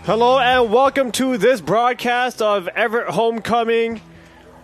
Hello and welcome to this broadcast of Everett Homecoming.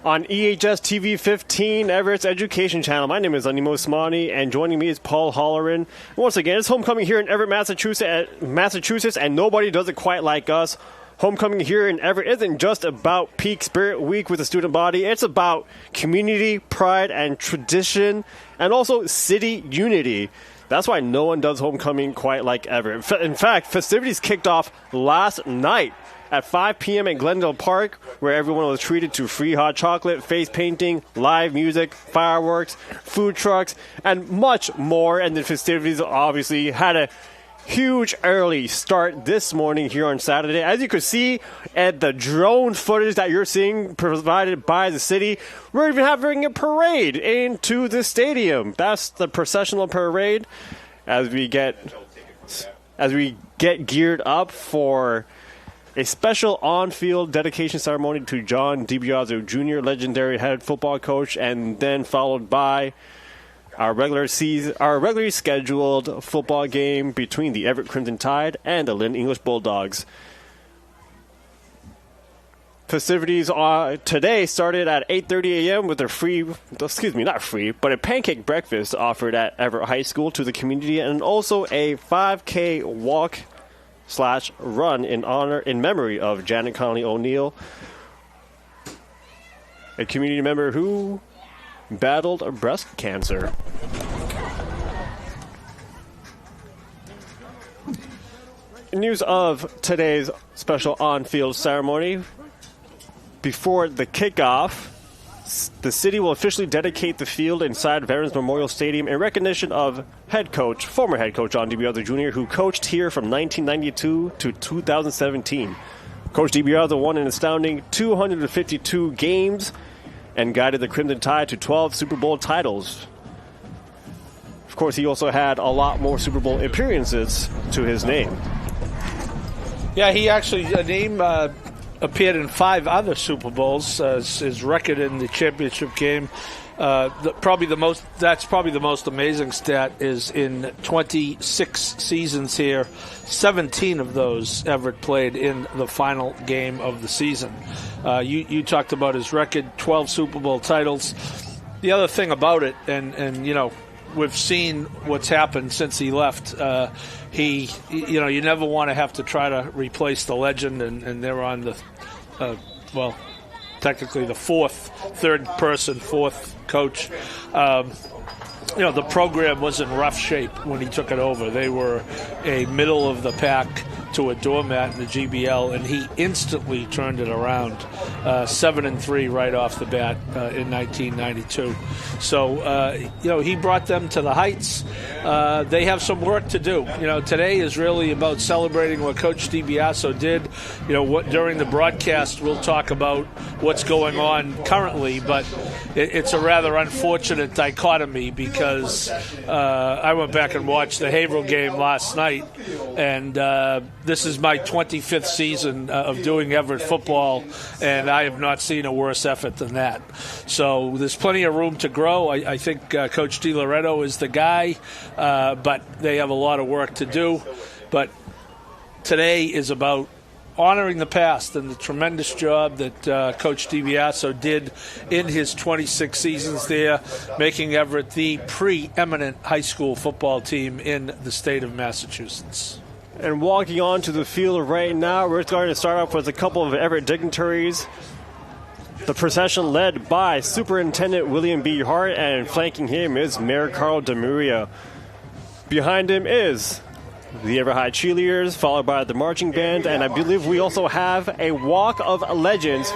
On EHS TV 15, Everett's education channel. My name is Animo Osmani, and joining me is Paul Holleran. Once again, it's homecoming here in Everett, Massachusetts, and nobody does it quite like us. Homecoming here in Everett isn't just about Peak Spirit Week with the student body. It's about community, pride, and tradition, and also city unity. That's why no one does homecoming quite like Everett. In fact, festivities kicked off last night at 5 p.m. at Glendale Park, where everyone was treated to free hot chocolate, face painting, live music, fireworks, food trucks, and much more. And the festivities obviously had a huge early start this morning here on Saturday. As you can see at the drone footage that you're seeing provided by the city, we're even having a parade into the stadium. That's the processional parade as we get geared up for a special on-field dedication ceremony to John DiBiaso Jr., legendary head football coach, and then followed by our regularly scheduled football game between the Everett Crimson Tide and the Lynn English Bulldogs. Festivities today started at 8:30 a.m. with a pancake breakfast offered at Everett High School to the community, and also a 5K walk/run in memory of Janet Connolly O'Neill, a community member who battled breast cancer. News of today's special on-field ceremony. Before the kickoff, the city will officially dedicate the field inside Veterans Memorial Stadium in recognition of former head coach John DiBiaso Jr., who coached here from 1992 to 2017. Coach DiBiaso won an astounding 252 games and guided the Crimson Tide to 12 Super Bowl titles. Of course, he also had a lot more Super Bowl appearances to his name. Yeah, he actually appeared in 5 other Super Bowls. His record in the championship game, that's probably the most amazing stat, is in 26 seasons here, 17 of those Everett played in the final game of the season. You talked about his record, 12 Super Bowl titles. The other thing about it, and you know, we've seen what's happened since he left. You never want to have to try to replace the legend, and they're on the, technically the fourth coach. The program was in rough shape when he took it over. They were a middle of the pack to a doormat in the GBL, and he instantly turned it around, 7-3 right off the bat in 1992. So, he brought them to the heights. They have some work to do. Today is really about celebrating what Coach DiBiaso did. During the broadcast, we'll talk about what's going on currently, but it's a rather unfortunate dichotomy because I went back and watched the Haverhill game last night, and this is my 25th season of doing Everett football, and I have not seen a worse effort than that. So there's plenty of room to grow. I think Coach DiLoretto is the guy, but they have a lot of work to do. But today is about honoring the past and the tremendous job that Coach DiBiaso did in his 26 seasons there, making Everett the preeminent high school football team in the state of Massachusetts. And walking onto the field right now, we're going to start off with a couple of Everett dignitaries. The procession led by Superintendent William B. Hart, and flanking him is Mayor Carl DeMaria. Behind him is the Everett High cheerleaders, followed by the marching band, and I believe we also have a walk of legends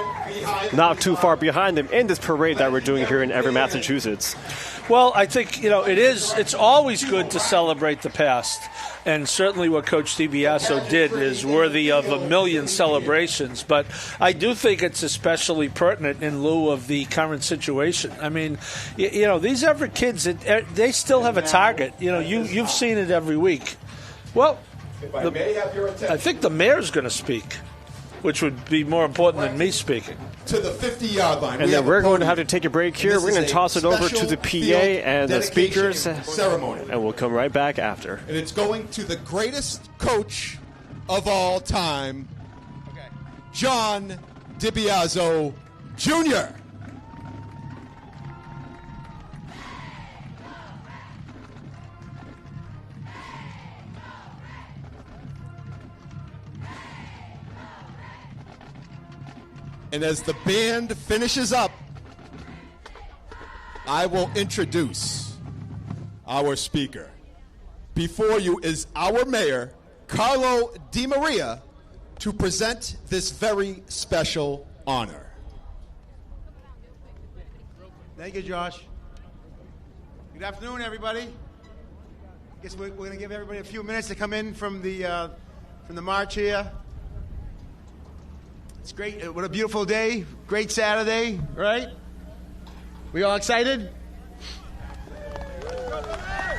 not too far behind them in this parade that we're doing here in Everett, Massachusetts. Well, I think, it's always good to celebrate the past, and certainly what Coach DiBiaso did is worthy of a million celebrations, but I do think it's especially pertinent in lieu of the current situation. I mean, these Everett kids, they still have a target. You've seen it every week. Well, I think the mayor's going to speak, which would be more important than me speaking. To the 50-yard line. And then we're going to have to take a break here. We're going to toss it over to the PA and the speakers, ceremony. And we'll come right back after. And it's going to the greatest coach of all time, John DiBiaso Jr. And as the band finishes up, I will introduce our speaker. Before you is our mayor, Carlo Di Maria, to present this very special honor. Thank you, Josh. Good afternoon, everybody. I guess we're going to give everybody a few minutes to come in from the march here. It's great. What a beautiful day. Great Saturday, right? We all excited?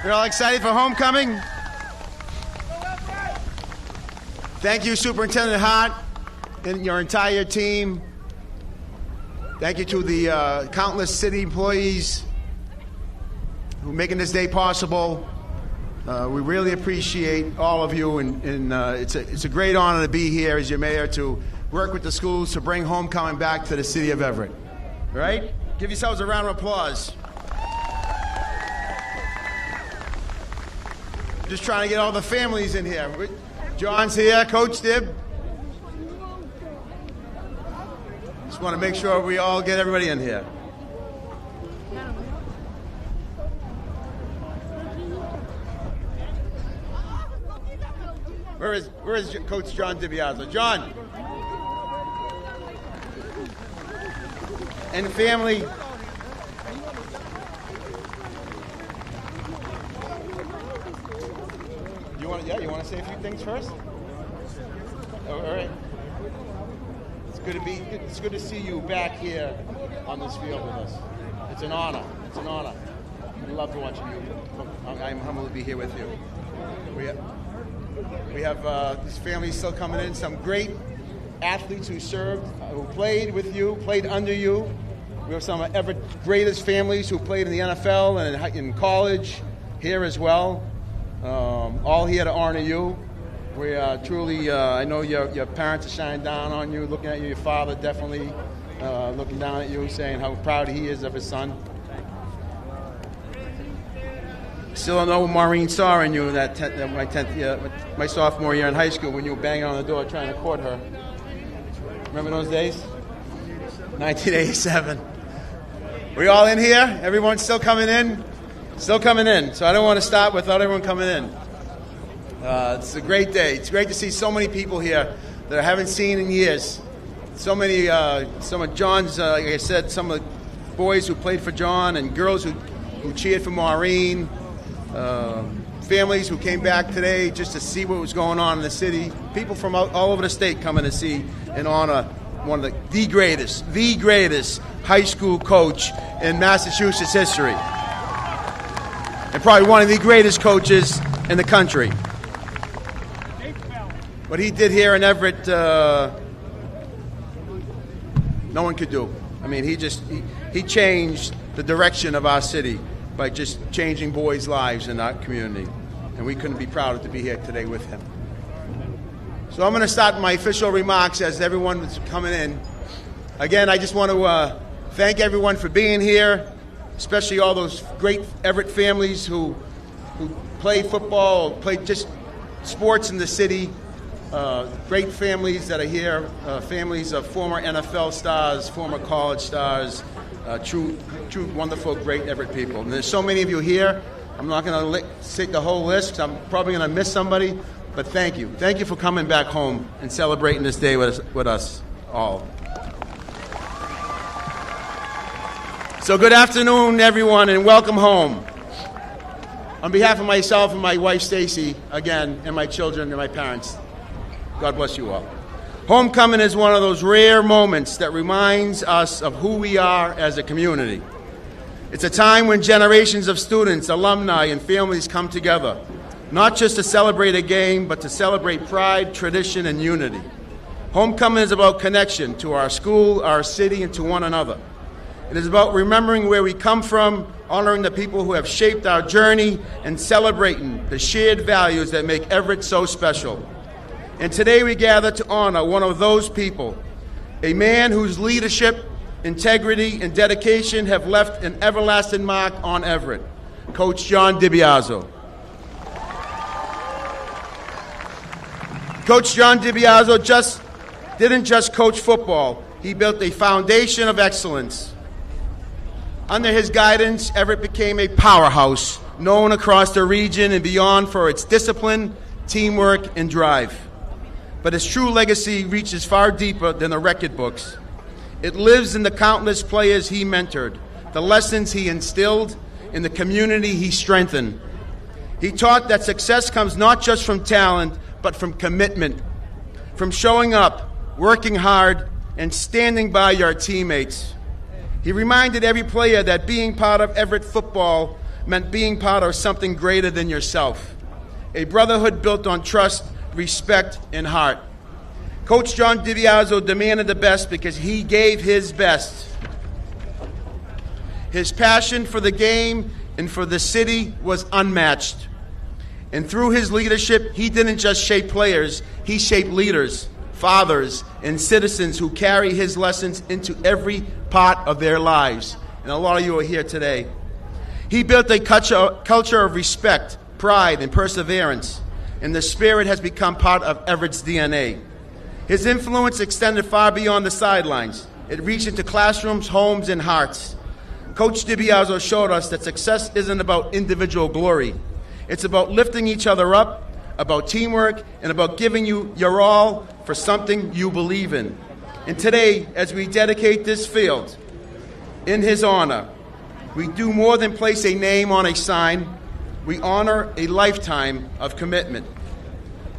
We're all excited for homecoming? Thank you, Superintendent Hart, and your entire team. Thank you to the countless city employees who are making this day possible. We really appreciate all of you, and it's a great honor to be here as your mayor to work with the schools to bring homecoming back to the city of Everett. All right? Give yourselves a round of applause. Just trying to get all the families in here. John's here, Coach Dib. Just want to make sure we all get everybody in here. Where is Coach John DiBiaso? John! And family. You want to say a few things first? Oh, all right. It's good to see you back here on this field with us. It's an honor. It's an honor. I love watching you. I'm humbled to be here with you. We have this family still coming in. Some great athletes who served, who played with you, played under you. We have some of Everett's greatest families who played in the NFL and in college here as well. All here to honor you. We are truly, I know your parents are shining down on you, looking at you. Your father definitely looking down at you, saying how proud he is of his son. Still don't know what Maureen saw in you my sophomore year in high school when you were banging on the door trying to court her. Remember those days? 1987. We all in here? Everyone's still coming in? Still coming in. So I don't want to stop without everyone coming in. It's a great day. It's great to see so many people here that I haven't seen in years. So many, some of John's, like I said, some of the boys who played for John and girls who cheered for Maureen. Families who came back today just to see what was going on in the city. People from all over the state coming to see and honor one of the greatest high school coach in Massachusetts history. And probably one of the greatest coaches in the country. What he did here in Everett, no one could do. I mean, he changed the direction of our city by just changing boys' lives in our community. And we couldn't be prouder to be here today with him. So I'm going to start my official remarks as everyone is coming in. Again, I just want to thank everyone for being here, especially all those great Everett families who played football, played just sports in the city. Great families that are here, families of former NFL stars, former college stars, true, wonderful, great Everett people. And there's so many of you here. I'm not going to take the whole list because I'm probably going to miss somebody. But thank you. Thank you for coming back home and celebrating this day with us all. So good afternoon, everyone, and welcome home. On behalf of myself and my wife, Stacy, again, and my children and my parents, God bless you all. Homecoming is one of those rare moments that reminds us of who we are as a community. It's a time when generations of students, alumni, and families come together, not just to celebrate a game, but to celebrate pride, tradition, and unity. Homecoming is about connection to our school, our city, and to one another. It is about remembering where we come from, honoring the people who have shaped our journey, and celebrating the shared values that make Everett so special. And today we gather to honor one of those people, a man whose leadership, integrity, and dedication have left an everlasting mark on Everett, Coach John DiBiaso. Coach John DiBiaso didn't just coach football, He built a foundation of excellence. Under his guidance, Everett became a powerhouse, known across the region and beyond for its discipline, teamwork, and drive. But his true legacy reaches far deeper than the record books. It lives in the countless players he mentored, the lessons he instilled, and the community he strengthened. He taught that success comes not just from talent, but from commitment, from showing up, working hard, and standing by your teammates. He reminded every player that being part of Everett football meant being part of something greater than yourself, a brotherhood built on trust, respect, and heart. Coach John DiBiaso demanded the best because he gave his best. His passion for the game and for the city was unmatched. And through his leadership, he didn't just shape players, he shaped leaders, fathers, and citizens who carry his lessons into every part of their lives. And a lot of you are here today. He built a culture of respect, pride, and perseverance, and the spirit has become part of Everett's DNA. His influence extended far beyond the sidelines. It reached into classrooms, homes, and hearts. Coach DiBiaso showed us that success isn't about individual glory. It's about lifting each other up, about teamwork, and about giving you your all for something you believe in. And today, as we dedicate this field in his honor, we do more than place a name on a sign. We honor a lifetime of commitment.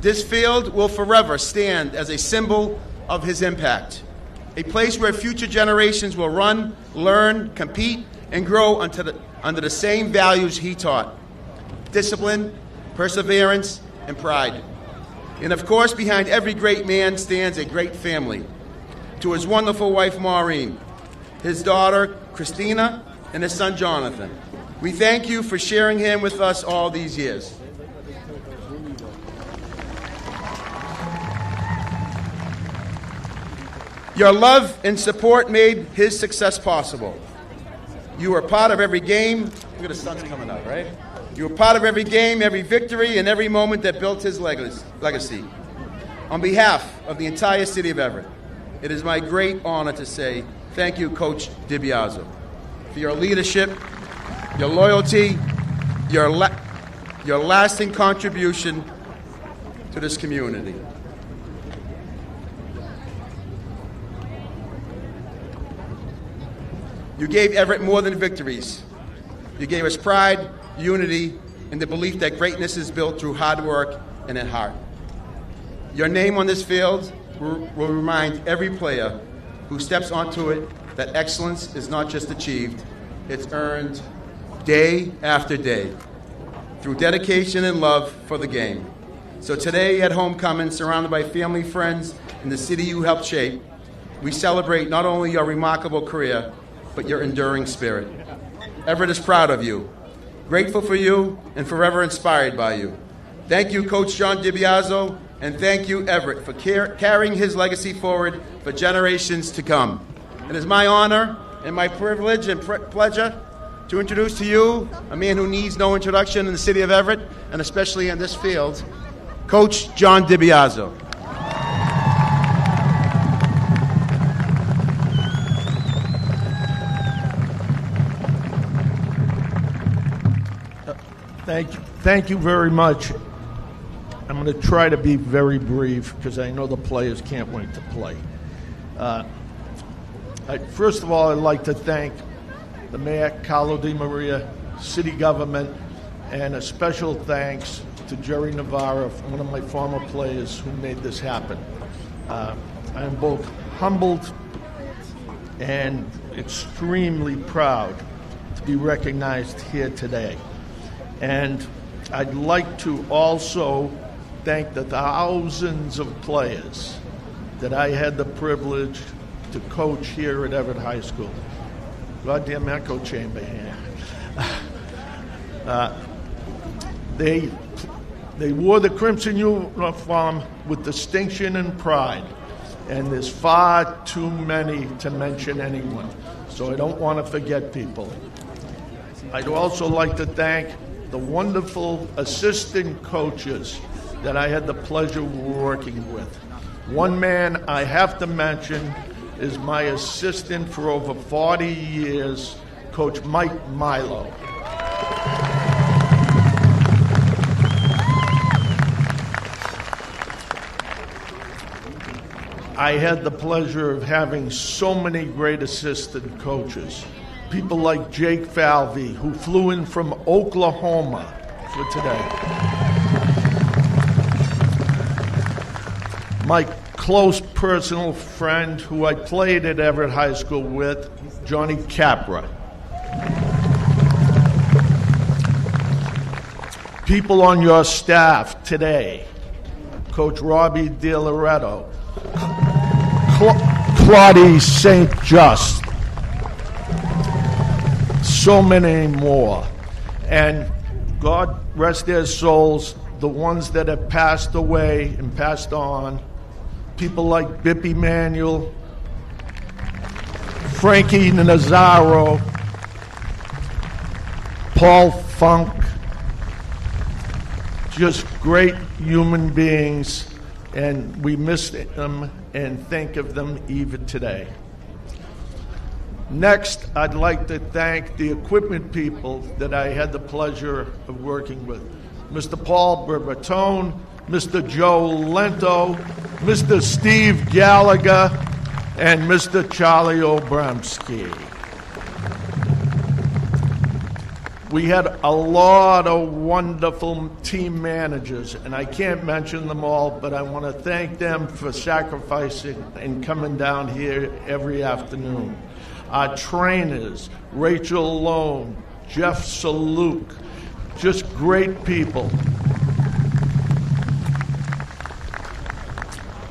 This field will forever stand as a symbol of his impact, a place where future generations will run, learn, compete, and grow under the same values he taught: discipline, perseverance, and pride. And of course, behind every great man stands a great family. To his wonderful wife, Maureen, his daughter, Christina, and his son, Jonathan, we thank you for sharing him with us all these years. Your love and support made his success possible. You were part of every game. Look at the sun's coming out, right? You were part of every game, every victory, and every moment that built his legacy. On behalf of the entire city of Everett, it is my great honor to say thank you, Coach DiBiaso, for your leadership, your loyalty, your lasting contribution to this community. You gave Everett more than victories. You gave us pride, unity, and the belief that greatness is built through hard work and in heart. Your name on this field will remind every player who steps onto it that excellence is not just achieved, it's earned day after day through dedication and love for the game. So today at homecoming, surrounded by family, friends, and the city you helped shape, we celebrate not only your remarkable career, but your enduring spirit. Everett is proud of you, grateful for you, and forever inspired by you. Thank you, Coach John DiBiaso, and thank you, Everett, for carrying his legacy forward for generations to come. It is my honor and my privilege and pleasure to introduce to you a man who needs no introduction in the city of Everett, and especially in this field, Coach John DiBiaso. Thank you very much. I'm going to try to be very brief because I know the players can't wait to play. First of all, I'd like to thank the Mayor, Carlo Di Maria, city government, and a special thanks to Jerry Navarra, one of my former players who made this happen. I am both humbled and extremely proud to be recognized here today. And I'd like to also thank the thousands of players that I had the privilege to coach here at Everett High School. Goddamn echo chamber here. They wore the crimson uniform with distinction and pride, and there's far too many to mention anyone, so I don't want to forget people. I'd also like to thank the wonderful assistant coaches that I had the pleasure of working with. One man I have to mention is my assistant for over 40 years, Coach Mike Milo. I had the pleasure of having so many great assistant coaches. People like Jake Falvey, who flew in from Oklahoma for today. My close personal friend who I played at Everett High School with, Johnny Capra. People on your staff today, Coach Robbie DiLoretto, Claudie St. Just, so many more. And God rest their souls, the ones that have passed away and passed on. People like Bip Emanuel, Frankie Nazaro, Paul Funk, just great human beings, and we miss them and think of them even today. Next, I'd like to thank the equipment people that I had the pleasure of working with. Mr. Paul Berbatone, Mr. Joe Lento, Mr. Steve Gallagher, and Mr. Charlie Obremski. We had a lot of wonderful team managers, and I can't mention them all, but I want to thank them for sacrificing and coming down here every afternoon. Our trainers, Rachel Lone, Jeff Saluk, just great people.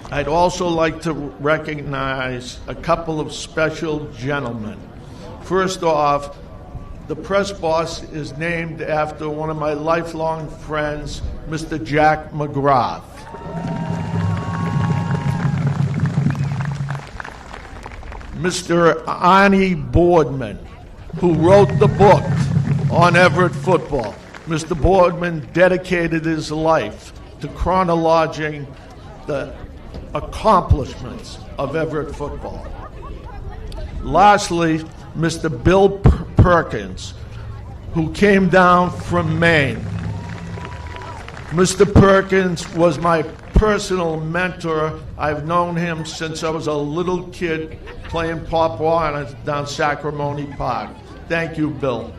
I'd also like to recognize a couple of special gentlemen. First off, the press boss is named after one of my lifelong friends, Mr. Jack McGrath. Mr. Arnie Boardman, who wrote the book on Everett football. Mr. Boardman dedicated his life to chronologizing the accomplishments of Everett football. Lastly, Mr. Bill Perkins, who came down from Maine. Mr. Perkins was my personal mentor. I've known him since I was a little kid playing Pop Warner down Sacramone Park. Thank you, Bill.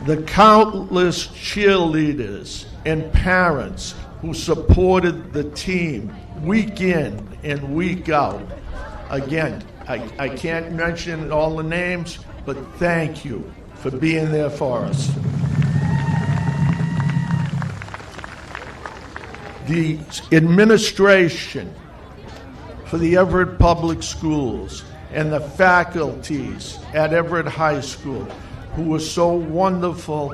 The countless cheerleaders and parents who supported the team week in and week out. Again, I can't mention all the names, but thank you for being there for us. The administration for the Everett Public Schools and the faculties at Everett High School who were so wonderful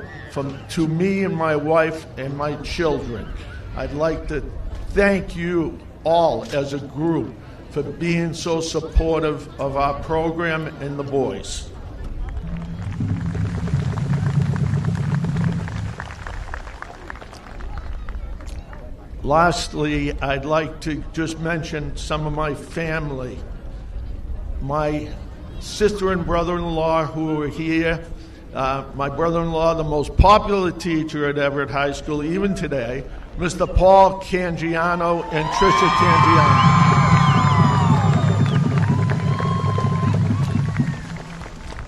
to me and my wife and my children. I'd like to thank you all as a group for being so supportive of our program and the boys. Lastly, I'd like to just mention some of my family. My sister and brother-in-law who are here. My brother-in-law, the most popular teacher at Everett High School, even today, Mr. Paul Cangiano and Tricia Cangiano.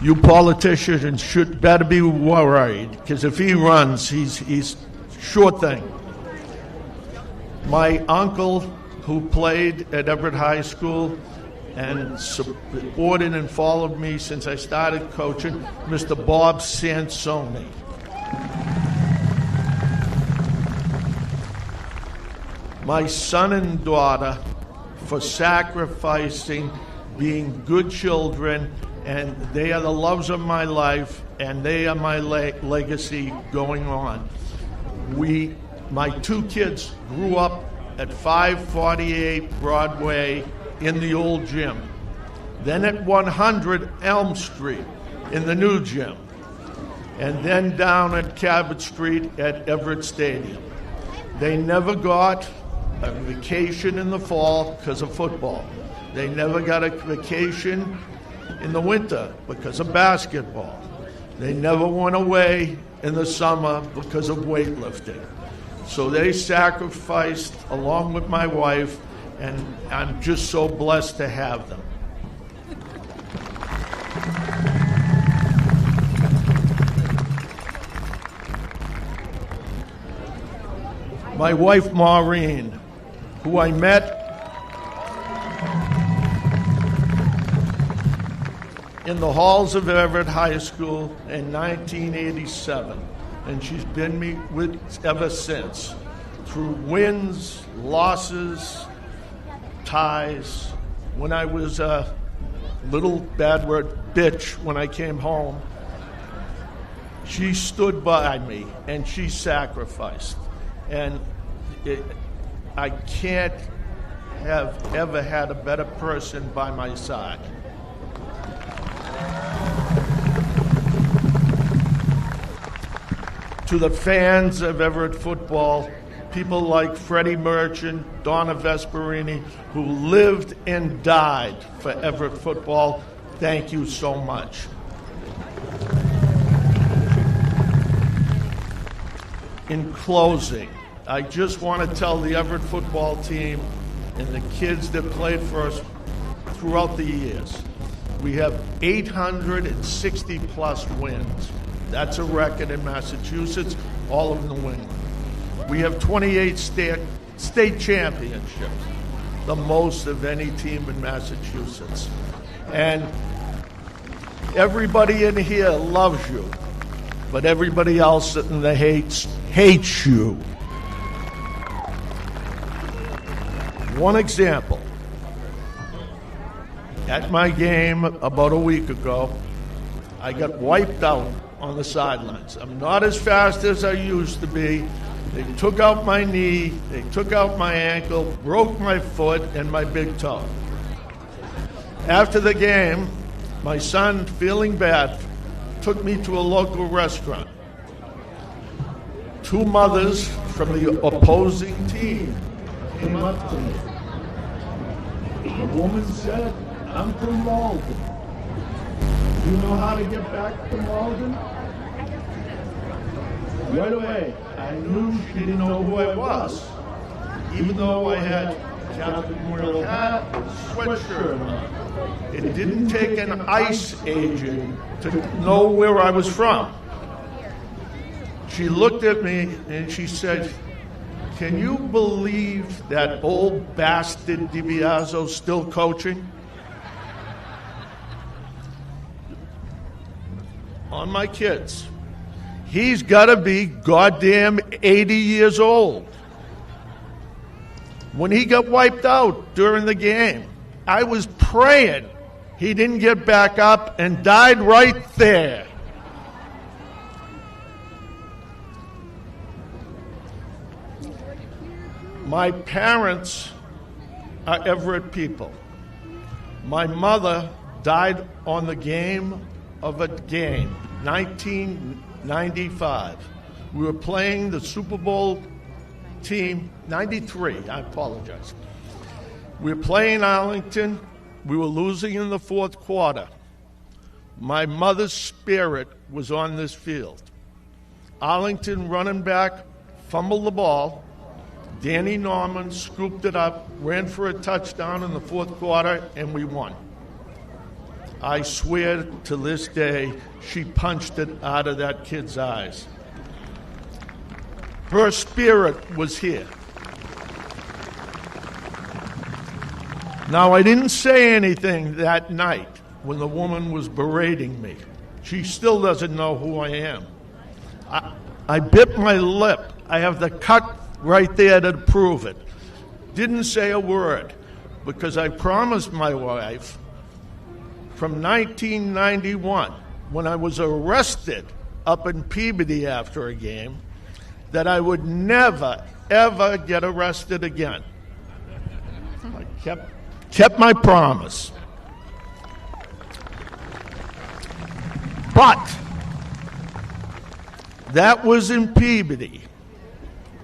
You politicians should better be worried, because if he runs, he's sure thing. My uncle, who played at Everett High School and supported and followed me since I started coaching, Mr. Bob Sansoni. My son and daughter for sacrificing, being good children, and they are the loves of my life, and they are my legacy going on. My two kids grew up at 548 Broadway in the old gym, then at 100 Elm Street in the new gym, and then down at Cabot Street at Everett Stadium. They never got a vacation in the fall because of football. They never got a vacation in the winter because of basketball. They never went away in the summer because of weightlifting. So they sacrificed along with my wife, and I'm just so blessed to have them. My wife, Maureen, who I met in the halls of Everett High School in 1987, and she's been with me ever since, through wins, losses, ties. When I was a little, bad word, bitch when I came home, she stood by me and she sacrificed. And I can't have ever had a better person by my side. To the fans of Everett football, people like Freddie Merchant, Donna Vesperini, who lived and died for Everett football, thank you so much. In closing, I just want to tell the Everett football team and the kids that played for us throughout the years, we have 860 plus wins. That's a record in Massachusetts, all of New England. We have 28 state championships, the most of any team in Massachusetts. And everybody in here loves you, but everybody else in the hates you. One example. At my game about a week ago, I got wiped out on the sidelines. I'm not as fast as I used to be. They took out my knee, they took out my ankle, broke my foot and my big toe. After the game, my son, feeling bad, took me to a local restaurant. Two mothers from the opposing team came up to me. The woman said, "I'm from Malden. Do you know how to get back to Malden?" Right away, I knew she didn't know who I was, even though I had Captain Morrill hat, sweatshirt on. It didn't take an ICE agent to know where I was from. She looked at me and she said, "Can you believe that old bastard DiBiaso's still coaching?" On my kids. He's got to be goddamn 80 years old. When he got wiped out during the game, I was praying he didn't get back up and died right there. My parents are Everett people. My mother died on the game of a game, 1995. We were playing the Super Bowl team, 93, I apologize. We were playing Arlington. We were losing in the fourth quarter. My mother's spirit was on this field. Arlington running back, fumbled the ball. Danny Norman scooped it up, ran for a touchdown in the fourth quarter, and we won. I swear to this day, she punched it out of that kid's eyes. Her spirit was here. Now, I didn't say anything that night when the woman was berating me. She still doesn't know who I am. I bit my lip. I have the cut right there to prove it. Didn't say a word because I promised my wife from 1991, when I was arrested up in Peabody after a game, that I would never, ever get arrested again. I kept my promise. But that was in Peabody.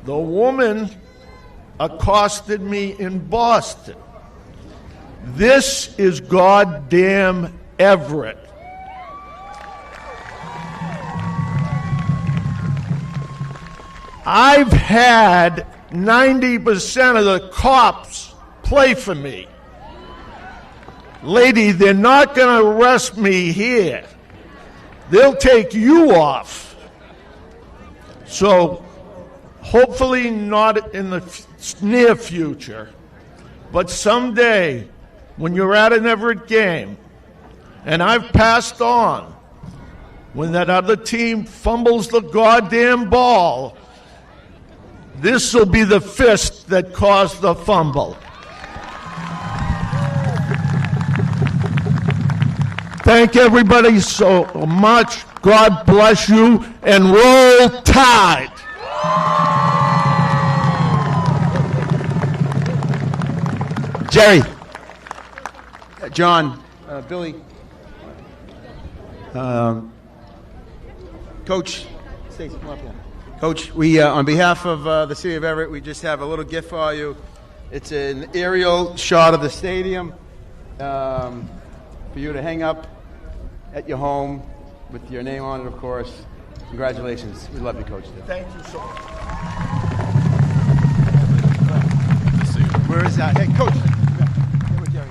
The woman accosted me in Boston. This is goddamn Everett. I've had 90% of the cops play for me. Lady, they're not going to arrest me here. They'll take you off. So, hopefully not in the near future, but someday when you're at an Everett game, and I've passed on, when that other team fumbles the goddamn ball, this will be the fist that caused the fumble. Thank everybody so much. God bless you, and roll Tide. Jerry, John, Billy, Coach, Stacy, come up here. Coach, we, on behalf of the city of Everett, we just have a little gift for you. It's an aerial shot of the stadium for you to hang up at your home with your name on it, of course. Congratulations. We love you, Coach. Thank you so much. Where is that? Hey, Coach. Here with Jerry.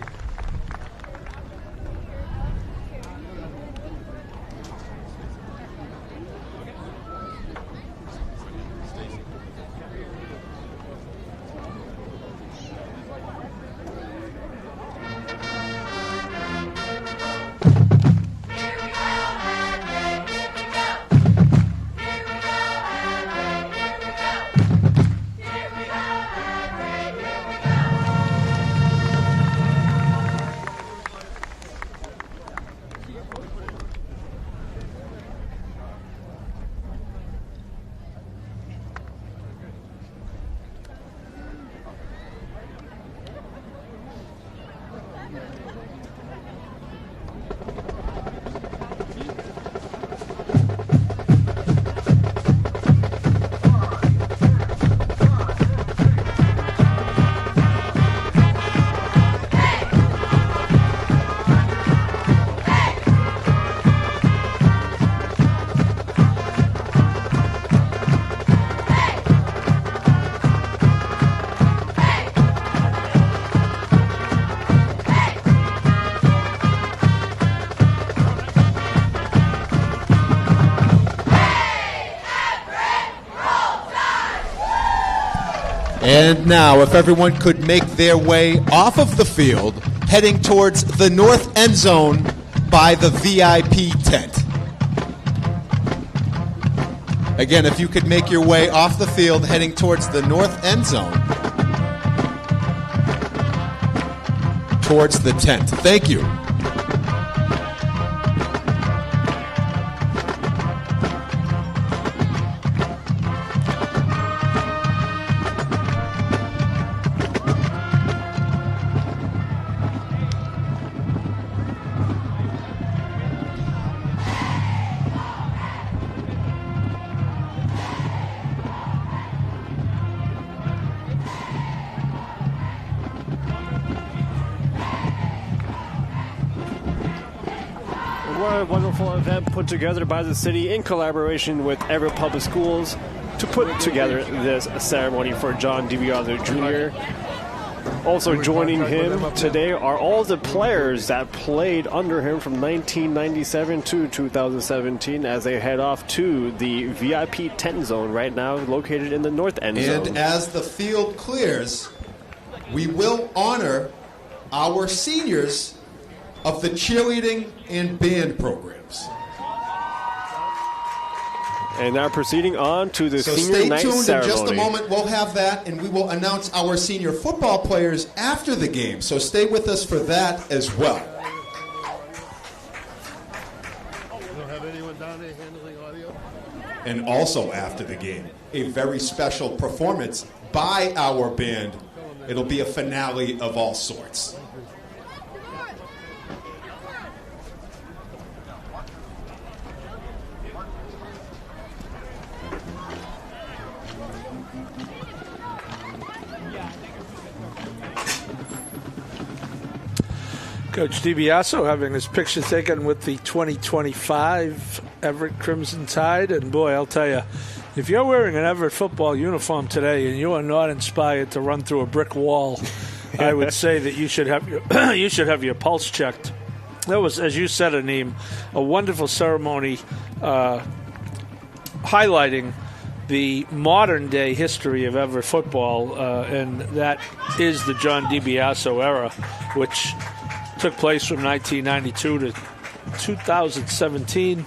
And now, if everyone could make their way off of the field, heading towards the north end zone by the VIP tent. Again, if you could make your way off the field, heading towards the north end zone, towards the tent. Thank you. What a wonderful event put together by the city in collaboration with Everett Public Schools to put together this ceremony for John DiBiaso Jr. Also joining him today are all the players that played under him from 1997 to 2017 as they head off to the VIP tent zone right now located in the north end zone. And as the field clears, we will honor our seniors of the cheerleading and band programs. And now proceeding on to the senior night ceremony. So stay tuned. In just a moment, we'll have that, and we will announce our senior football players after the game. So stay with us for that as well. You don't have anyone down there handling audio? And also after the game, a very special performance by our band. It'll be a finale of all sorts. Coach DiBiaso having his picture taken with the 2025 Everett Crimson Tide. And, boy, I'll tell you, if you're wearing an Everett football uniform today and you are not inspired to run through a brick wall, I would say that you should have your pulse checked. That was, as you said, Aneem, a wonderful ceremony highlighting the modern-day history of Everett football, and that is the John DiBiaso era, which took place from 1992 to 2017.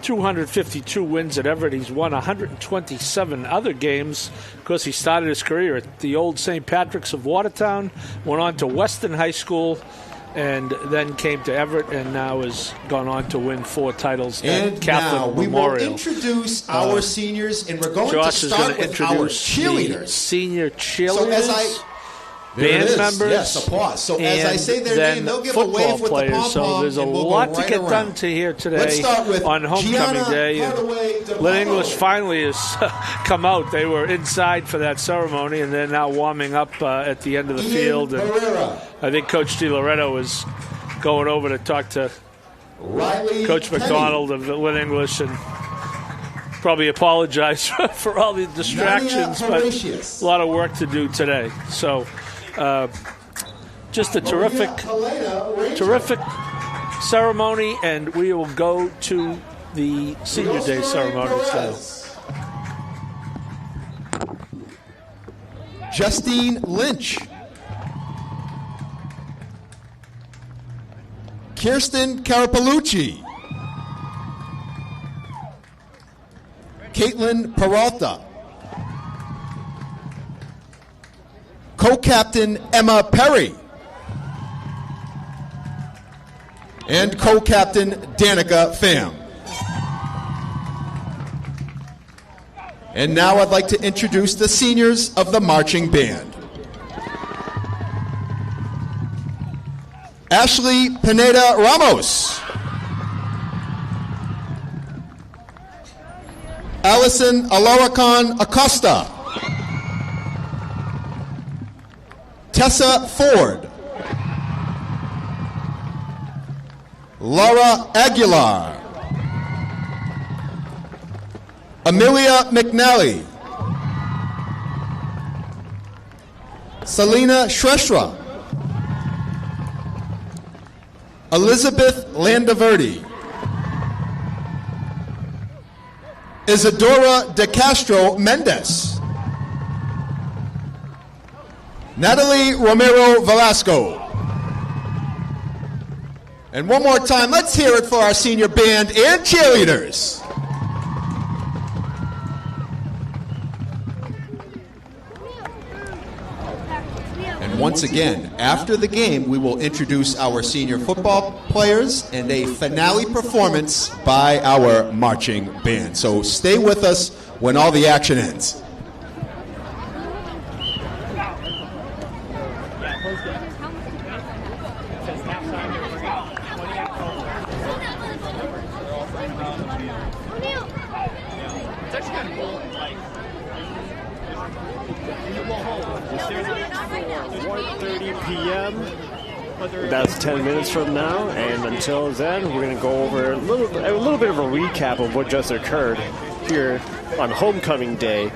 252 wins at Everett. He's won 127 other games. Of course, he started his career at the old St. Patrick's of Watertown, went on to Weston High School, and then came to Everett, and now has gone on to win 4 titles at Catholic Memorial. We will introduce our seniors, and we're going Josh to start with our cheerleaders. Senior cheerleaders. So as band members, yes, applause. So as I say their name, they'll give a wave with players. the pom-pom. So there's a lot to get done to here today. Let's start with on homecoming day. Lynn English finally has come out. They were inside for that ceremony, and they're now warming up at the end of the field. And I think Coach DiLoretto is going over to talk to Coach McDonald of Lynn English and probably apologize for all the distractions, but a lot of work to do today. So just a terrific ceremony, and we will go to the Senior Day ceremonies now. Justine Lynch. Kirsten Carapalucci. Caitlin Peralta. Co-captain Emma Perry. And co-captain Danica Pham. And now I'd like to introduce the seniors of the marching band. Ashley Pineda Ramos. Allison Alaracan Acosta. Tessa Ford. Laura Aguilar. Amelia McNally. Selena Shrestha. Elizabeth Landaverdi. Isadora De Castro Mendez. Natalie Romero Velasco. And one more time, let's hear it for our senior band and cheerleaders. And once again, after the game, we will introduce our senior football players and a finale performance by our marching band. So stay with us when all the action ends. That's 10 minutes from now, and until then, we're going to go over a little bit of a recap of what just occurred here on Homecoming Day,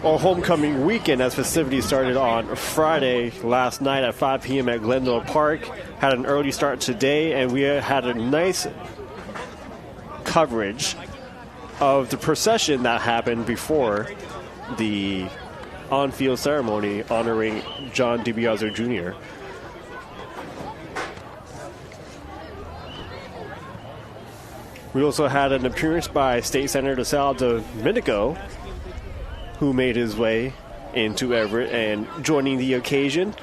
or Homecoming Weekend, as festivities started on Friday last night at 5 p.m. at Glendale Park. Had an early start today, and we had a nice coverage of the procession that happened before the on-field ceremony honoring John DiBiaso Jr. We also had an appearance by State Senator Sal Domenico, who made his way into Everett and joining the occasion.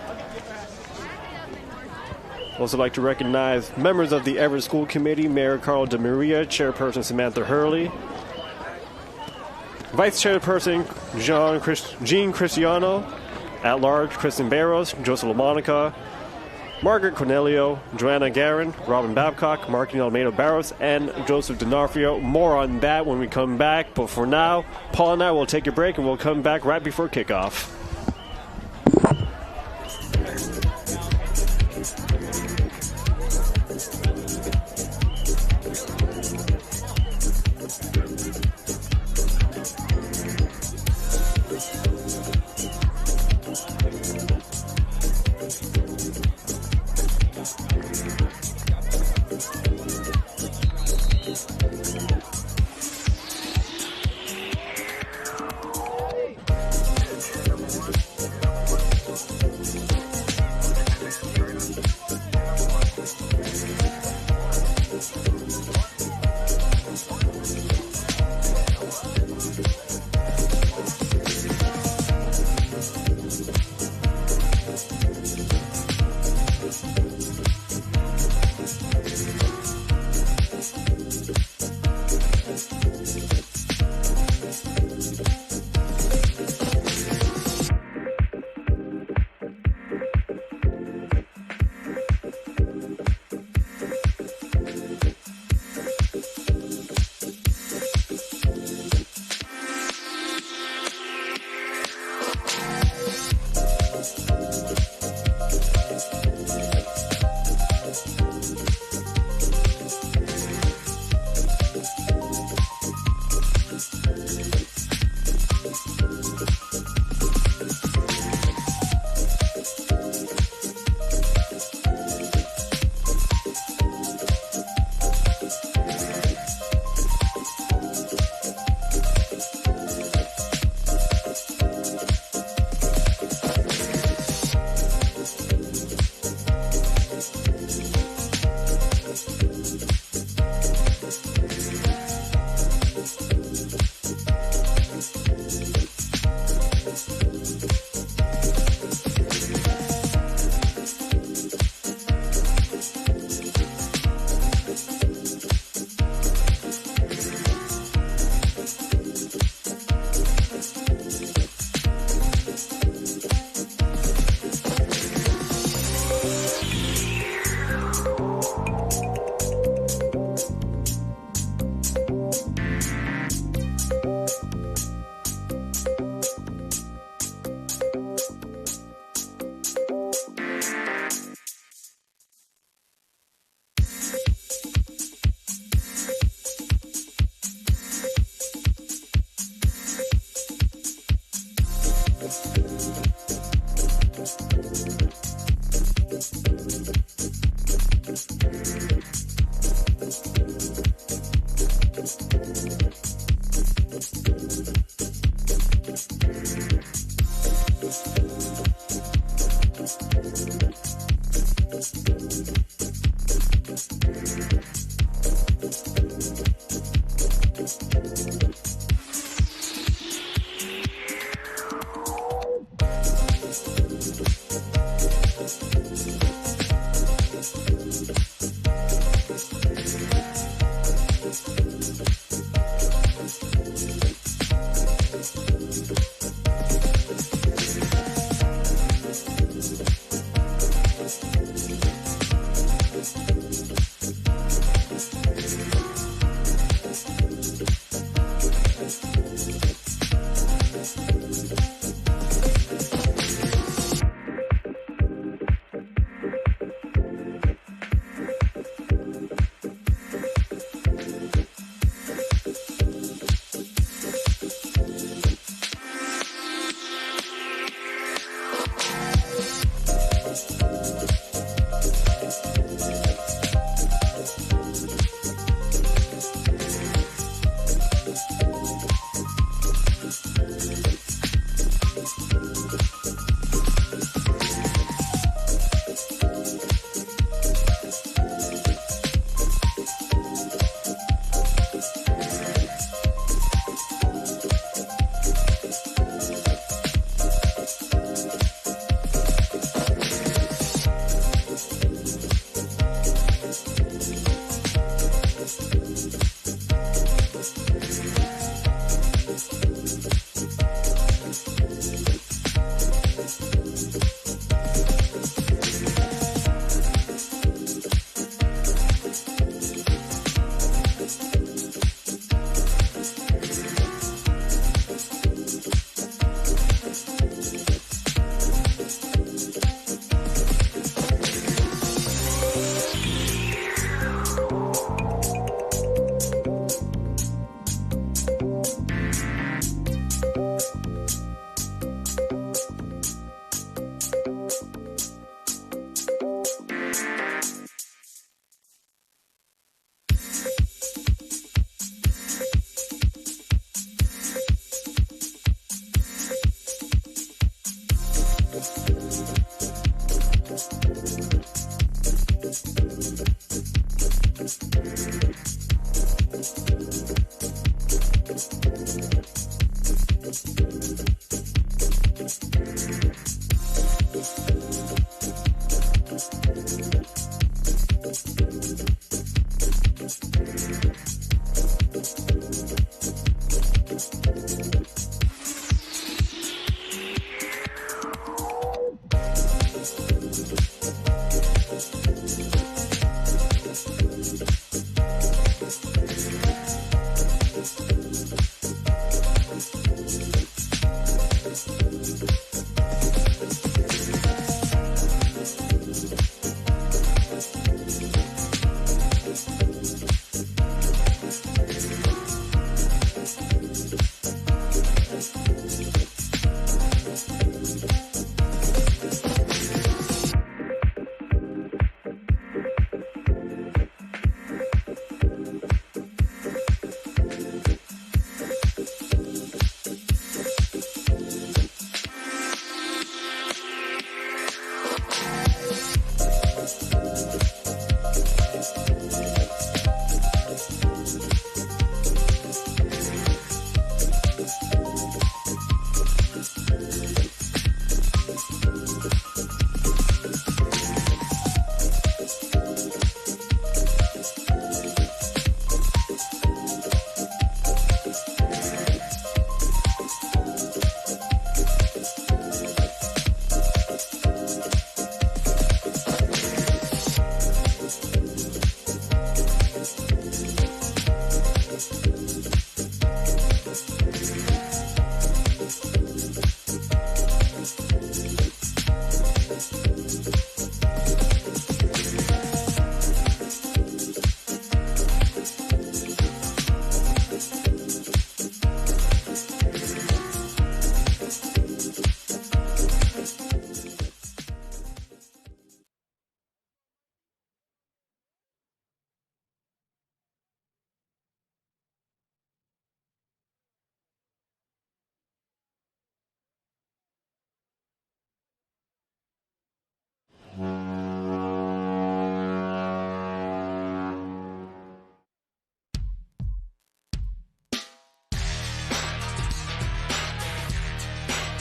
Also like to recognize members of the Everett School Committee, Mayor Carl DeMaria, Chairperson Samantha Hurley, Vice Chairperson Jean Cristiano, At-Large Kristen Barros, Joseph LaMonica, Margaret Cornelio, Joanna Guerin, Robin Babcock, Martin Almeida Barros, and Joseph D'Onofrio. More on that when we come back. But for now, Paul and I will take a break, and we'll come back right before kickoff.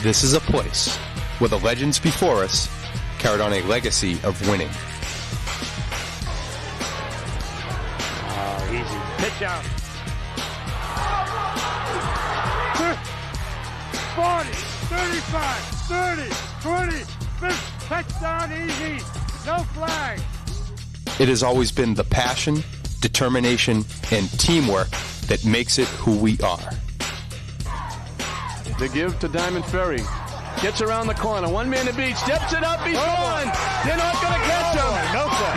this is a place where the legends before us carried on a legacy of winning. Easy. Pitch out. 40, 35, 30, 20, 50. Touchdown easy. No flag. It has always been the passion, determination, and teamwork that makes it who we are. The give to Diamond Ferry. Gets around the corner. One man to beat. Steps it up. He's gone. They're not going to catch him.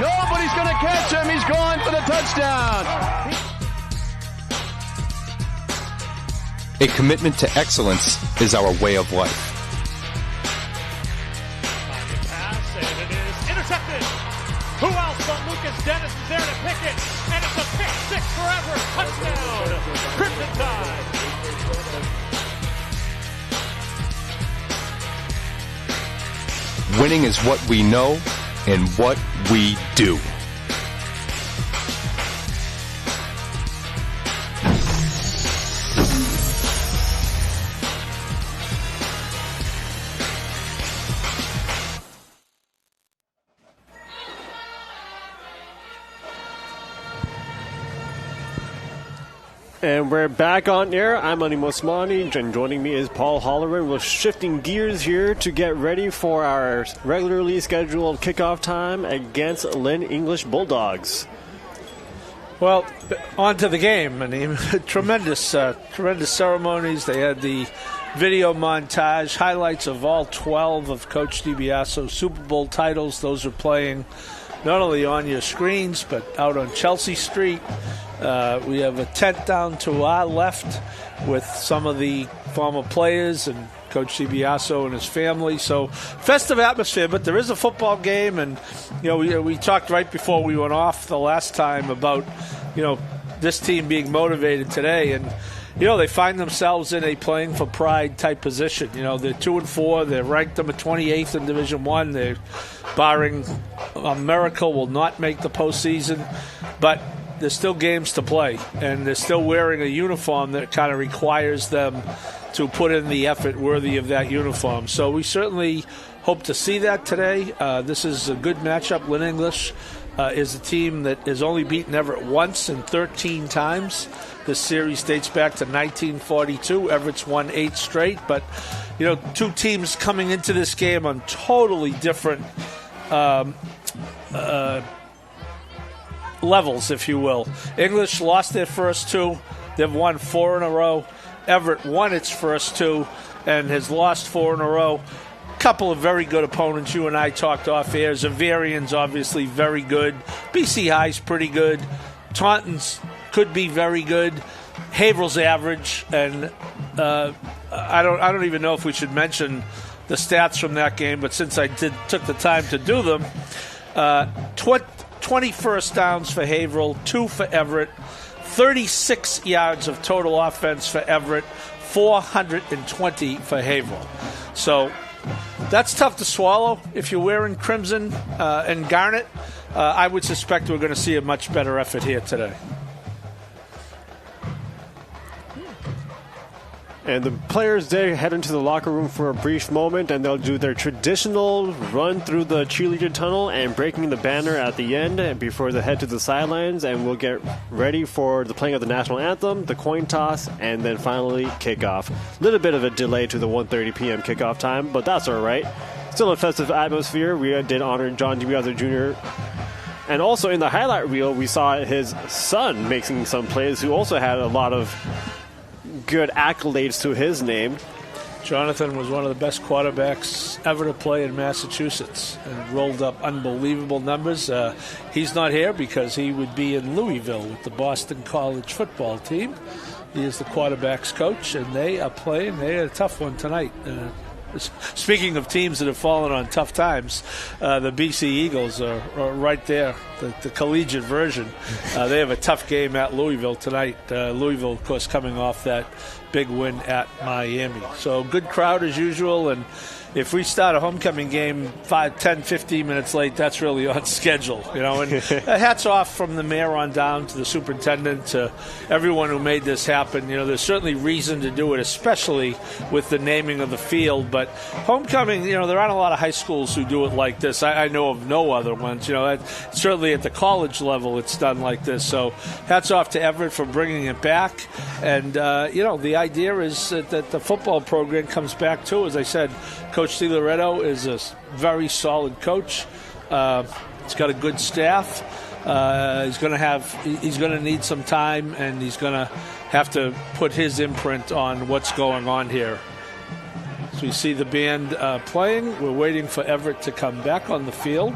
Nobody's going to catch him. He's gone for the touchdown. A commitment to excellence is our way of life. Pass, and it is intercepted. Who else but Lucas Dennis is there to pick it? And it's a pick six for Everett. Touchdown. Crimson Tide. Winning is what we know and what we do. And we're back on air. I'm Ani Mosmani, and joining me is Paul Holleran. We're shifting gears here to get ready for our regularly scheduled kickoff time against Lynn English Bulldogs. Well, on to the game. I mean, tremendous ceremonies. They had the video montage, highlights of all 12 of Coach DiBiaso Super Bowl titles. Those are playing not only on your screens, but out on Chelsea Street. We have a tent down to our left with some of the former players and Coach DiBiaso and his family. So festive atmosphere, but there is a football game. And, you know, we talked right before we went off the last time about, you know, this team being motivated today. And, you know, they find themselves in a playing for pride type position. You know, they're 2-4. They're ranked number 28th in Division I. They're, barring a miracle, will not make the postseason. But there's still games to play, and they're still wearing a uniform that kind of requires them to put in the effort worthy of that uniform. So we certainly hope to see that today. This is a good matchup. Lynn English is a team that has only beaten Everett once and 13 times. This series dates back to 1942. Everett's won 8 straight. But, you know, two teams coming into this game on totally different levels, if you will. English lost their first 2. They've won 4 in a row. Everett won its first 2 and has lost 4 in a row. Couple of very good opponents. You and I talked off air. Zavarian's obviously very good. BC High's pretty good. Taunton's could be very good. Haverhill's average, and I don't even know if we should mention the stats from that game, but since I took the time to do them, 20 first downs for Haverhill, 2 for Everett, 36 yards of total offense for Everett, 420 for Haverhill. So that's tough to swallow. If you're wearing crimson and garnet, I would suspect we're going to see a much better effort here today. And the players, they head into the locker room for a brief moment, and they'll do their traditional run through the cheerleader tunnel and breaking the banner at the end before they head to the sidelines, and we'll get ready for the playing of the national anthem, the coin toss, and then finally kickoff. A little bit of a delay to the 1:30 p.m. kickoff time, but that's all right. Still a festive atmosphere. We did honor John DiBiaso Jr., and also in the highlight reel, we saw his son making some plays, who also had a lot of good accolades to his name. Jonathan was one of the best quarterbacks ever to play in Massachusetts and rolled up unbelievable numbers. He's not here because he would be in Louisville with the Boston College football team. He is the quarterback's coach, and they are playing. They had a tough one tonight. Speaking of teams that have fallen on tough times, the BC Eagles are right there. the collegiate version. They have a tough game at Louisville tonight. Louisville, of course, coming off that big win at Miami. So good crowd as usual, and if we start a homecoming game 5, 10, 15 minutes late, that's really on schedule, And hats off from the mayor on down to the superintendent, to everyone who made this happen. There's certainly reason to do it, especially with the naming of the field. But homecoming, there aren't a lot of high schools who do it like this. I know of no other ones. Certainly at the college level, it's done like this. So hats off to Everett for bringing it back. And, the idea is that the football program comes back too. As I said, Coach DiLoretto is a very solid coach. He's got a good staff. He's going to need some time, and he's going to have to put his imprint on what's going on here. So you see the band playing. We're waiting for Everett to come back on the field.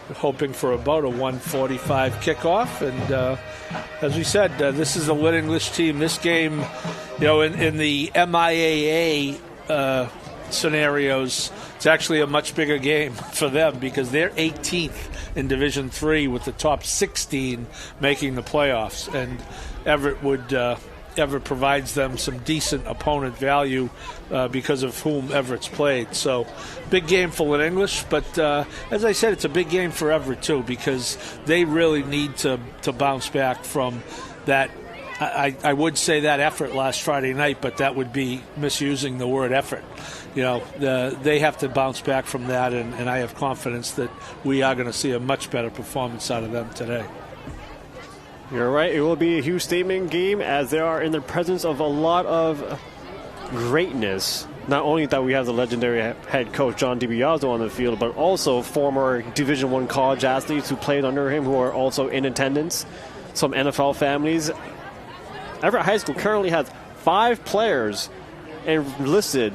We're hoping for about a 1:45 kickoff. And as we said, this is a Lynn English team. This game, in the MIAA scenarios, it's actually a much bigger game for them because they're 18th in Division III with the top 16 making the playoffs, and Everett provides them some decent opponent value because of whom Everett's played. So big game for Lynn English, but as I said, it's a big game for Everett too because they really need to bounce back from that. I would say that effort last Friday night, but that would be misusing the word effort. They have to bounce back from that, and I have confidence that we are going to see a much better performance out of them today. You're right. It will be a huge statement game as they are in the presence of a lot of greatness. Not only that we have the legendary head coach John DiBiaso on the field, but also former Division I college athletes who played under him who are also in attendance. Some NFL families. Everett High School currently has 5 players enlisted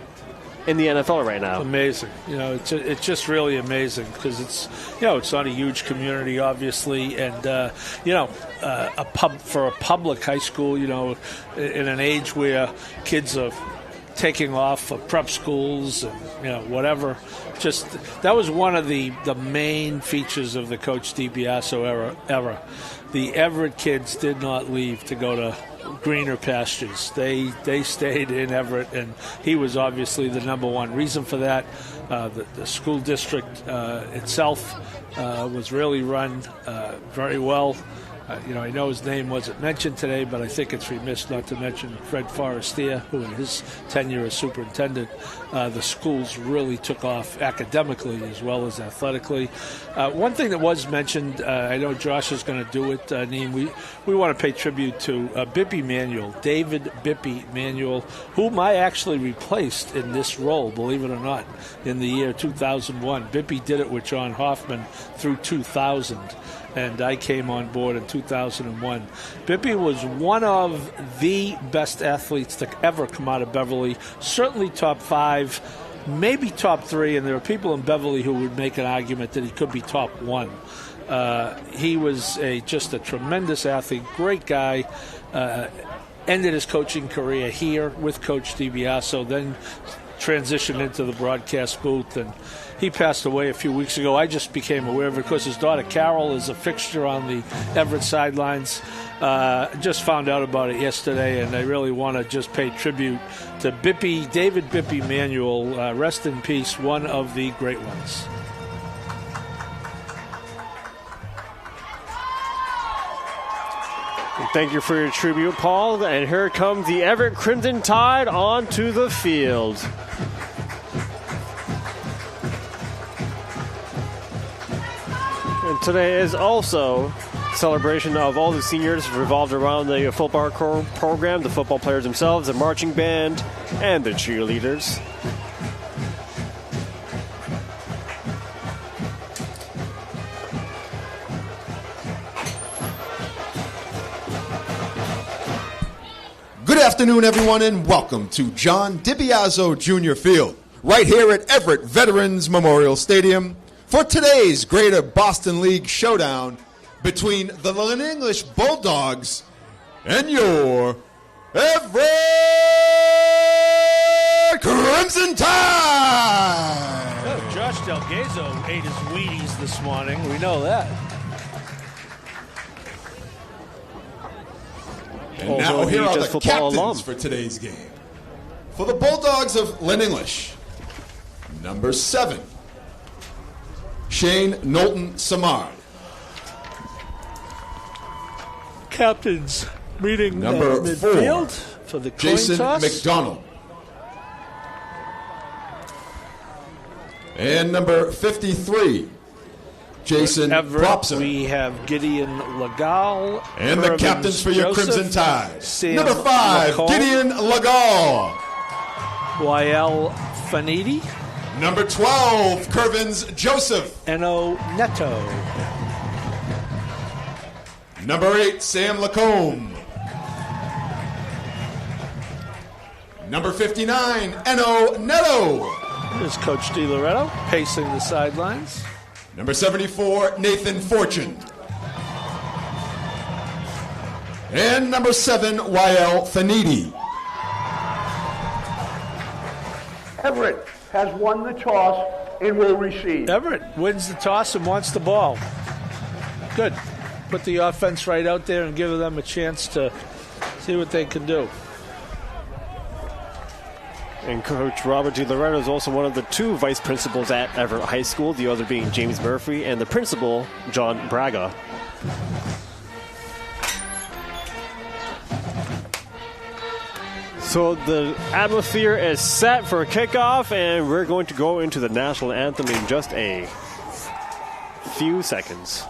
in the NFL right now. Amazing. It's just really amazing because it's not a huge community, obviously, and for a public high school, in an age where kids are taking off for prep schools and whatever. Just that was one of the main features of the Coach DiBiaso era. The Everett kids did not leave to go to greener pastures. They stayed in Everett, and he was obviously the number one reason for that. The school district itself was really run very well. I know his name wasn't mentioned today, but I think it's remiss not to mention Fred Forestier, who in his tenure as superintendent, the schools really took off academically as well as athletically. One thing that was mentioned, I know Josh is going to do it, Neem, we want to pay tribute to Bippy Manuel, David Bippy Manuel, whom I actually replaced in this role, believe it or not, in the year 2001. Bippy did it with John Hoffman through 2000. And I came on board in 2001. Bippy was one of the best athletes to ever come out of Beverly, certainly top 5, maybe top 3, and there are people in Beverly who would make an argument that he could be top 1. He was just a tremendous athlete, great guy, ended his coaching career here with Coach DiBiaso, then transitioned into the broadcast booth, and he passed away a few weeks ago. I just became aware of it because his daughter Carol is a fixture on the Everett sidelines. Just found out about it yesterday, and I really want to just pay tribute to David Bippy Manuel. Rest in peace, one of the great ones. Thank you for your tribute, Paul. And here comes the Everett Crimson Tide onto the field. And today is also a celebration of all the seniors revolved around the football program, the football players themselves, the marching band, and the cheerleaders. Good afternoon, everyone, and welcome to John DiBiaso Jr. Field, right here at Everett Veterans Memorial Stadium, for today's Greater Boston League showdown between the Lynn English Bulldogs and your Everett Crimson Tide! Oh, Josh DiBiaso ate his Wheaties this morning. We know that. And now here are the captains for today's game. For the Bulldogs of Lynn English, number 7, Shane Knowlton Samard. Captains meeting number midfield 4, for the coin Jason toss. McDonald. And number 53, Jason Everett, Propson. we have Gideon Legal. And the captains for your Joseph, Crimson Tide. Sam Number 5, McCall, Gideon Legal. YL Fanidi. Number 12, Curvins Joseph. Eno Neto. Number 8, Sam Lacombe. Number 59, Eno Neto. Here's Coach DiLoretto pacing the sidelines. Number 74, Nathan Fortune. And number 7, YL Fanidi. Everett has won the toss and will receive. Everett wins the toss and wants the ball. Good. Put the offense right out there and give them a chance to see what they can do. And Coach Robert DiLoretto is also one of the 2 vice principals at Everett High School, the other being James Murphy, and the principal, John Braga. So the atmosphere is set for a kickoff, and we're going to go into the national anthem in just a few seconds.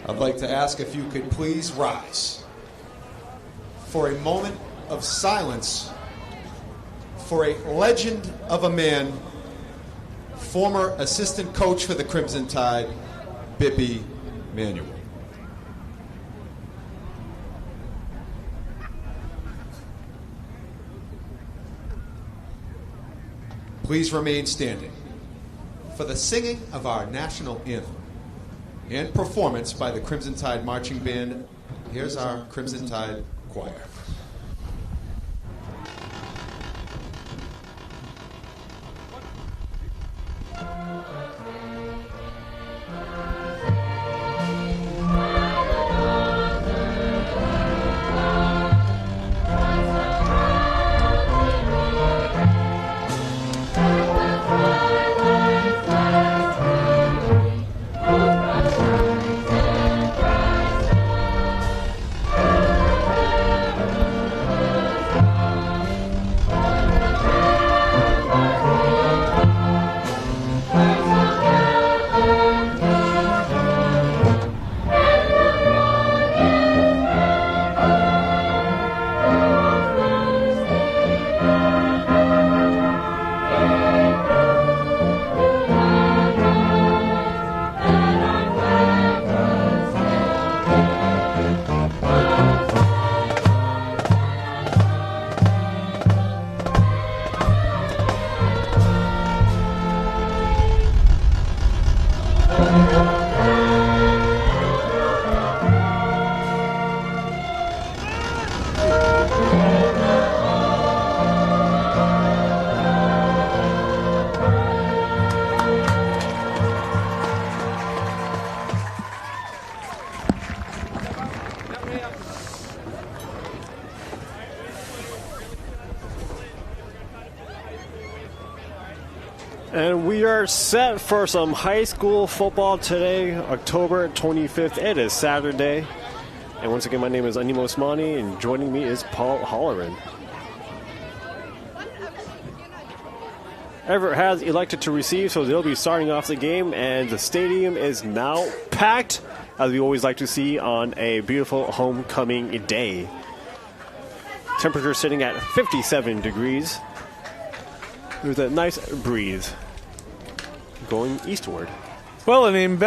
I'd like to ask if you could please rise for a moment of silence for a legend of a man, former assistant coach for the Crimson Tide, Bippy Manuel. Please remain standing for the singing of our national anthem and performance by the Crimson Tide Marching Band. Here's our Crimson Tide Choir. And we are set for some high school football today, October 25th. It is Saturday. And once again, my name is Animo Osmani, and joining me is Paul Holleran. Everett has elected to receive, so they'll be starting off the game, and the stadium is now packed, as we always like to see on a beautiful homecoming day. Temperature sitting at 57 degrees. There's a nice breeze going eastward. Well, I mean,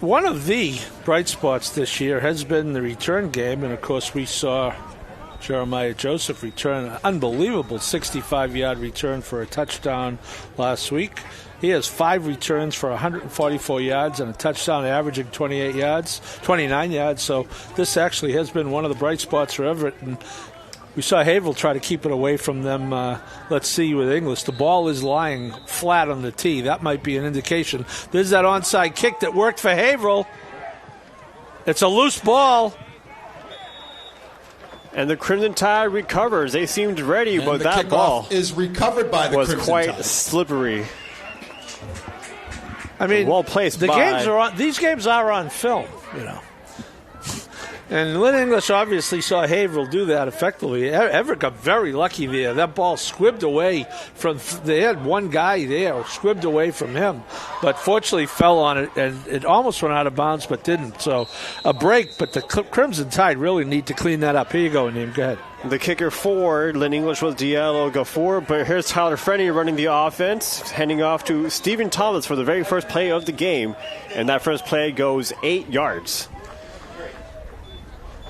one of the bright spots this year has been the return game, and of course we saw Jeremiah Joseph return an unbelievable 65-yard return for a touchdown last week. He has 5 returns for 144 yards and a touchdown averaging 29 yards. So this actually has been one of the bright spots for Everett. And we saw Haverhill try to keep it away from them. Let's see with English. The ball is lying flat on the tee. That might be an indication. There's that onside kick that worked for Haverhill. It's a loose ball. And the Crimson Tide recovers. They seemed ready, And but the that ball is recovered by the was Crimson quite Tide. slippery. I mean, well placed. These games are on film, you know. And Lynn English obviously saw Haverhill do that effectively. Everett got very lucky there. That ball squibbed away from. They had one guy there, squibbed away from him, but fortunately fell on it, and it almost went out of bounds, but didn't. So a break, but the Crimson Tide really need to clean that up. Here you go, Neem. Go ahead. The kicker for Lynn English was Diallo Gafour, but here's Tyler Frenny running the offense, handing off to Stephen Thomas for the very first play of the game, and that first play goes 8 yards.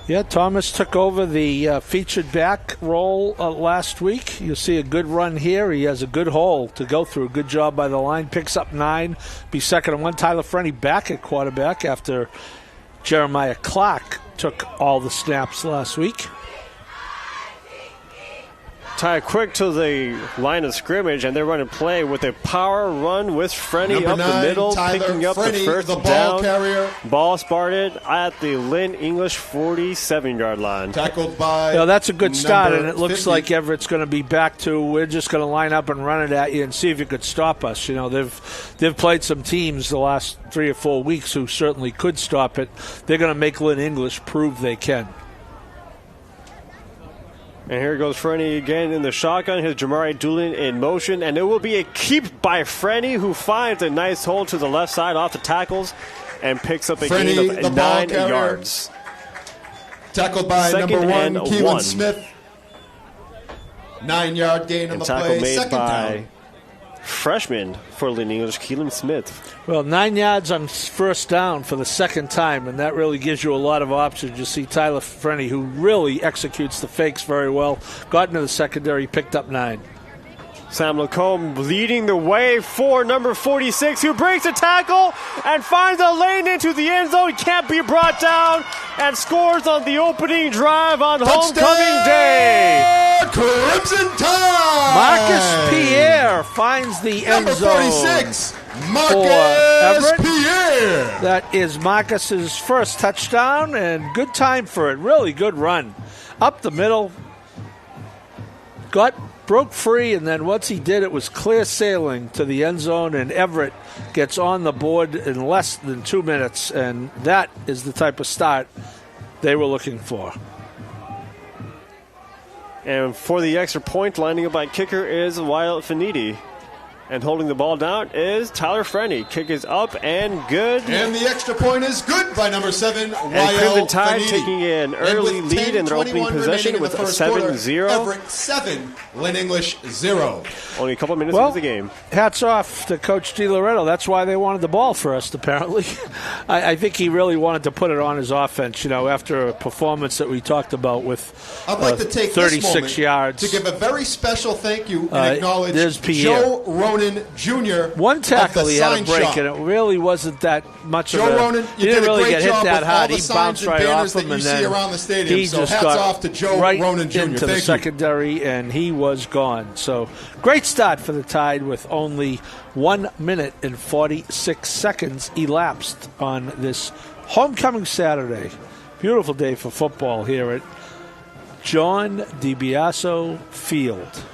Yeah, Thomas took over the featured back role last week. You'll see a good run here. He has a good hole to go through. Good job by the line. Picks up 9. Be second and 1. Tyler Frenny back at quarterback after Jeremiah Clark took all the snaps last week. Tie quick to the line of scrimmage, and they're running play with a power run with Frenny up the middle, picking up the first down. Carrier. Ball started at the Lynn English 47-yard line. Tackled by that's a good start, and it looks 50. like Everett's going to be back to, we're just going to line up and run it at you and see if you could stop us. You know, they've played some teams the last 3 or 4 weeks who certainly could stop it. They're going to make Lynn English prove they can. And here goes Frenny again in the shotgun. Here's Jamari Doolin in motion. And it will be a keep by Frenny, who finds a nice hole to the left side off the tackles and picks up a gain of 9 yards. Tackled by Second number 1, and Keelan 1. Smith. 9-yard gain on the tackle play. made Second by down. freshman for Lynn English, Keelan Smith. Well, 9 yards on first down for the second time, and that really gives you a lot of options. You see Tyler Frenny, who really executes the fakes very well, got into the secondary, picked up 9. Sam Lacombe leading the way for number 46, who breaks a tackle and finds a lane into the end zone. Can't be brought down and scores on the opening drive on homecoming day. Crimson Tide! Marcus Pierre finds the end zone. Number 46, for Marcus Everett. Pierre. That is Marcus's first touchdown, and good time for it. Really good run. Up the middle. Broke free, and then once he did, it was clear sailing to the end zone, and Everett gets on the board in less than 2 minutes, and that is the type of start they were looking for. And for the extra point, lining up by kicker is Wyatt Finiti. And holding the ball down is Tyler Frenny. Kick is up and good. And the extra point is good by number 7, And Wyatt Crimson Tide Finiti. taking an early lead in their opening possession with a 7-0. Everett 7, Lynn English 0. Only a couple of minutes into the game. Hats off to Coach DiLoretto. That's why they wanted the ball first, apparently. I think he really wanted to put it on his offense, after a performance that we talked about with I'd like to take 36 this moment yards. to give a very special thank you and acknowledge there's Pierre. Joe Ronan Jr. One tackle of the he had a sign break, shop. and it really wasn't that much Joe of a... Ronan, he you didn't did a really great get hit job that with hard. all the He signs bounced and right banners off him, that and you then see around the stadium. he So just hats got off to Joe right Ronan Jr. into the Thank you. secondary, and he was gone. So great start for the Tide with only 1 minute and 46 seconds elapsed on this homecoming Saturday. Beautiful day for football here at John DiBiaso Field.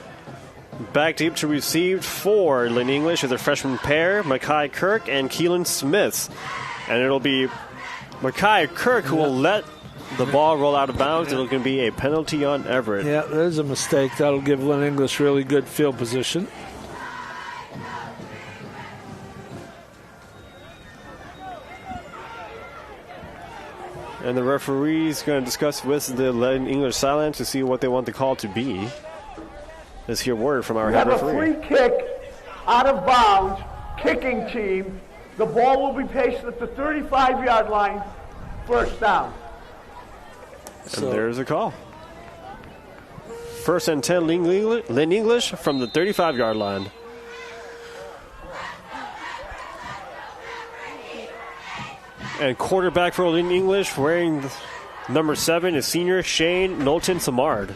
Back deep to receive for Lynn English is a freshman pair, Mackay Kirk and Keelan Smith. And it'll be Mackay Kirk who will let the ball roll out of bounds. It'll going to be a penalty on Everett. Yeah, there's a mistake. That'll give Lynn English really good field position. And the referee's going to discuss with the Lynn English sideline to see what they want the call to be. Let's hear word from our We head have a referee. free kick out of bounds, kicking team. The ball will be placed at the 35-yard line, first down. And there's a call. first and 10, Lynn English from the 35-yard line. And quarterback for Lynn English, wearing number 7, is senior Shane Knowlton Samard.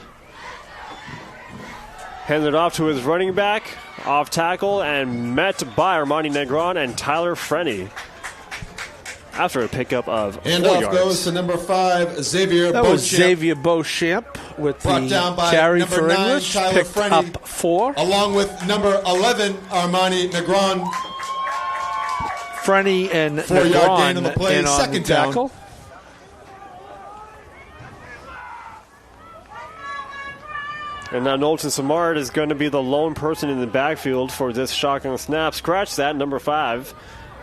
Handed off to his running back, off tackle, and met by Armani Negron and Tyler Frenny. After a pickup of 4 Handoff yards. goes to number 5, Xavier That Beauchamp. was Xavier Beauchamp with Brought the down by carry number for 9, English. Tyler Picked Frenny, up 4. along with number 11, Armani Negron. Frenny and 4-yard gain Negron on the play. in on Second the down. tackle. And now Knowlton Samard is going to be the lone person in the backfield for this shotgun snap. Scratch that. Number 5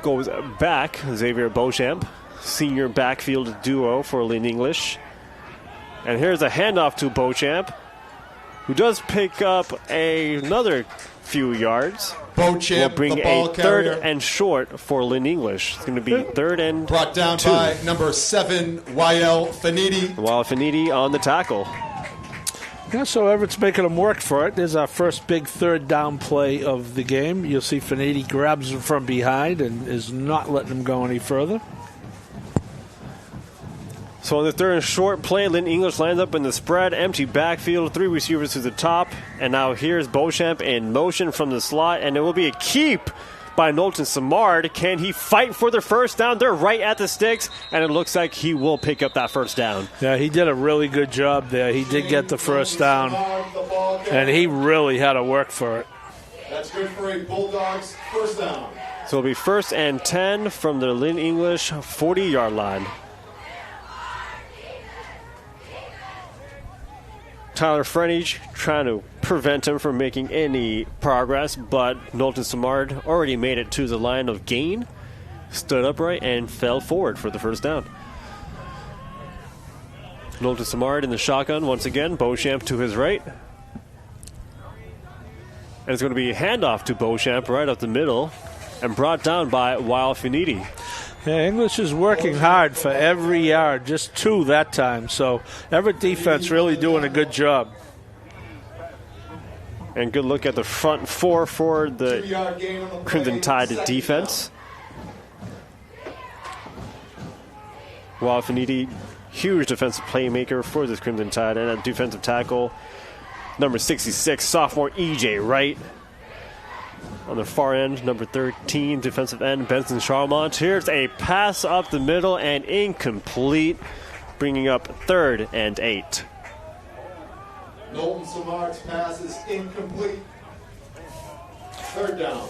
goes back. Xavier Beauchamp, senior backfield duo for Lynn English. And here's a handoff to Beauchamp, who does pick up another few yards. Beauchamp, will bring the ball a carrier. third and short for Lynn English. It's going to be 3rd and Brought down 2. by number 7, YL Finidi. While Finidi on the tackle. Yeah, so Everett's making them work for it. There's our first big third down play of the game. You'll see Finidi grabs him from behind and is not letting him go any further. So on the 3rd and short play, Lynn English lines up in the spread, empty backfield, 3 receivers to the top. And now here's Beauchamp in motion from the slot, and it will be a keep by Knowlton Samard. Can he fight for the first down? They're right at the sticks, and it looks like he will pick up that first down. Yeah, he did a really good job there. He did get the first down, and he really had to work for it. That's good for a Bulldogs first down. So it'll be 1st and 10 from the Lynn English 40-yard line. Tyler Frenny trying to prevent him from making any progress, but Knowlton Samard already made it to the line of gain, stood upright, and fell forward for the first down. Knowlton Samard in the shotgun once again, Beauchamp to his right. And it's going to be a handoff to Beauchamp right up the middle and brought down by Wild Finidi. Yeah, English is working hard for every yard, just 2 that time. So Everett defense really doing a good job. And good look at the front 4 for the Crimson Tide defense. Wild Finidi, huge defensive playmaker for this Crimson Tide, and a defensive tackle, number 66, sophomore E.J. Wright. On the far end, number 13, defensive end, Benson Charlemont. Here's a pass up the middle and incomplete, bringing up 3rd and 8. Knowlton Samard's pass is incomplete. 3rd down.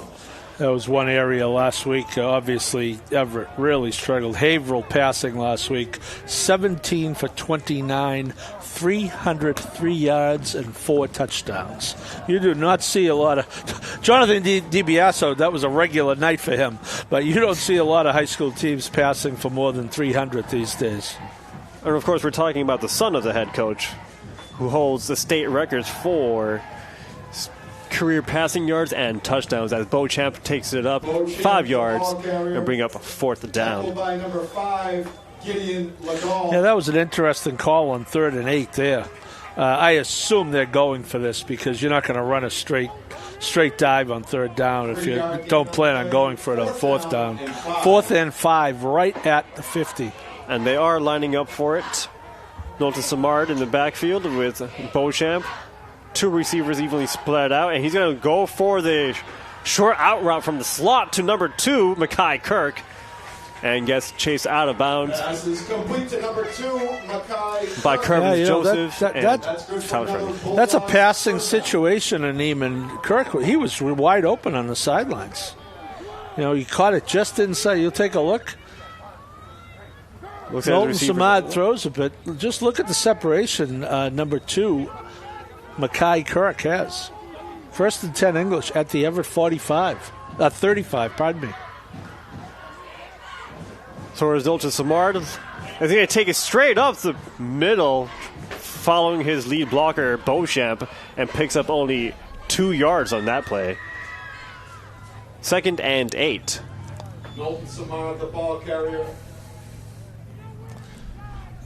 That was one area last week. Obviously, Everett really struggled. Haverhill passing last week, 17 for 29, 303 yards and 4 touchdowns. You do not see a lot of... Jonathan DiBiaso, that was a regular night for him. But you don't see a lot of high school teams passing for more than 300 these days. And, of course, we're talking about the son of the head coach, who holds the state records for career passing yards and touchdowns, as Beauchamp takes it up 5 yards and bring up 4th down. By number 5, Gideon Legault. Yeah, that was an interesting call on 3rd and 8 there. I assume they're going for this because you're not going to run a straight dive on 3rd down if you don't plan on going for it on 4th down. 4th and 5 right at the 50. And they are lining up for it. Knowlton Samard in the backfield with Beauchamp. 2 receivers evenly split out, and he's going to go for the short out route from the slot to number 2, Mackay Kirk, and gets chased out of bounds. Pass is complete to number 2, Mackay by Kervin Joseph that's Tyler Frenny. That's a passing situation in Neiman. Kirk, he was wide open on the sidelines. You know, he caught it just inside. You'll take a look. Knowlton Samard throws it, but just look at the separation number 2, Mackay Kirk has. 1st and 10 English at the Everett 35, pardon me. So as Knowlton Samard is going to take it straight up the middle, following his lead blocker, Beauchamp, and picks up only 2 yards on that play. 2nd and 8. Knowlton Samard, the ball carrier.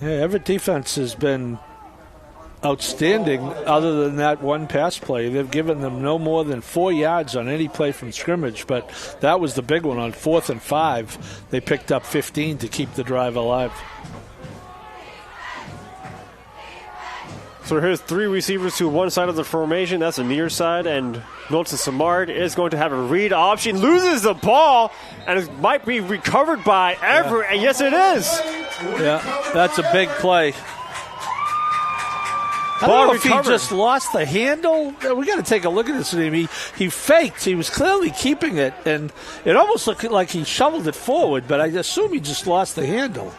Yeah, Everett defense has been outstanding other than that one pass play. They've given them no more than 4 yards on any play from scrimmage, but that was the big one on 4th and 5. They picked up 15 to keep the drive alive. So here's 3 receivers to one side of the formation. That's the near side, and Milton Samard is going to have a read option. Loses the ball, and it might be recovered by Everett, and yes, it is. Yeah, that's a big play. I don't know if he just lost the handle. We got to take a look at this. He faked. He was clearly keeping it, and it almost looked like he shoveled it forward, but I assume he just lost the handle.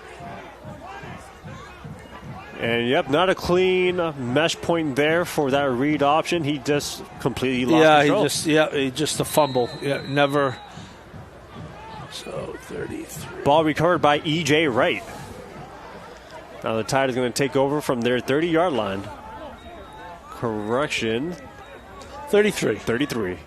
And, yep, not a clean mesh point there for that read option. He just completely lost control. He just a fumble. Yeah, never. So, 33. Ball recovered by E.J. Wright. Now the Tide is going to take over from their 30-yard line. Correction. 33.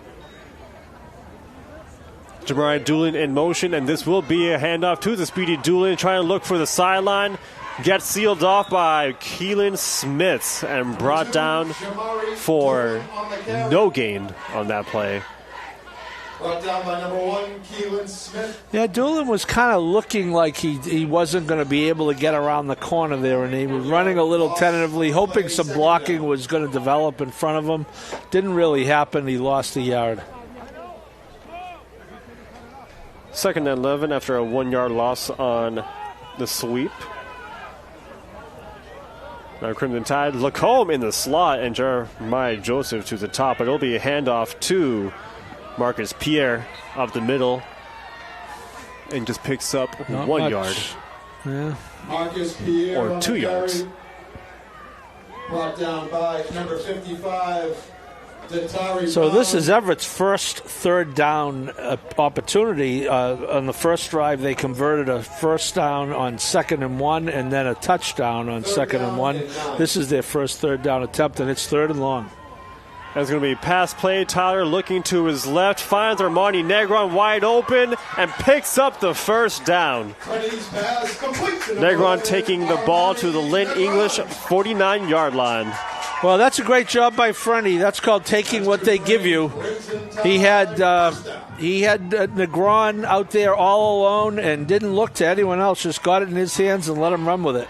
Jamari Doolin in motion, and this will be a handoff to the speedy Doolin, trying to look for the sideline. Gets sealed off by Keelan Smith and brought down for no gain on that play. Brought down by number 1, Keelan Smith. Yeah, Doolin was kind of looking like he wasn't going to be able to get around the corner there, and he was running a little tentatively, hoping some blocking was going to develop in front of him. Didn't really happen. He lost a yard. 2nd and 11 after a 1-yard loss on the sweep. Now Crimson Tide, Lacombe in the slot and Jeremiah Joseph to the top. But it'll be a handoff to Marcus Pierre up the middle and just picks up Not 1 much. yard. Yeah. Marcus Pierre or 2 yards. Brought down by number 55. So this is Everett's first 3rd down opportunity. On the first drive, they converted a first down on 2nd and 1 and then a touchdown on 2nd and 1. This is their first 3rd down attempt, and it's 3rd and long. That's going to be pass play. Tyler looking to his left, finds Armani Negron wide open and picks up the first down. Negron taking the ball to the Lynn English 49-yard line. Well, that's a great job by Frenny. That's called taking what they give you. He had Negron out there all alone and didn't look to anyone else. Just got it in his hands and let him run with it.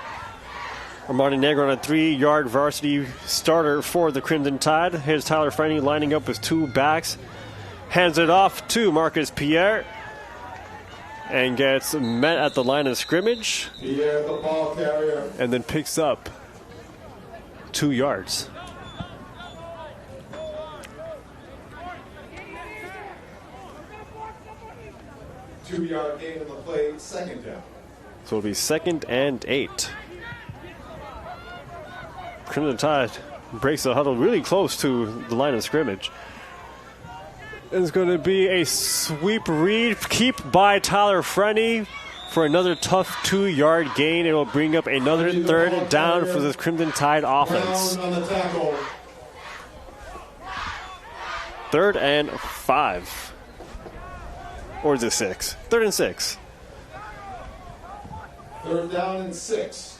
Armani Negron, a 3-yard varsity starter for the Crimson Tide. Here's Tyler Frenny lining up with 2 backs. Hands it off to Marcus Pierre and gets met at the line of scrimmage. Pierre, the ball carrier. And then picks up 2 yards. Two-yard gain on the play, 2nd down. So it'll be 2nd and 8. Crimson Tide breaks the huddle really close to the line of scrimmage. It's going to be a sweep read, keep by Tyler Frenny for another tough 2-yard gain. It will bring up another 3rd down for this Crimson Tide offense. 3rd and 5. Or is it 6? 3rd and 6. 3rd down and 6.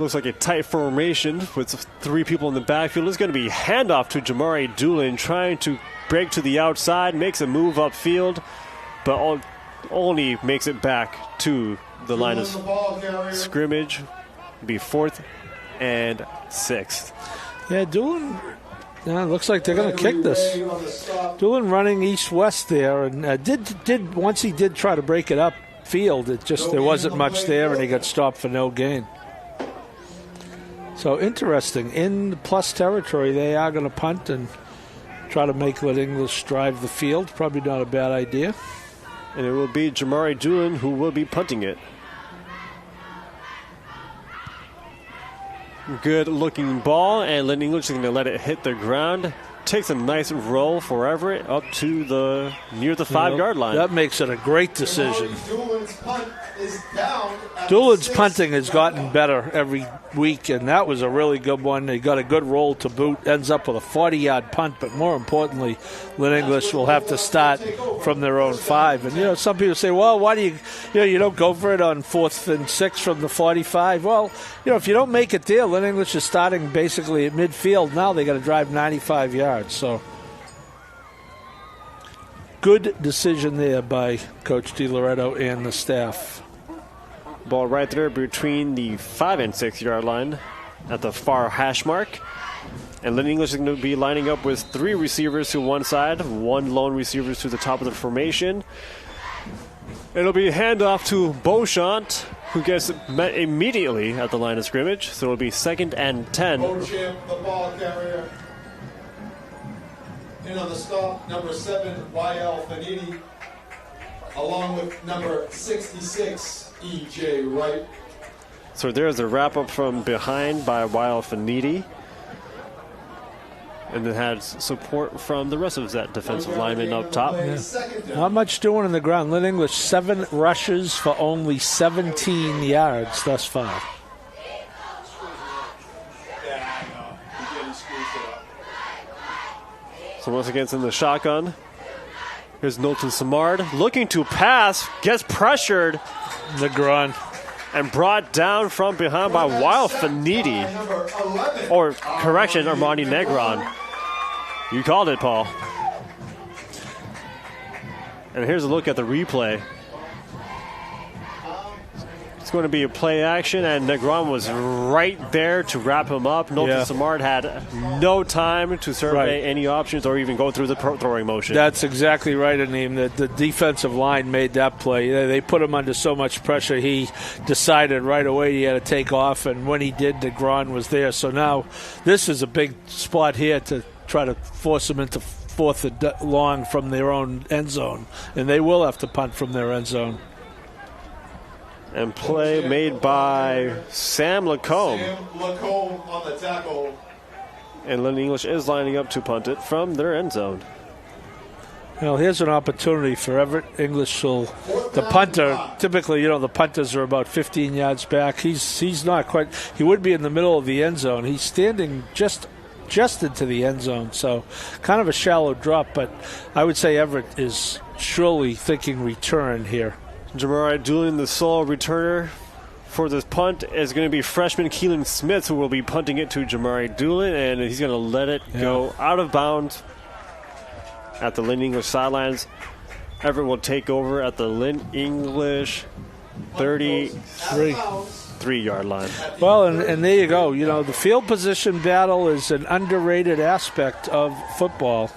Looks like a tight formation with 3 people in the backfield. It's going to be handoff to Jamari Doolin, trying to break to the outside, makes a move upfield, but only makes it back to the line of scrimmage. It'll be 4th and 6th. Yeah, Doolin. Looks like they're going to kick this. Doolin running east-west there, and did once he did try to break it up field. It just there wasn't much there, and he got stopped for no gain. So interesting. In plus territory, they are going to punt and try to make Lynn English drive the field. Probably not a bad idea. And it will be Jamari Doolin who will be punting it. Good looking ball, and Lynn English is going to let it hit the ground. takes a nice roll for Everett up to near the 5-yard line. That makes it a great decision. Doolin's Doolin's punting has gotten better every week, and that was a really good one. They got a good roll to boot, ends up with a 40-yard punt, but more importantly, Lynn English will have to start from their own 5. And, some people say, well, why do you don't go for it on 4th and 6 from the 45? Well, if you don't make it there, Lynn English is starting basically at midfield. Now they got to drive 95 yards, so good decision there by Coach DiLoretto and the staff. Ball right there between the 5 and 6 yard line at the far hash mark. And Lynn English is going to be lining up with 3 receivers to one side, 1 lone receiver to the top of the formation. It'll be a handoff to Beauchamp, who gets met immediately at the line of scrimmage. So it'll be 2nd and 10. Beauchamp, the ball carrier. In on the stop, number 7, Y.L. Fanini, along with number 66, E.J. Wright. So there's a wrap-up from behind by Y.L. Fanini. And then had support from the rest of that defensive lineman up top. Yeah. Not much doing on the ground. Lynn English, 7 rushes for only 17 yards thus far. So once again, it's in the shotgun. Here's Knowlton Samard looking to pass, gets pressured. Negron. And brought down from behind by Y.L. Fanini. Or, correction, Armani Negron. You called it, Paul. And here's a look at the replay. It's going to be a play action, and Negron was right there to wrap him up. Knowlton Samard had no time to survey any options or even go through the throwing motion. That's exactly right, Aneem. The defensive line made that play. They put him under so much pressure, he decided right away he had to take off, and when he did, Negron was there. So now this is a big spot here to try to force them into 4th and long from their own end zone, and they will have to punt from their end zone. And play made by Sam Lacombe. Sam Lacombe on the tackle. And Lynn English is lining up to punt it from their end zone. Well, here's an opportunity for Everett. English will, the punter, typically, the punters are about 15 yards back. He's not quite, he would be in the middle of the end zone. He's standing just into the end zone, so kind of a shallow drop, but I would say Everett is surely thinking return here. Jamari Doolin, the sole returner for this punt, is going to be freshman Keelan Smith, who will be punting it to Jamari Doolin, and he's going to let it go out of bounds at the Lynn English sidelines. Everett will take over at the Lynn English 33-yard line. Well, and there you go. The field position battle is an underrated aspect of football.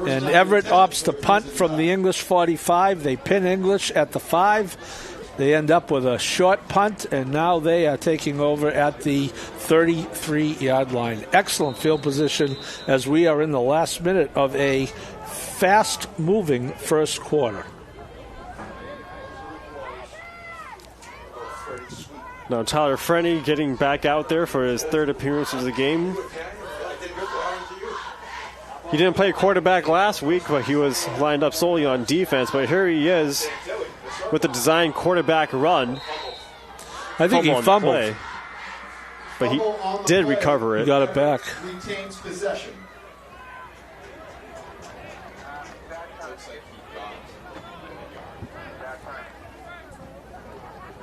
And Everett opts to punt from the English 45. They pin English at the 5. They end up with a short punt, and now they are taking over at the 33-yard line. Excellent field position as we are in the last minute of a fast-moving first quarter. Now Tyler Frenny getting back out there for his 3rd appearance of the game. He didn't play quarterback last week, but he was lined up solely on defense. But here he is with the designed quarterback run. I think he fumbled. But he did recover it. He got it back. Retains possession.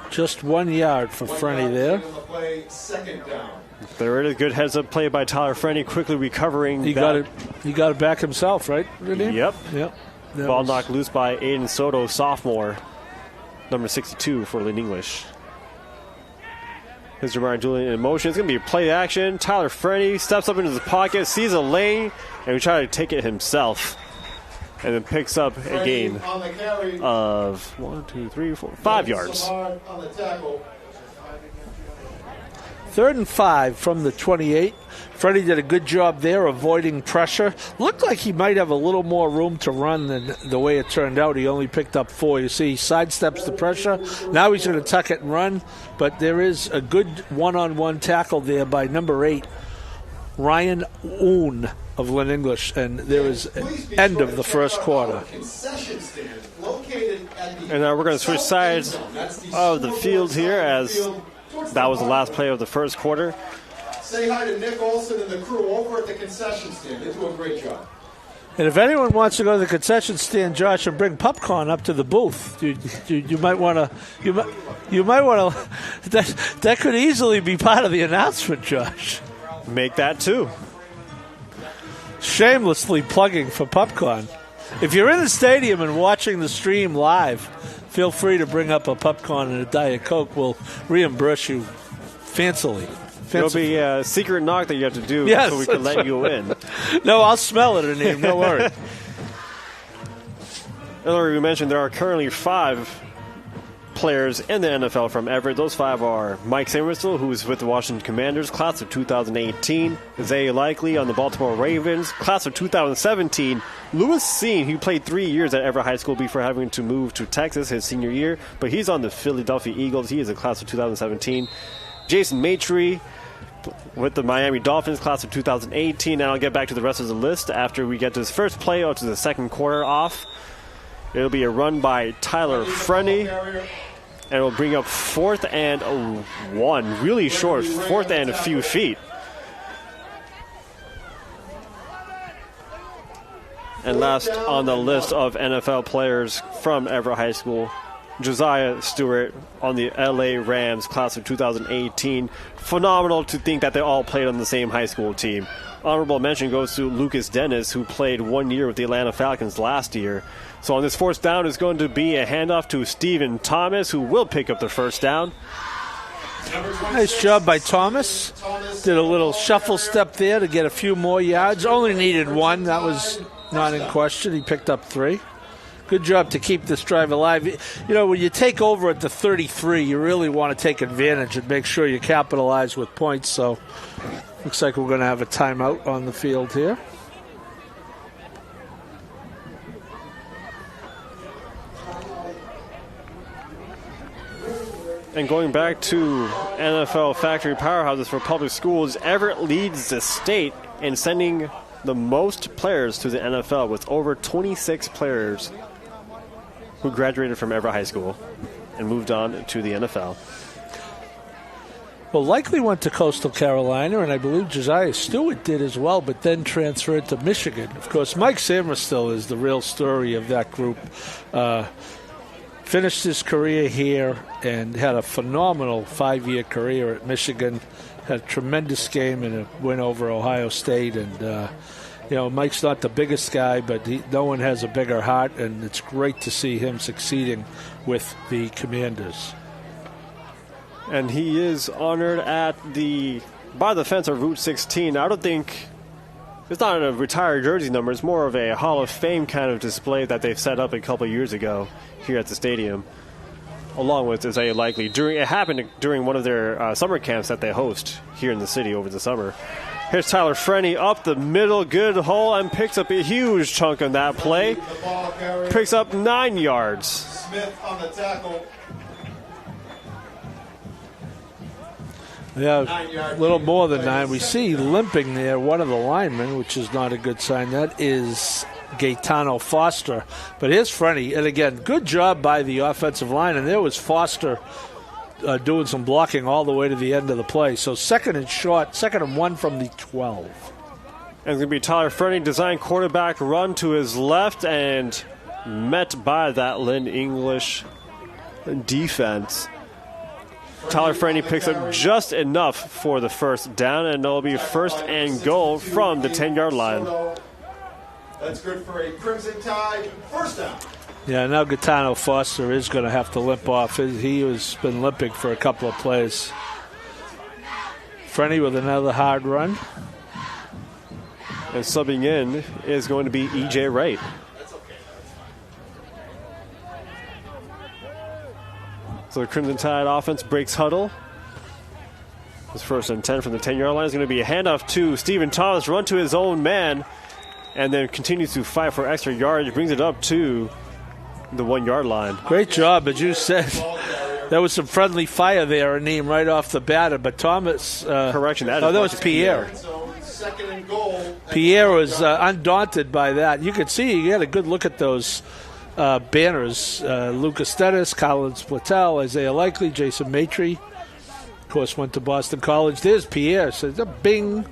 Just 1 yard for Frenny there. Second down. There it is. Good heads-up play by Tyler Frenny, quickly recovering. He got it back himself, right? Yep. That Ball knocked loose by Aiden Soto, sophomore, number 62 for Lynn English. Here's Jamari Doolin in motion. It's going to be a play action. Tyler Frenny steps up into the pocket, sees a lane, and we try to take it himself. And then picks up a gain of 5 yards. 3rd and 5 from the 28. Freddie did a good job there avoiding pressure. Looked like he might have a little more room to run than the way it turned out. He only picked up 4. You see, he sidesteps the pressure. Now he's going to tuck it and run. But there is a good one-on-one tackle there by number 8, Ryan Oon of Lynn English, and there is end of the first quarter. And now we're going to switch sides of the field here, as that was the last play of the first quarter. Say hi to Nick Olson and the crew over at the concession stand. They do a great job. And if anyone wants to go to the concession stand, Josh, and bring popcorn up to the booth, you might want to. You might want to. That could easily be part of the announcement, Josh. Make that too. Shamelessly plugging for popcorn. If you're in the stadium and watching the stream live, feel free to bring up a popcorn and a Diet Coke. We'll reimburse you fancily. It'll be a secret knock that you have to do so we can let you in. No, I'll smell it in here. Don't worry. Earlier we mentioned there are currently 5 players in the NFL from Everett. Those 5 are Mike Samuelsville, who's with the Washington Commanders, class of 2018. Zay Likely on the Baltimore Ravens, class of 2017. Lewis Seen, who played 3 years at Everett High School before having to move to Texas his senior year, but he's on the Philadelphia Eagles. He is a class of 2017. Jason Maitre with the Miami Dolphins, class of 2018. And I'll get back to the rest of the list after we get this first play out to the second quarter off. It'll be a run by Tyler Frenney, and it'll bring up 4th and 1. Really short, 4th and a few feet. And last on the list of NFL players from Everett High School, Josiah Stewart on the LA Rams, class of 2018. Phenomenal to think that they all played on the same high school team. Honorable mention goes to Lucas Dennis, who played 1 year with the Atlanta Falcons last year. So on this fourth down is going to be a handoff to Stephen Thomas, who will pick up the first down. Nice job by Thomas. Did a little shuffle step there to get a few more yards. Only needed 1. That was not in question. He picked up 3. Good job to keep this drive alive. You know, when you take over at the 33, you really want to take advantage and make sure you capitalize with points. So looks like we're going to have a timeout on the field here. And going back to NFL factory powerhouses for public schools, Everett leads the state in sending the most players to the NFL, with over 26 players who graduated from Everett High School and moved on to the NFL. Well, Likely went to Coastal Carolina, and I believe Josiah Stewart did as well, but then transferred to Michigan. Of course, Mike Samuelsville is the real story of that group. Finished his career here and had a phenomenal 5-year career at Michigan. Had a tremendous game in a win over Ohio State. And, Mike's not the biggest guy, but no one has a bigger heart, and it's great to see him succeeding with the Commanders. And he is honored by the fence of Route 16. I don't think it's not a retired jersey number. It's more of a Hall of Fame kind of display that they've set up a couple of years ago here at the stadium, along with Isaiah Likely. It happened during one of their summer camps that they host here in the city over the summer. Here's Tyler Frenney up the middle, good hole, and picks up a huge chunk on that play. Picks up 9 yards. Smith on the tackle. Yeah, a little more than 9. We see limping there one of the linemen, which is not a good sign. That is Gaetano Foster. But here's Frenney. And again, good job by the offensive line. And there was Foster doing some blocking all the way to the end of the play. So second and 1 from the 12. And it's going to be Tyler Frenney, design quarterback run to his left, and met by that Lynn English defense. Tyler Frenney picks up just enough for the first down, and it'll be first and goal from the 10-yard line. That's good for a Crimson Tide first down. Yeah, now Gaetano Foster is going to have to limp off. He has been limping for a couple of plays. Frenney with another hard run. And subbing in is going to be E.J. Wright. So the Crimson Tide offense breaks huddle. This first and 10 from the 10-yard line is going to be a handoff to Stephen Thomas, run to his own man, and then continues to fight for extra yards. Brings it up to the 1-yard line. Great job, as you said. There was some friendly fire there, a name right off the bat. But Thomas. Correction. That was Pierre. second and goal. Pierre was undaunted by that. You could see he had a good look at those banners. Lucas Dennis, Collins Platel, Isaiah Likely, Jason Maitre. Of course, went to Boston College. There's Pierre. So it's a bing.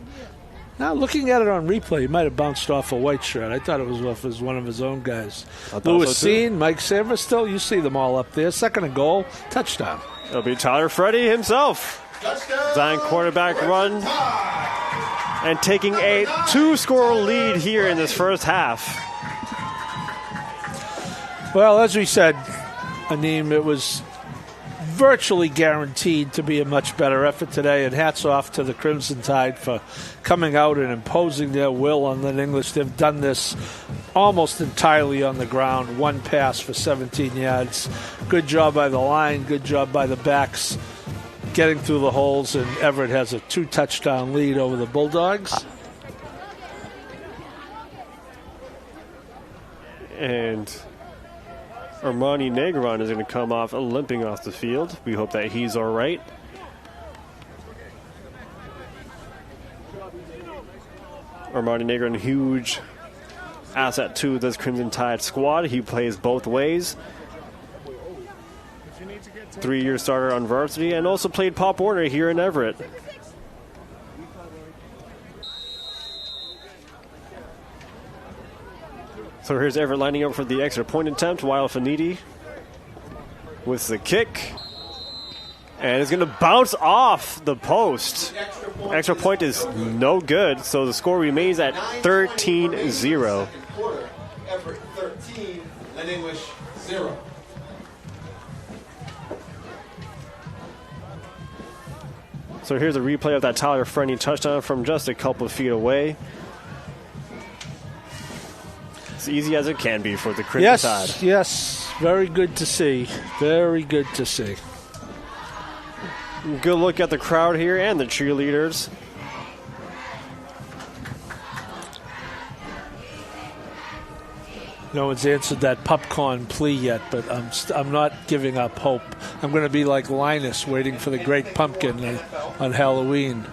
Now, looking at it on replay, he might have bounced off a white shirt. I thought it was off as one of his own guys. Louis Sean, Mike Saverstill, you see them all up there. Second and goal, touchdown. It'll be Tyler Freddy himself. Design quarterback run. And taking a 2-score lead here in this first half. Well, as we said, Aneem, it was virtually guaranteed to be a much better effort today, and hats off to the Crimson Tide for coming out and imposing their will on Lynn English. They've done this almost entirely on the ground, one pass for 17 yards. Good job by the line, good job by the backs getting through the holes, and Everett has a 2-touchdown lead over the Bulldogs. And Armani Negron is going to come off limping off the field. We hope that he's all right. Armani Negron, huge asset to this Crimson Tide squad. He plays both ways. 3-year starter on varsity and also played Pop Warner here in Everett. So here's Everett lining up for the extra point attempt. Weil Finidi with the kick. And it's going to bounce off the post. Extra point is no good, so the score remains at 13-0. Everett 13, Lynn English 0. So here's a replay of that Tyler Frenny touchdown from just a couple of feet away. As easy as it can be for the Crimson Tide. Yes, very good to see. Very good to see. Good look at the crowd here and the cheerleaders. No one's answered that popcorn plea yet, but I'm not giving up hope. I'm going to be like Linus waiting for the great pumpkin on Halloween.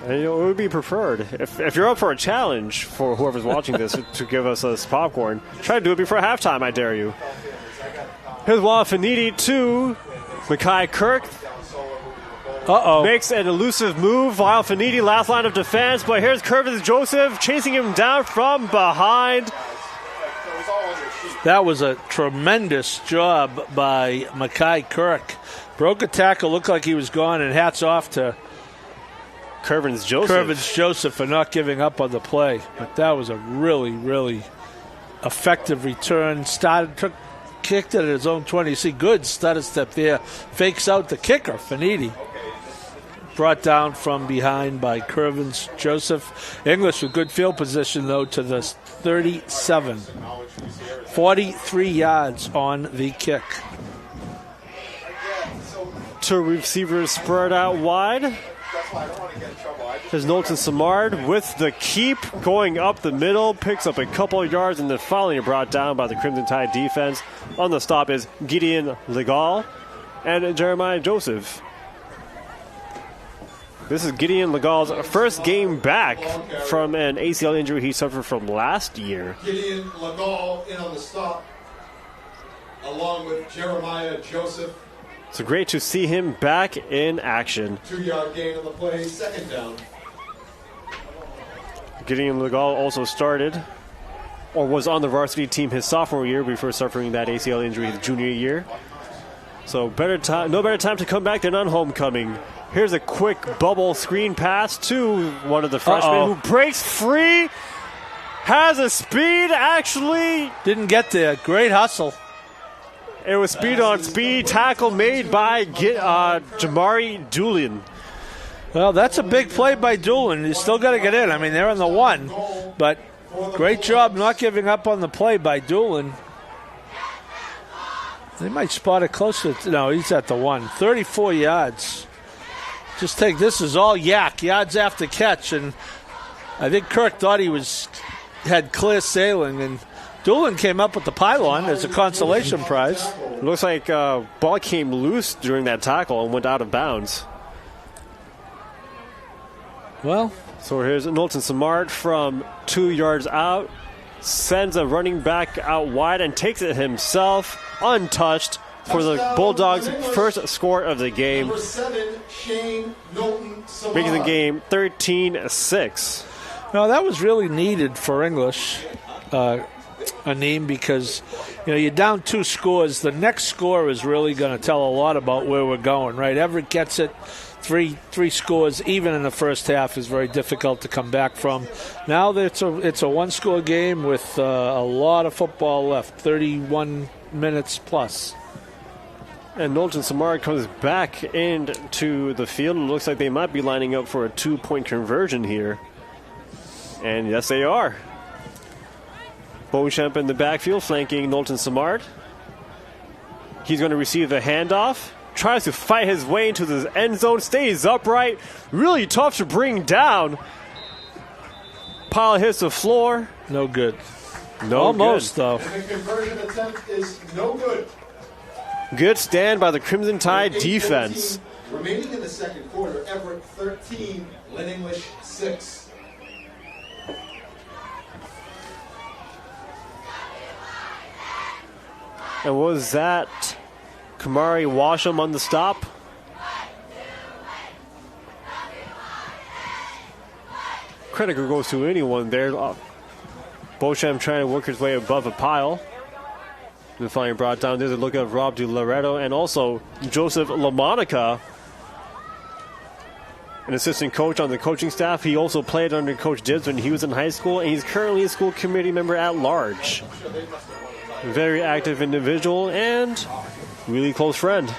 And, it would be preferred. If you're up for a challenge for whoever's watching this to give us this popcorn, try to do it before halftime, I dare you. Here's Weil Finidi to Mackay Kirk. Makes an elusive move. Weil Finidi, last line of defense, but here's Curvis Joseph chasing him down from behind. That was a tremendous job by Mackay Kirk. Broke a tackle, looked like he was gone, and hats off to Curvis Joseph for not giving up on the play. But that was a really, really effective return. Kicked it at his own 20. You see, good stutter step there. Fakes out the kicker, Finidi. Brought down from behind by Curvins Joseph. English with good field position, though, to the 37. 43 yards on the kick. Two receivers spread out wide. There's Knowlton Samard with the keep going up the middle, picks up a couple of yards, and then finally brought down by the Crimson Tide defense. On the stop is Gideon Legal and Jeremiah Joseph. This is Gideon Legal's first game back from an ACL injury he suffered from last year. Gideon Legal in on the stop, along with Jeremiah Joseph. So great to see him back in action. 2-yard gain on the play, second down. Gideon Legal also started, or was on the varsity team his sophomore year before suffering that ACL injury his junior year. So no better time to come back than on homecoming. Here's a quick bubble screen pass to one of the freshmen who breaks free. Has a speed, actually. Didn't get there. Great hustle. It was speed on speed tackle made by Jamari Doolin. Well, that's a big play by Doolin. You still got to get in. I mean, they're on the one, but great job not giving up on the play by Doolin. They might spot it closer. No, he's at the one. 34 yards. Just take this is all yak, yards after catch, and I think Kirk thought he had clear sailing, and Doolin came up with the pylon as a consolation prize. Looks like ball came loose during that tackle and went out of bounds. Well, so here's Knowlton Samart from 2 yards out. Sends a running back out wide and takes it himself, untouched, for the Bulldogs' first score of the game. Number 7, Shane Knowlton Samart. Making the game 13-6. No, that was really needed for English, Aneem, because you're down 2 scores. The next score is really going to tell a lot about where we're going, right? Everett gets it. Three scores, even in the first half, is very difficult to come back from. Now it's a 1-score game with a lot of football left, 31 minutes plus. And Knowlton Samart comes back into the field. It looks like they might be lining up for a 2-point conversion here. And yes, they are. Beauchamp in the backfield, flanking Knowlton Samart. He's going to receive the handoff. Tries to fight his way into the end zone, stays upright. Really tough to bring down. Pile hits the floor. No good. Almost, though. And the conversion attempt is no good. Good stand by the Crimson Tide defense. Remaining in the second quarter, Everett 13, Lynn English 6. And was that Kamari Washam on the stop? Credit goes to anyone there. Beauchamp trying to work his way above a pile. And finally brought down. There's a look at Rob DiLoretto and also Joseph LaMonica, an assistant coach on the coaching staff. He also played under Coach Dibbs when he was in high school, and he's currently a school committee member at large. Very active individual and really close friend.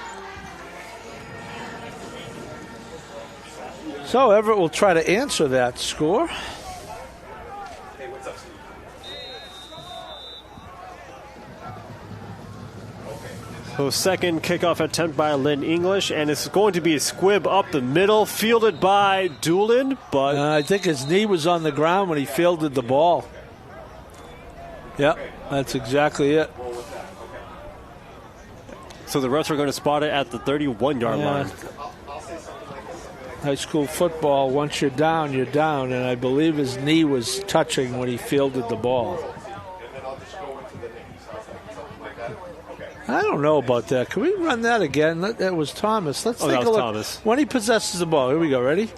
So Everett will try to answer that score. So second kickoff attempt by Lynn English, and it's going to be a squib up the middle, fielded by Doolin, but I think his knee was on the ground when he fielded the ball. Yep, that's exactly it. So the refs are going to spot it at the 31-yard line. High school football, once you're down, and I believe his knee was touching when he fielded the ball. I don't know about that. Can we run that again? That was Thomas. Let's take a look. Thomas. When he possesses the ball. Here we go. Ready?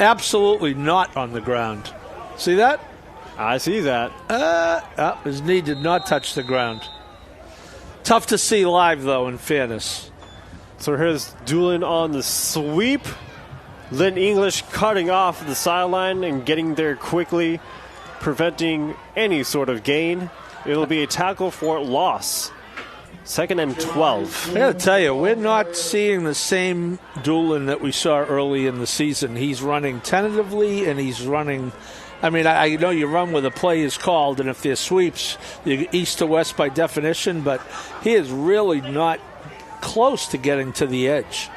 Absolutely not on the ground. See that? I see that. His knee did not touch the ground. Tough to see live, though, in fairness. So here's Doolin on the sweep. Lynn English cutting off the sideline and getting there quickly, preventing any sort of gain. It'll be a tackle for loss. 2nd and 12. I got to tell you, we're not seeing the same Doolin that we saw early in the season. He's running tentatively, and he's running. I mean, I know you run where the play is called, and if there's sweeps, you're east to west by definition, but he is really not close to getting to the edge.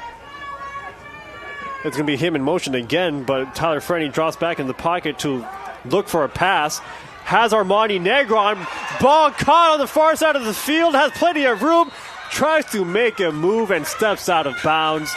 It's going to be him in motion again, but Tyler Frenny drops back in the pocket to look for a pass. Has Armani Negron. Ball caught on the far side of the field. Has plenty of room. Tries to make a move and steps out of bounds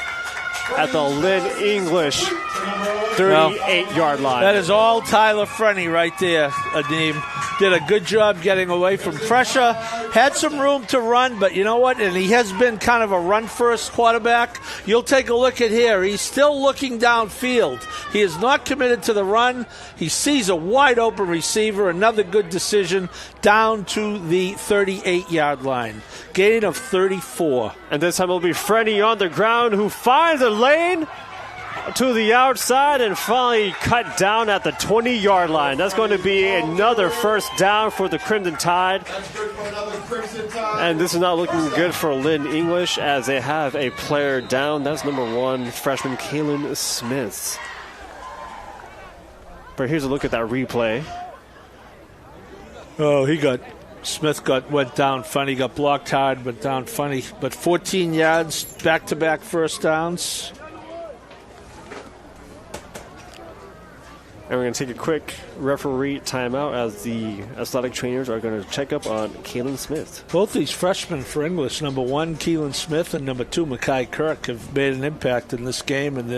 at the Lynn English 38-yard line. That is all Tyler Frenny right there, Adeem. Did a good job getting away from pressure. Had some room to run, but you know what? And he has been kind of a run-first quarterback. You'll take a look at here. He's still looking downfield. He is not committed to the run. He sees a wide-open receiver. Another good decision down to the 38-yard line. Gain of 34. And this time it'll be Frenny on the ground who finds a lane to the outside and finally cut down at the 20-yard line. That's going to be another first down for the Crimson Tide. That's good for another Crimson Tide. And this is not looking good for Lynn English as they have a player down. That's number 1, freshman Kalen Smith. But here's a look at that replay. Oh, Smith went down funny, got blocked hard, but down funny. But 14 yards, back-to-back first downs. And we're going to take a quick referee timeout as the athletic trainers are going to check up on Kalen Smith. Both these freshmen for English, number 1, Keelan Smith, and number 2, Mackay Kirk, have made an impact in this game, and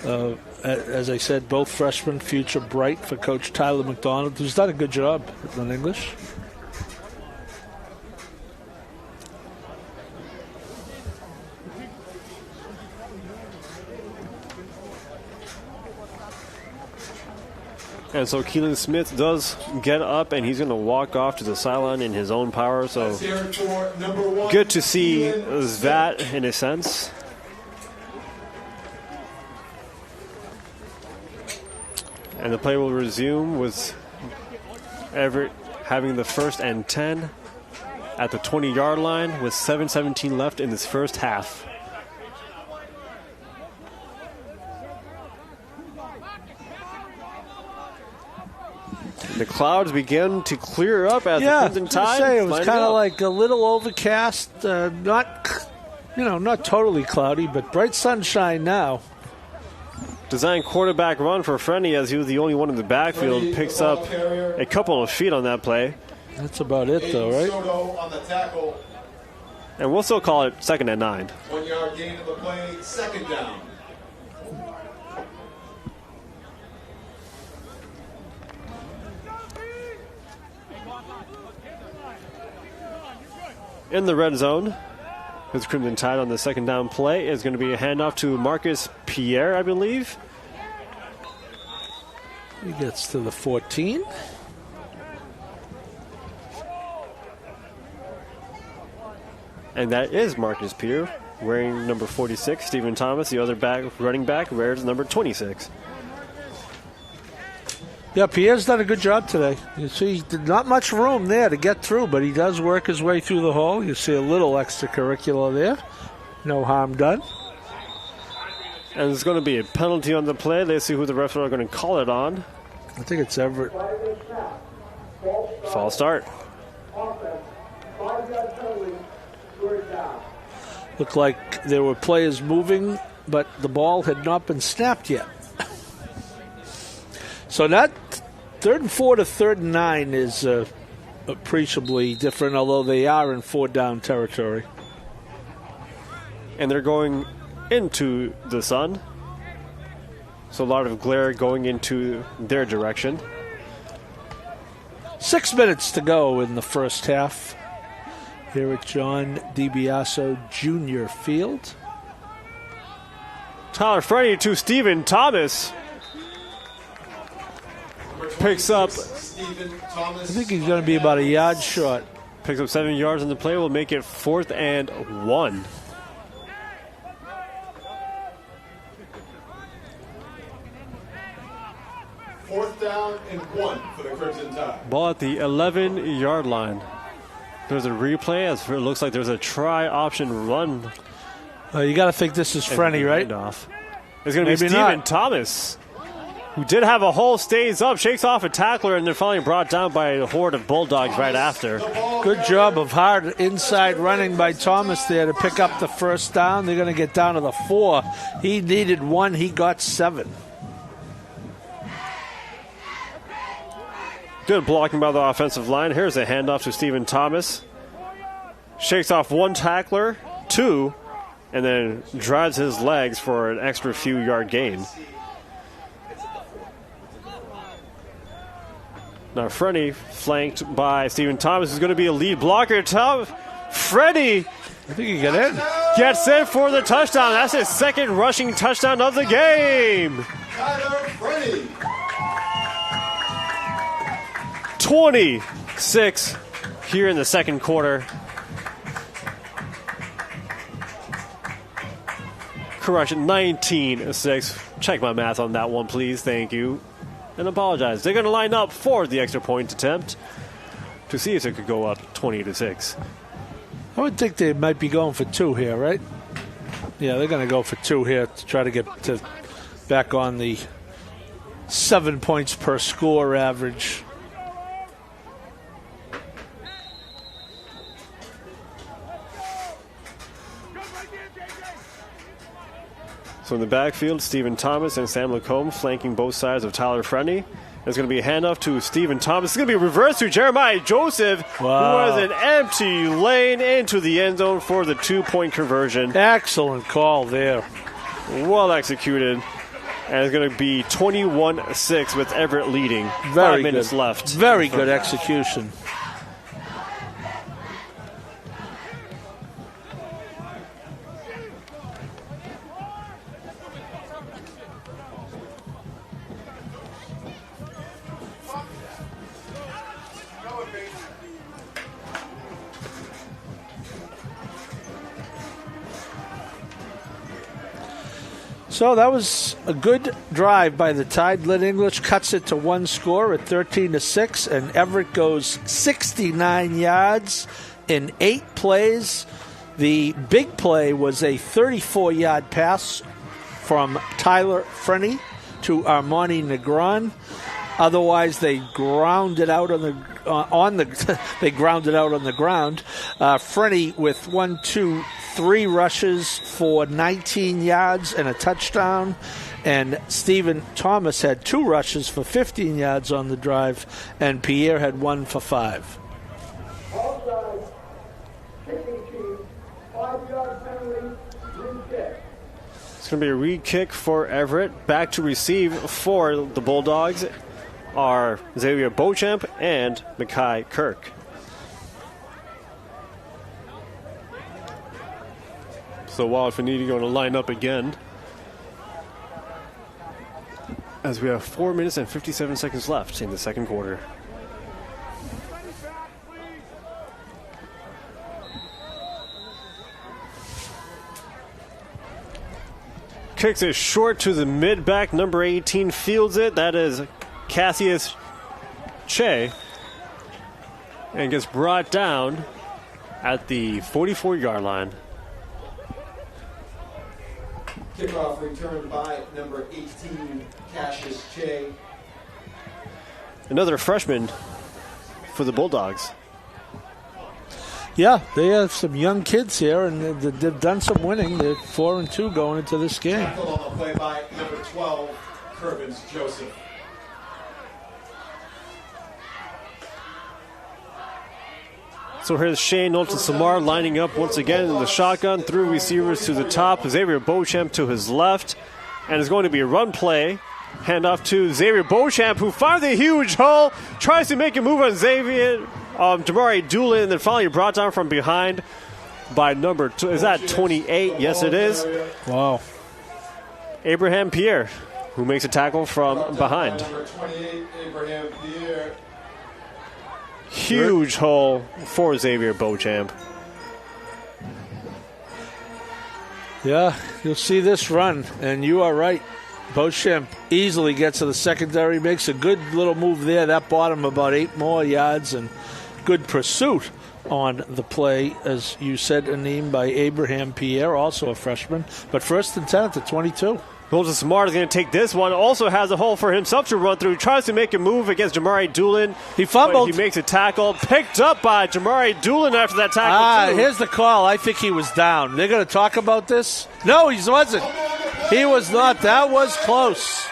As I said, both freshmen, future bright for Coach Tyler McDonald, who's done a good job in English. And so Keelan Smith does get up, and he's going to walk off to the sideline in his own power. So good to see that in a sense. And the play will resume with Everett having the 1st and 10 at the 20-yard line with 7:17 left in this first half. The clouds begin to clear up as the Crimson Tide. It was kind of like a little overcast, not totally cloudy, but bright sunshine now. Design quarterback run for Frenny as he was the only one in the backfield. Picks up a couple of feet on that play. That's about it, though, right? On the tackle. And we'll still call it 2nd and 9. 1 yard gain of the play, 2nd down. In the red zone, his Crimson Tide on the 2nd down play is going to be a handoff to Marcus Pierre, I believe. He gets to the 14. And that is Marcus Pierre, wearing number 46. Stephen Thomas, the other running back, wears number 26. Yeah, Pierre's done a good job today. You see, not much room there to get through, but he does work his way through the hole. You see a little extracurricular there. No harm done. And there's going to be a penalty on the play. Let's see who the refs are going to call it on. I think it's Everett. False start. Looked like there were players moving, but the ball had not been snapped yet. So that 3rd and 4 to 3rd and 9 is appreciably different, although they are in 4-down territory. And they're going into the sun. So a lot of glare going into their direction. 6 minutes to go in the first half here at John DiBiaso Jr. Field. Tyler Frenny to Stephen Thomas. Picks up. I think he's going to be about a yard short. Picks up 7 yards on the play. Will make it 4th and 1. Fourth down and 1 for the Crimson Tide. Ball at the 11-yard line. There's a replay as it looks like there's a try option run. You got to think this is Frenny, right? It's going to be Stephen Thomas, who did have a hole, stays up, shakes off a tackler, and they're finally brought down by a horde of Bulldogs right after. Good job of hard inside running by Thomas there to pick up the 1st down. They're going to get down to the 4. He needed 1. He got 7. Good blocking by the offensive line. Here's a handoff to Stephen Thomas. Shakes off 1 tackler, 2, and then drives his legs for an extra few yard gain. Now Frenny, flanked by Stephen Thomas, is going to be a lead blocker. Frenny, I think he got in. Gets in for the touchdown. That's his 2nd rushing touchdown of the game. Tyler Frenny. 26 here in the 2nd quarter. Correction, 19-6. Check my math on that one, please. Thank you. And apologize. They're going to line up for the extra point attempt to see if it could go up 20-6. I would think they might be going for 2 here, right? Yeah, they're going to go for 2 here to try to get back on the 7 points per score average. So in the backfield, Stephen Thomas and Sam Lacombe flanking both sides of Tyler Frenny. There's going to be a handoff to Stephen Thomas. It's going to be a reverse to Jeremiah Joseph, who has an empty lane into the end zone for the 2-point conversion. Excellent call there. Well executed. And it's going to be 21-6 with Everett leading. Very 5 minutes good. left. Very good execution. So that was a good drive by the Tide. Lynn English cuts it to 1 score at 13-6, and Everett goes 69 yards in 8 plays. The big play was a 34-yard pass from Tyler Frenny to Armani Negron. Otherwise, they ground it out on the they ground it out on the ground. Frenny with 3 rushes for 19 yards and a touchdown, and Stephen Thomas had 2 rushes for 15 yards on the drive, and Pierre had 1 for 5. It's going to be a re-kick for Everett. Back to receive for the Bulldogs are Xavier Beauchamp and Mackay Kirk. So Wild Finidi going to line up again, as we have 4 minutes and 57 seconds left in the second quarter. Kicks it short to the mid-back. Number 18 fields it. That is Cassius Che. And gets brought down at the 44-yard line. Kickoff returned by number 18, Cassius Che. Another freshman for the Bulldogs. Yeah, they have some young kids here, and they've done some winning. They're 4-2 going into this game. Tackle on the play by number 12, Kervins Joseph. So here's Shane Knowlton-Samar lining up once again in the shotgun. Through receivers to the top. Xavier Beauchamp to his left. And it's going to be a run play. Handoff to Xavier Beauchamp, who finds a huge hole. Tries to make a move on Xavier. Jamari Doolin, and then finally brought down from behind by number two. Is that 28? Yes, it is. Wow. Abraham Pierre, who makes a tackle from behind. Number 28, Abraham Pierre. Huge hole for Xavier Beauchamp. Yeah, you'll see this run, and you are right. Beauchamp easily gets to the secondary, makes a good little move there. That bought him about 8 more yards, and good pursuit on the play, as you said, Aneem, by Abraham Pierre, also a freshman. But 1st and 10 at the 22. Knowlton-Samar is going to take this one. Also has a hole for himself to run through. Tries to make a move against Jamari Doolin. He fumbled. He makes a tackle. Picked up by Jamari Doolin after that tackle, too. Here's the call. I think he was down. They're going to talk about this? No, he wasn't. He was not. That was close.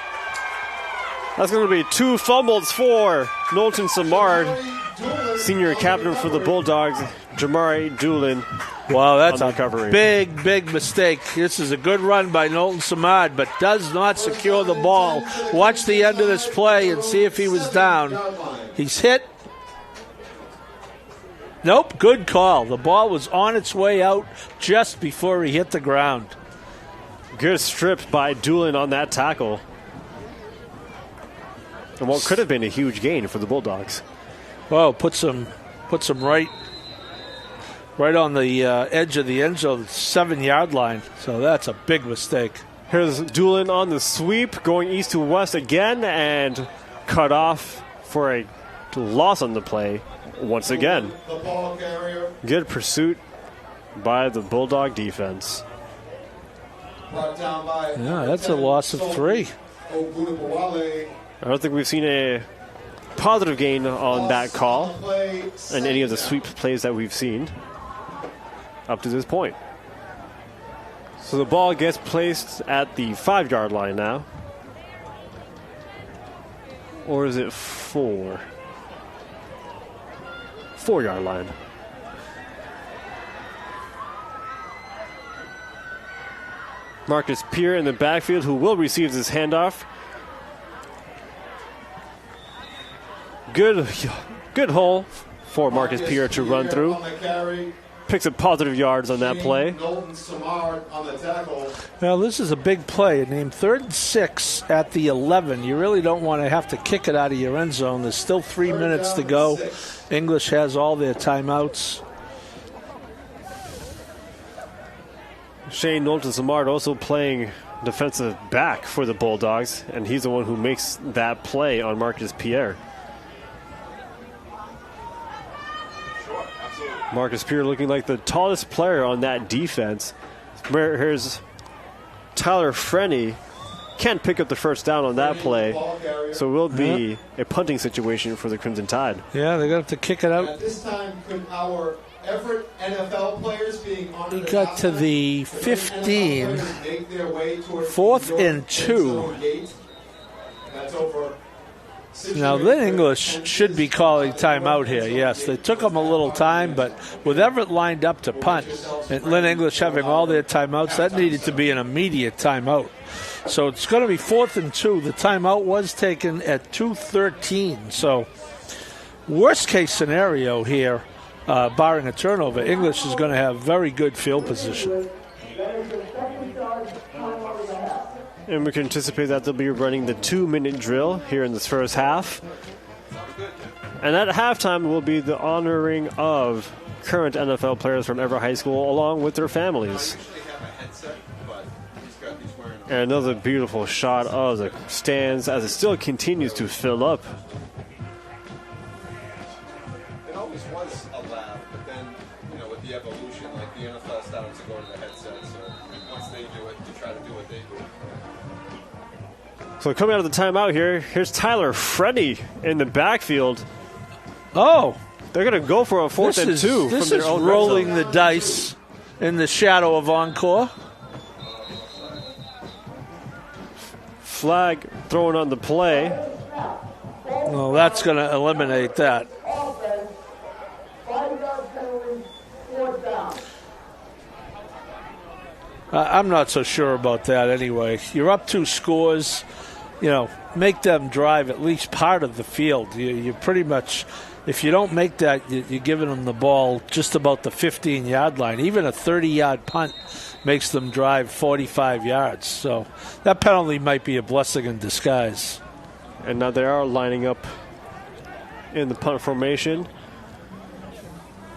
That's going to be 2 fumbles for Knowlton-Samar. Senior captain for the Bulldogs, Jamari Doolin. Wow, that's a big, big mistake. This is a good run by Knowlton-Samar, but does not secure the ball. Watch the end of this play and see if he was down. He's hit. Nope, good call. The ball was on its way out just before he hit the ground. Good strip by Doolin on that tackle. And what could have been a huge gain for the Bulldogs. Well, puts them right on the edge of the end zone, 7-yard line. So that's a big mistake. Here's Doolin on the sweep, going east to west again, and cut off for a loss on the play once again. The ball carrier. Good pursuit by the Bulldog defense. Brought down by that's a loss of 3. I don't think we've seen a positive gain on that call and any of the sweep plays that we've seen up to this point. So the ball gets placed at the 5-yard line now. Or is it 4? 4-yard line. Marcus Peer in the backfield, who will receive this handoff. Good hole for Marcus Peer to run through. Picks up positive yards on that play. Well, this is a big play. Named 3rd and 6 at the 11. You really don't want to have to kick it out of your end zone. There's still 3 minutes to go. English has all their timeouts. Shane Knowlton-Samard also playing defensive back for the Bulldogs, and he's the one who makes that play on Marcus Pierre. Marcus Pierre looking like the tallest player on that defense. Here's Tyler Frenny. Can't pick up the first down on that play, so it will be a punting situation for the Crimson Tide. Yeah, they're going to have to kick it out. At this time, could our Everett NFL players being on He got to the 15. 4th and 2. That's over. Now, Lynn English should be calling timeout here. Yes, they took them a little time, but with Everett lined up to punt and Lynn English having all their timeouts, that needed to be an immediate timeout. So it's going to be 4th and 2. The timeout was taken at 2:13. So worst case scenario here, barring a turnover, English is going to have very good field position. And we can anticipate that they'll be running the 2-minute drill here in this first half. And at halftime will be the honoring of current NFL players from Everett High School along with their families. And another beautiful shot of the stands as it still continues to fill up. It always was a lab, but then, with the evolution, like the NFL started to go to the headset. So once they do it, to try to do what they do. So coming out of the timeout here, here's Tyler Freddy in the backfield. Oh, they're going to go for a 4th and 2 this from their is own rolling the dice in the shadow of Encore. Flag thrown on the play. Well, that's going to eliminate that. I'm not so sure about that anyway. You're up 2 scores. Make them drive at least part of the field. You pretty much, if you don't make that, you're giving them the ball just about the 15-yard line. Even a 30-yard punt makes them drive 45 yards. So that penalty might be a blessing in disguise. And now they are lining up in the punt formation.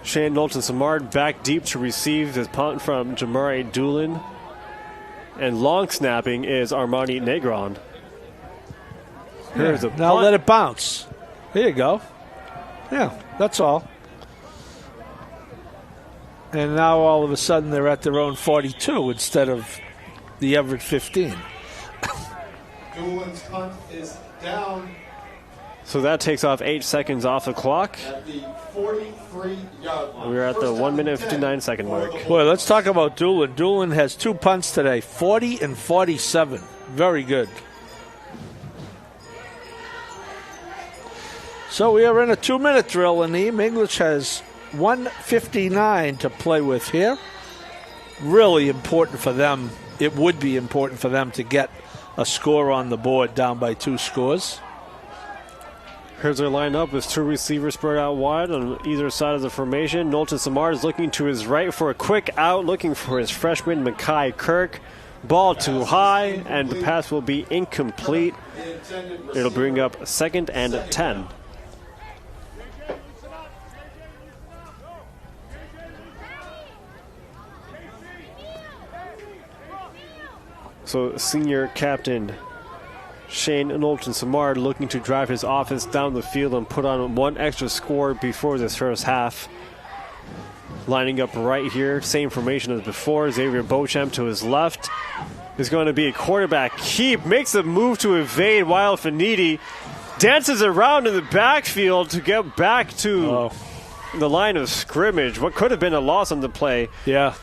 Shane Knowlton-Samard back deep to receive this punt from Jamari Doolin. And long snapping is Armani Negron. Here's a punt. Now let it bounce. There you go. Yeah, that's all. And now all of a sudden they're at their own 42 instead of the Everett 15. Doolin's punt is down. So that takes off 8 seconds off the clock. At the 43-yard line. We're at the 1 minute 59-second mark. Boy, let's talk about Doolin. Doolin has 2 punts today, 40 and 47. Very good. So we are in a 2-minute drill, and English has 1:59 to play with here. Really important for them. It would be important for them to get a score on the board down by 2 scores. Here's their lineup with 2 receivers spread out wide on either side of the formation. Knowlton-Samard is looking to his right for a quick out, looking for his freshman Mackay Kirk. Ball too high, and the pass will be incomplete. It'll bring up 2nd and 10. So senior captain Shane Knowlton-Samard looking to drive his offense down the field and put on 1 extra score before this first half. Lining up right here, same formation as before. Xavier Beauchamp to his left is going to be a quarterback keep. Makes a move to evade while Finidi dances around in the backfield to get back to the line of scrimmage. What could have been a loss on the play. Yeah.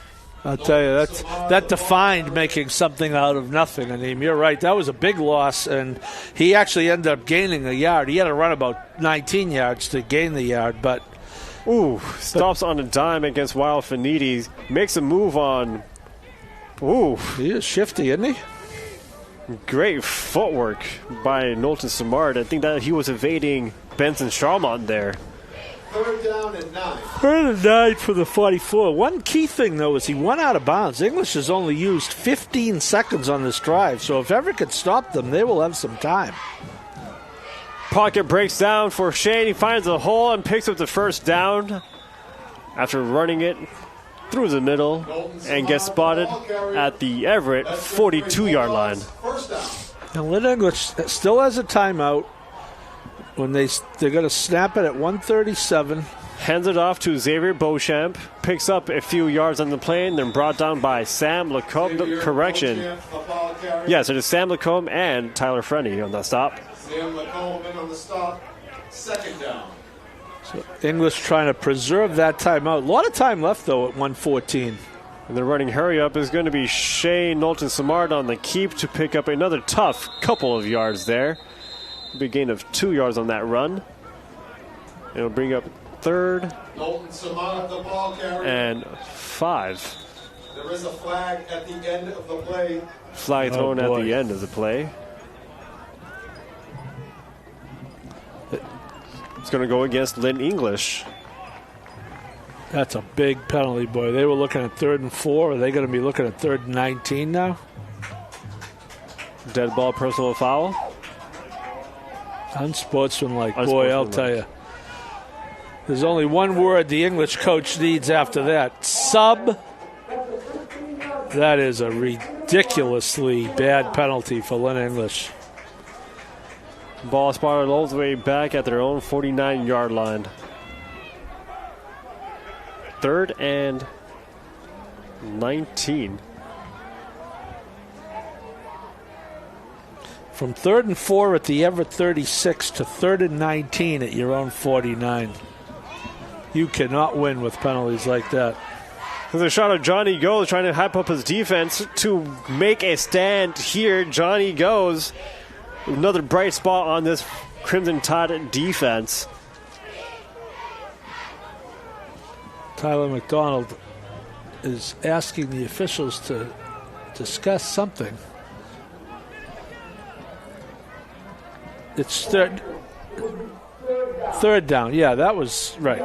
I'll tell you, that defined making something out of nothing. I mean, you're right. That was a big loss, and he actually ended up gaining a yard. He had to run about 19 yards to gain the yard, but... stops on a dime against Wild Finidi. Makes a move on Ooh. He is shifty, isn't he? Great footwork by Knowlton Samard. I think that he was evading Benson Charmont there. Third down and 9. Third and 9 for the 44. One key thing, though, is he went out of bounds. English has only used 15 seconds on this drive, so if Everett could stop them, they will have some time. Pocket breaks down for Shane. He finds a hole and picks up the first down after running it through the middle and gets spotted at the Everett 42-yard line. Now, Lynn English still has a timeout when they're going to snap it at 1:37. Hands it off to Xavier Beauchamp. Picks up a few yards on the play and then brought down by Sam Lacombe. Correction. Yes, it is Sam Lacombe and Tyler Frenny on the stop. Sam Lacombe in on the stop. Second down. So English trying to preserve that timeout. A lot of time left, though, at 1:14. And the running hurry-up is going to be Shane Knowlton Samard on the keep to pick up another tough couple of yards there. Big gain of 2 yards on that run. It'll bring up third Knowlton Samard, the ball carrier. and 5. There is a flag at the end of the play. Flag thrown at the end of the play. It's going to go against Lynn English. That's a big penalty, boy. They were looking at 3rd and 4. Are they going to be looking at 3rd and 19 now? Dead ball, personal foul. Unsportsmanlike. Boy, I'll tell you. There's only one word the English coach needs after that. Sub. That is a ridiculously bad penalty for Lynn English. Ball spotted all the way back at their own 49-yard line. 3rd and 19. From 3rd and 4 at the Everett 36 to 3rd and 19 at your own 49. You cannot win with penalties like that. There's a shot of Johnny Goes trying to hype up his defense to make a stand here. Johnny Goes. Another bright spot on this Crimson Tide defense. Tyler McDonald is asking the officials to discuss something. It's third down. Yeah, that was right.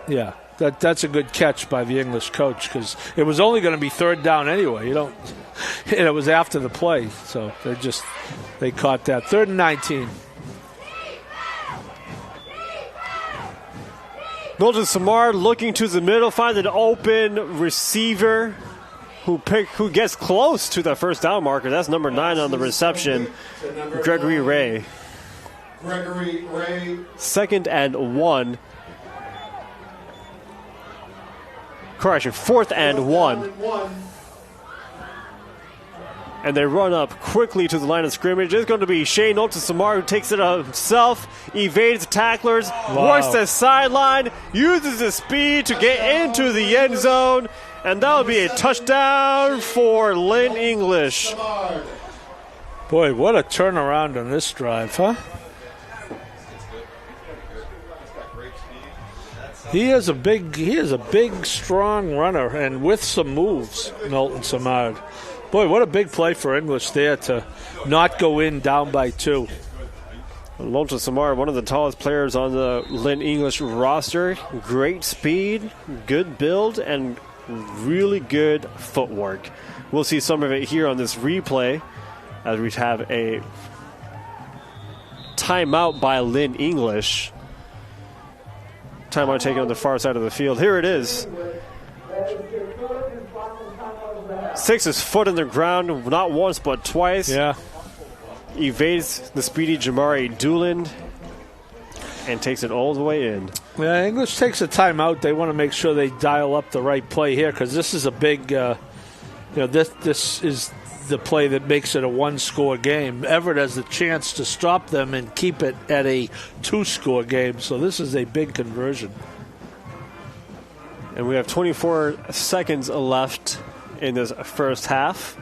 Yeah, that's a good catch by the English coach because it was only going to be 3rd down anyway. You don't. And it was after the play, so they caught that. 3rd and 19. Knowlton Samard looking to the middle, finds an open receiver who gets close to the first down marker. That's number 9 on the reception, Gregory Ray. 2nd and 1. Correction, 4th and 1. And they run up quickly to the line of scrimmage. It's going to be Shane Knowlton Samard who takes it himself, evades the tacklers, works the sideline, uses his speed to get into the end zone, and that'll be a touchdown for Lynn English. Boy, what a turnaround on this drive, huh? He is a big, strong runner, and with some moves, Knowlton Samard. Boy, what a big play for English there to not go in down by 2. Knowlton Samard, one of the tallest players on the Lynn English roster. Great speed, good build, and really good footwork. We'll see some of it here on this replay as we have a timeout by Lynn English. Timeout taken on the far side of the field. Here it is. 6 his foot in the ground, not once but twice. Yeah. Evades the speedy Jamari Dooland and takes it all the way in. Yeah, English takes a timeout. They want to make sure they dial up the right play here because this is a big, this is the play that makes it a 1-score game. Everett has the chance to stop them and keep it at a 2-score game. So this is a big conversion. And we have 24 seconds left in this first half.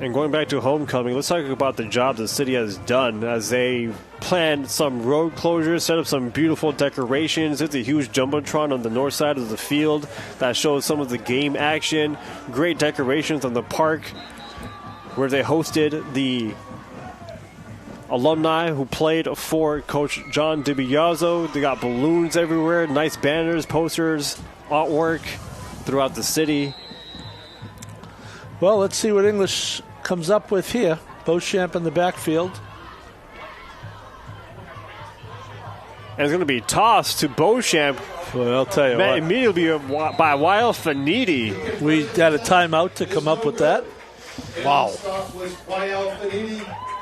And going back to homecoming, let's talk about the job the city has done as they planned some road closures, set up some beautiful decorations. It's a huge jumbotron on the north side of the field that shows some of the game action. Great decorations on the park where they hosted the alumni who played for Coach John DiBiaso. They got balloons everywhere, nice banners, posters, artwork throughout the city. Well, let's see what English comes up with here. Beauchamp in the backfield. And it's going to be tossed to Beauchamp. Well, I'll tell you what. Immediately by Weil Fanidi. We had a timeout to come up with that. Wow.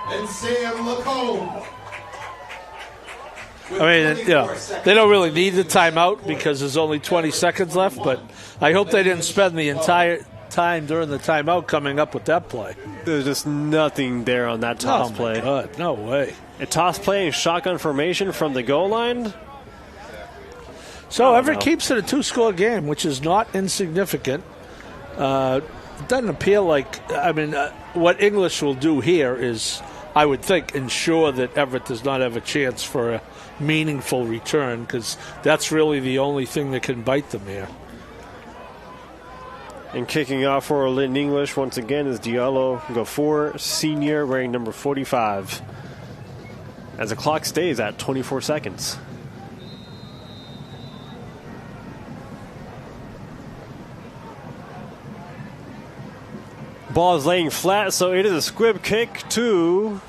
And Sam Lacombe. I mean, you know, they don't really need the timeout because there's only 20 seconds left, but I hope they didn't spend the entire time during the timeout coming up with that play. There's just nothing there on that toss play. Oh, my God, no way. A toss play and shotgun formation from the goal line. So Everett keeps it a 2-score game, which is not insignificant. It doesn't appear like, what English will do here is, I would think, ensure that Everett does not have a chance for a meaningful return, because that's really the only thing that can bite them here. And kicking off for Lynn English once again is Diallo Gafour, senior, wearing number 45. As the clock stays at 24 seconds. Ball is laying flat, so it is a squib kick to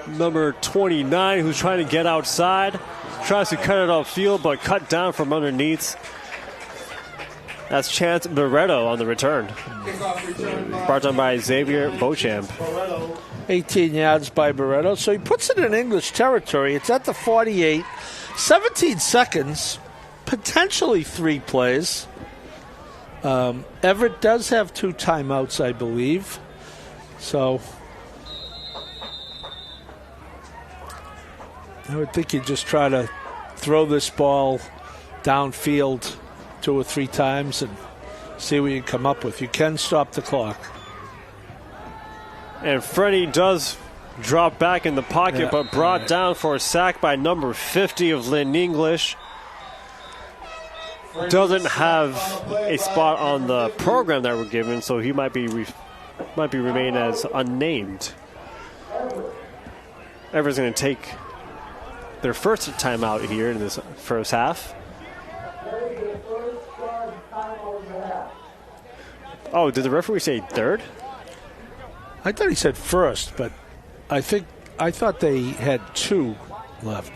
number 29, who's trying to get outside. Tries to cut it upfield, but cut down from underneath. That's Chance Barreto on the return. Brought down by Xavier Beauchamp. 18 yards by Barreto. So he puts it in English territory. It's at the 48. 17 seconds. Potentially 3 plays. Everett does have 2 timeouts, I believe. So I would think you just try to throw this ball downfield 2 or 3 times and see what you come up with. You can stop the clock. And Freddie does drop back in the pocket, but brought down for a sack by number 50 of Lynn English. Doesn't have a spot on the program that we're given, so he might be remain as unnamed. Everett's going to take their first timeout here in this first half. Oh, did the referee say third? I thought he said first, but I thought they had 2 left.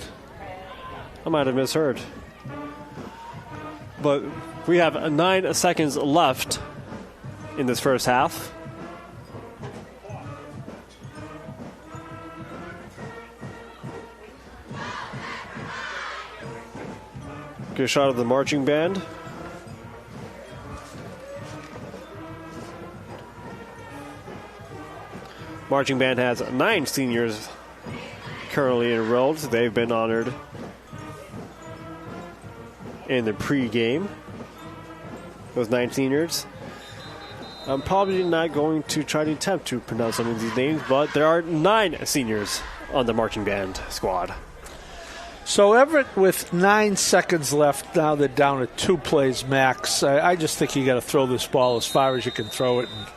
I might have misheard. But we have 9 seconds left in this first half. Good shot of the marching band. Marching band has 9 seniors currently enrolled. They've been honored in the pregame. Those 9 seniors. I'm probably not going to try to attempt to pronounce some of these names, but there are 9 seniors on the marching band squad. So Everett with 9 seconds left. Now they're down to 2 plays max. I just think you got to throw this ball as far as you can throw it and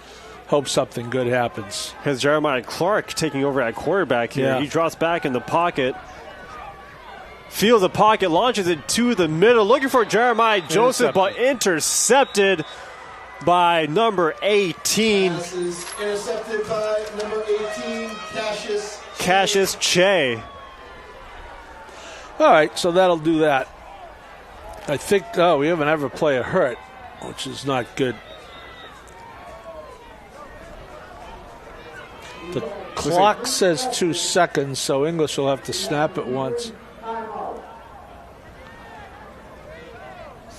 hope something good happens. Has Jeremiah Clark taking over at quarterback here. Yeah. He drops back in the pocket. Feels the pocket, launches it to the middle, looking for Jeremiah Joseph, but intercepted by number 18. This is intercepted by number 18, Cassius Che. All right, so that'll do that. I think, we have an Everett player hurt, which is not good. The clock says 2 seconds, so English will have to snap it once.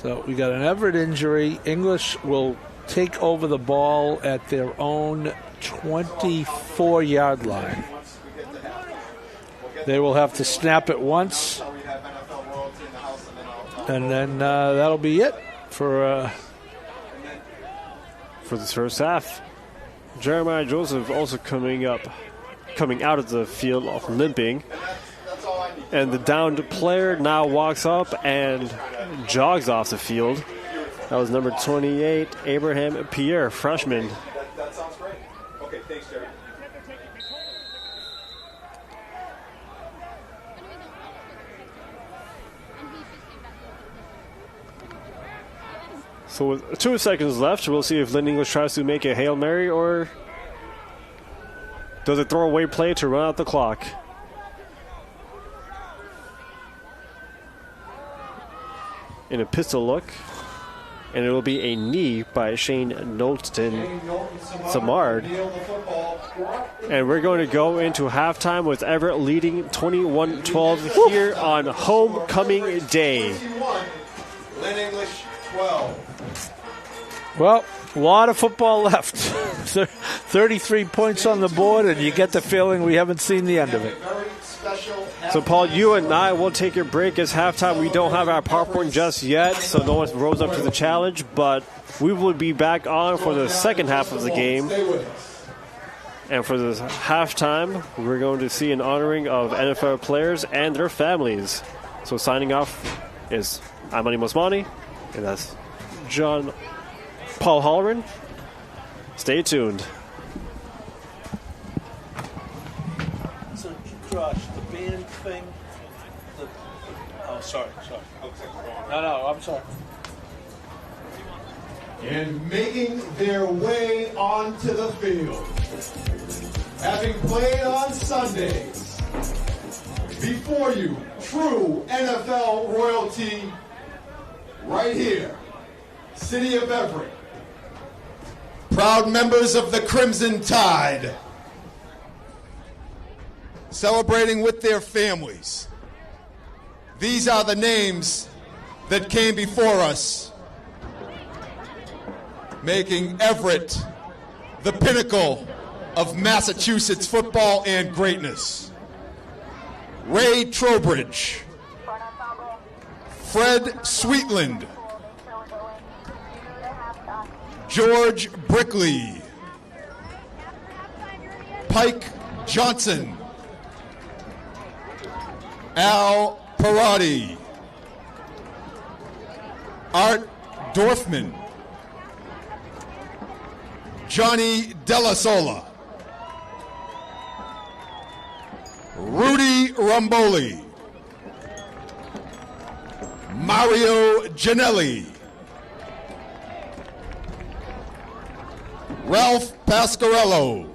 So we got an Everett injury. English will take over the ball at their own 24-yard line. They will have to snap it once. And then that'll be it for this first half. Jeremiah Joseph also coming out of the field limping. And the downed player now walks up and jogs off the field. That was number 28, Abraham Pierre, freshman. That sounds great. Okay, thanks, Jerry. So with 2 seconds left, we'll see if Lynn English tries to make a Hail Mary or does a throwaway play to run out the clock. In a pistol look, and it'll be a knee by Shane Knowlton Samard. And we're going to go into halftime with Everett leading 21-12 here on homecoming day. Lynn English 12. Well, a lot of football left. 33 points on the board, and you get the feeling we haven't seen the end of it. So, Paul, you and I will take your break. It's halftime. We don't have our popcorn just yet, so no one rose up to the challenge, but we will be back on for the second half of the game. And for this halftime, we're going to see an honoring of NFL players and their families. So signing off is I'm Ani Mosmani, and that's Paul Halloran. Stay tuned. So, Josh, the band thing. Sorry. No, I'm sorry. And making their way onto the field, having played on Sundays, before you, true NFL royalty, right here, City of Everett, proud members of the Crimson Tide, celebrating with their families. These are the names that came before us, making Everett the pinnacle of Massachusetts football and greatness. Ray Trowbridge, Fred Sweetland, George Brickley, Pike Johnson, Al Parati, Art Dorfman, Johnny Della Sola, Rudy Romboli, Mario Ginelli, Ralph Pasquarello,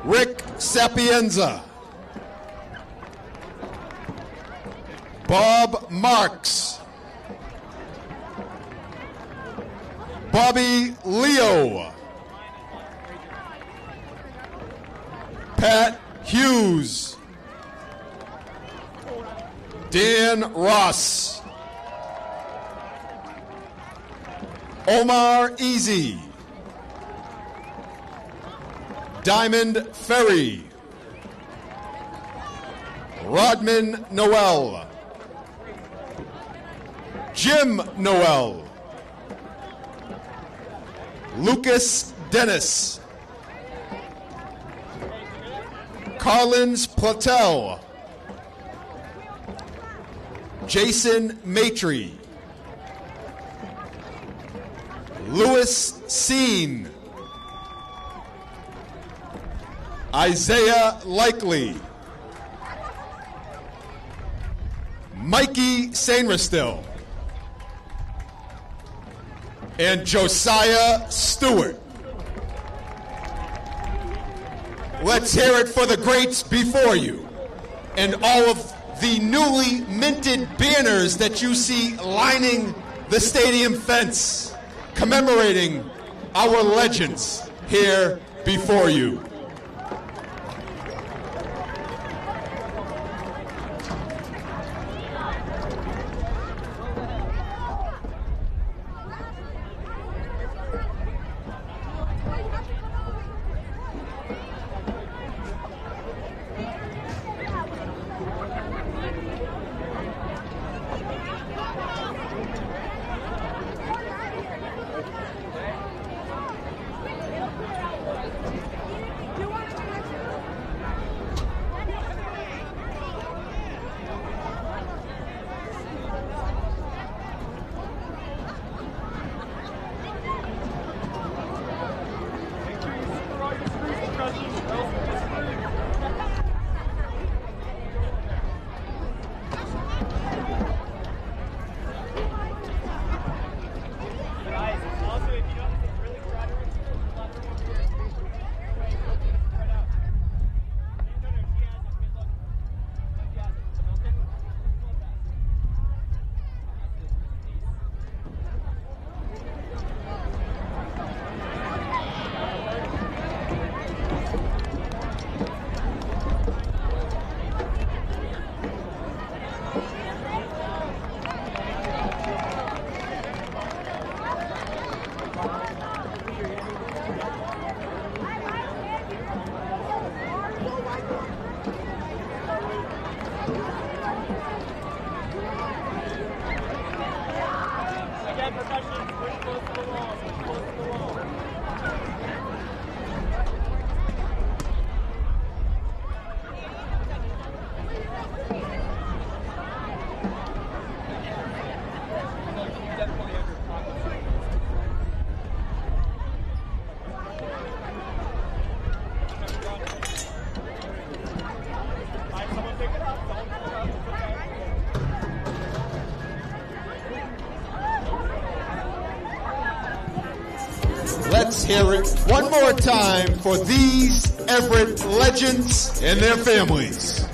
Rick Sapienza, Bob Marks, Bobby Leo, Pat Hughes, Dan Ross, Omar Easy, Diamond Ferry, Rodman Noel, Jim Noel, Lucas Dennis, Collins Platel, Jason Maitre, Louis Seen, Isaiah Likely, Mikey Sainristil, and Josiah Stewart. Let's hear it for the greats before you and all of the newly minted banners that you see lining the stadium fence, commemorating our legends here before you. Let's hear it one more time for these Everett legends and their families.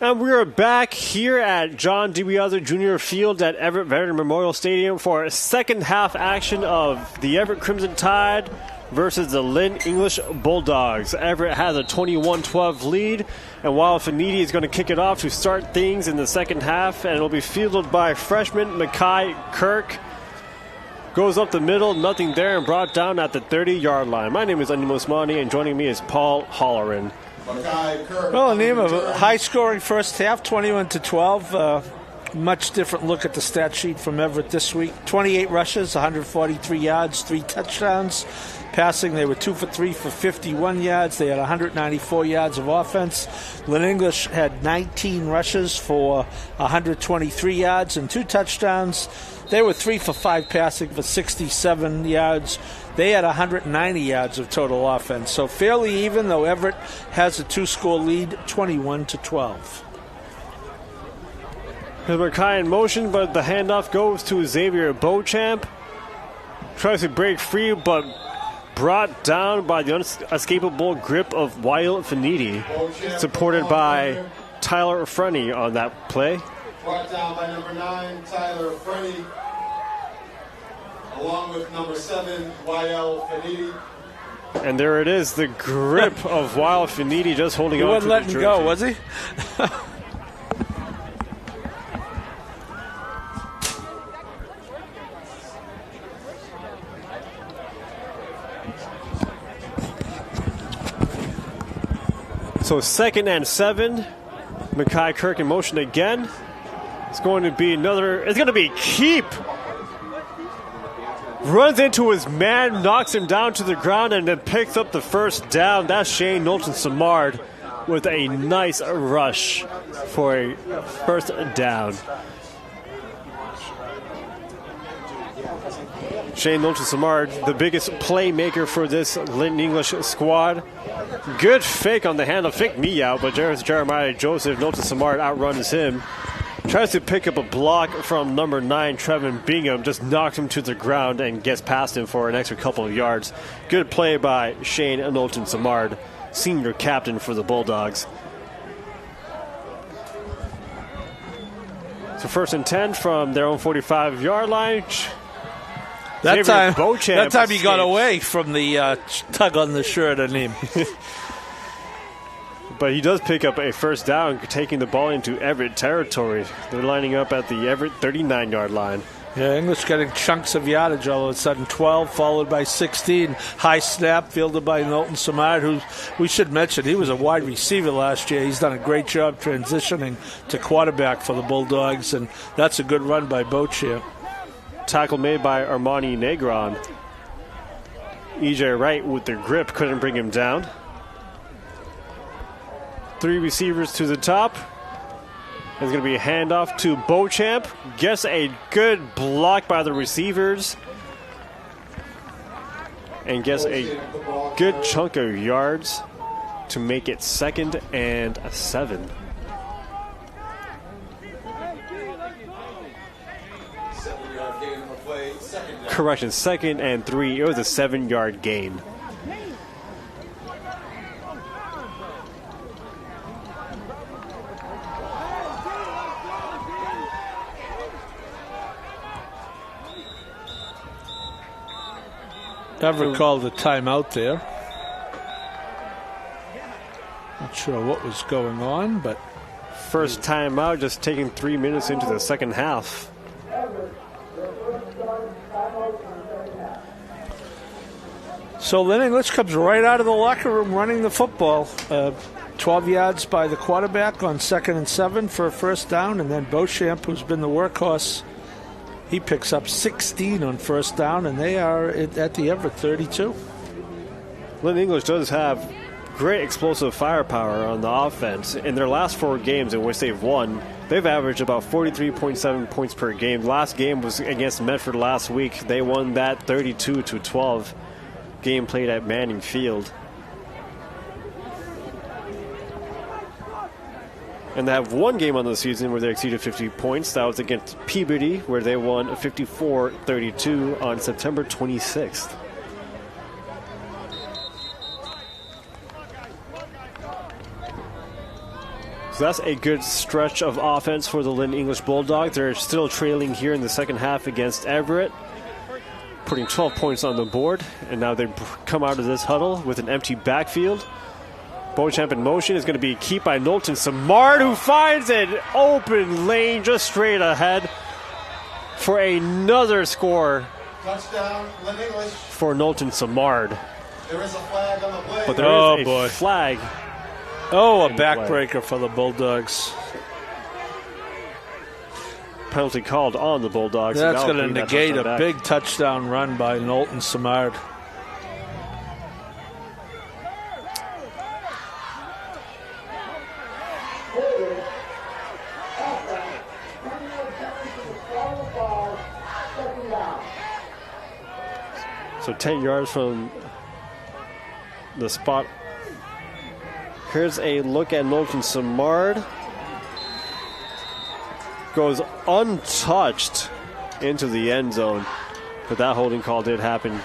And we are back here at John DiBiaso Jr. Field at Everett Veteran Memorial Stadium for a second half action of the Everett Crimson Tide versus the Lynn English Bulldogs. Everett has a 21-12 lead, and Wild Finidi is going to kick it off to start things in the second half, and it'll be fielded by freshman Makai Kirk. Goes up the middle, nothing there, and brought down at the 30-yard line. My name is Andy Mosmani, and joining me is Paul Holleran. Well, a name of a high-scoring first half, 21-12. Much different look at the stat sheet from Everett this week. 28 rushes, 143 yards, 3 touchdowns. Passing, they were 2 for 3 for 51 yards. They had 194 yards of offense. Lynn English had 19 rushes for 123 yards and 2 touchdowns. They were 3 for 5 passing for 67 yards. They had 190 yards of total offense. So fairly even, though Everett has a 2-score lead, 21-12. Makai in motion, but the handoff goes to Xavier Beauchamp. Tries to break free, but brought down by the unescapable grip of Wild Finidi, supported by Tyler Frenny on that play. Brought down by number 9, Tyler Frenny, along with number 7, Wild Finidi. And there it is, the grip of Wild Finidi just holding on to the jersey. He wasn't letting go, was he? So 2nd and 7. Makai Kirk in motion again. It's going to be Keep. Runs into his man, knocks him down to the ground, and then picks up the first down. That's Shane Knowlton-Samard with a nice rush for a first down. Shane Knowlton-Samard, the biggest playmaker for this Lynn English squad. Good fake on the handle, fake me out, but Jeremiah Joseph, Knowlton-Samard outruns him. Tries to pick up a block from number 9, Trevin Bingham, just knocks him to the ground and gets past him for an extra couple of yards. Good play by Shane Knowlton-Samard, senior captain for the Bulldogs. So 1st and 10 from their own 45-yard line. That time he got away from the tug on the shirt on him. But he does pick up a first down, taking the ball into Everett territory. They're lining up at the Everett 39-yard line. Yeah, English getting chunks of yardage all of a sudden. 12 followed by 16. High snap fielded by Knowlton-Samard, who we should mention, he was a wide receiver last year. He's done a great job transitioning to quarterback for the Bulldogs, and that's a good run by Beauchamp. Tackle made by Armani Negron. EJ Wright with the grip couldn't bring him down. 3 receivers to the top. There's going to be a handoff to Beauchamp. Gets a good block by the receivers. And gets a good chunk of yards to make it 2nd and 7. Correction, 2nd and 3. It was a 7-yard gain. Everett called a timeout there. Not sure what was going on, but first timeout, just taking 3 minutes into the second half. So Lynn English comes right out of the locker room running the football. 12 yards by the quarterback on 2nd and 7 for a first down, and then Beauchamp, who's been the workhorse, he picks up 16 on first down, and they are at the Everett 32. Lynn English does have great explosive firepower on the offense. In their last 4 games in which they've won, they've averaged about 43.7 points per game. Last game was against Medford last week. They won that 32-12. Game played at Manning Field. And they have 1 game on the season where they exceeded 50 points. That was against Peabody, where they won 54-32 on September 26th. So that's a good stretch of offense for the Lynn English Bulldogs. They're still trailing here in the second half against Everett, putting 12 points on the board. And now they come out of this huddle with an empty backfield. Beauchamp in motion is going to be kept by Knowlton Samard, who finds an open lane just straight ahead for another score. Touchdown, Lynn English. For Knowlton Samard. There is a flag on the play. But there is a flag. Oh, a backbreaker for the Bulldogs. Penalty called on the Bulldogs. That's going to negate a big touchdown run by Knowlton Samard. So 10 yards from the spot. Here's a look at Knowlton Samard. Goes untouched into the end zone. But that holding call did happen.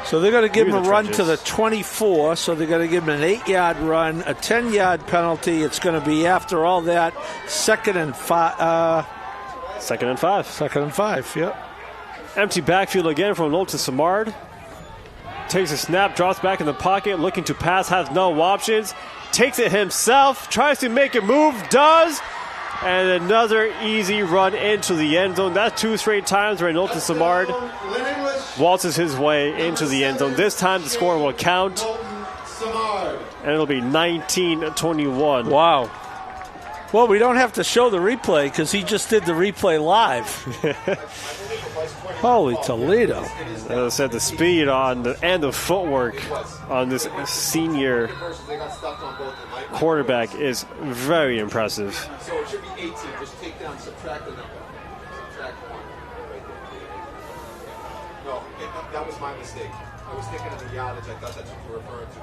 So they're going to give him a run to the 24. So they're going to give him an 8-yard run, a 10-yard penalty. It's going to be, after all that, second and 5. Second and 5. Second and 5, yep. Empty backfield again from Knowlton Samard. Takes a snap, drops back in the pocket, looking to pass, has no options. Takes it himself, tries to make a move, does. And another easy run into the end zone. That's 2 straight times where Knowlton Samard waltzes his way into the end zone. This time the score will count. And it'll be 19-21. Wow. Well, we don't have to show the replay because he just did the replay live. Holy Toledo. As I said, the speed and the footwork on this senior quarterback is very impressive. So it should be 18. Just take down, subtract the number. Subtract 1. No, that was my mistake. I was thinking of the yardage. I thought that's what you were referring to.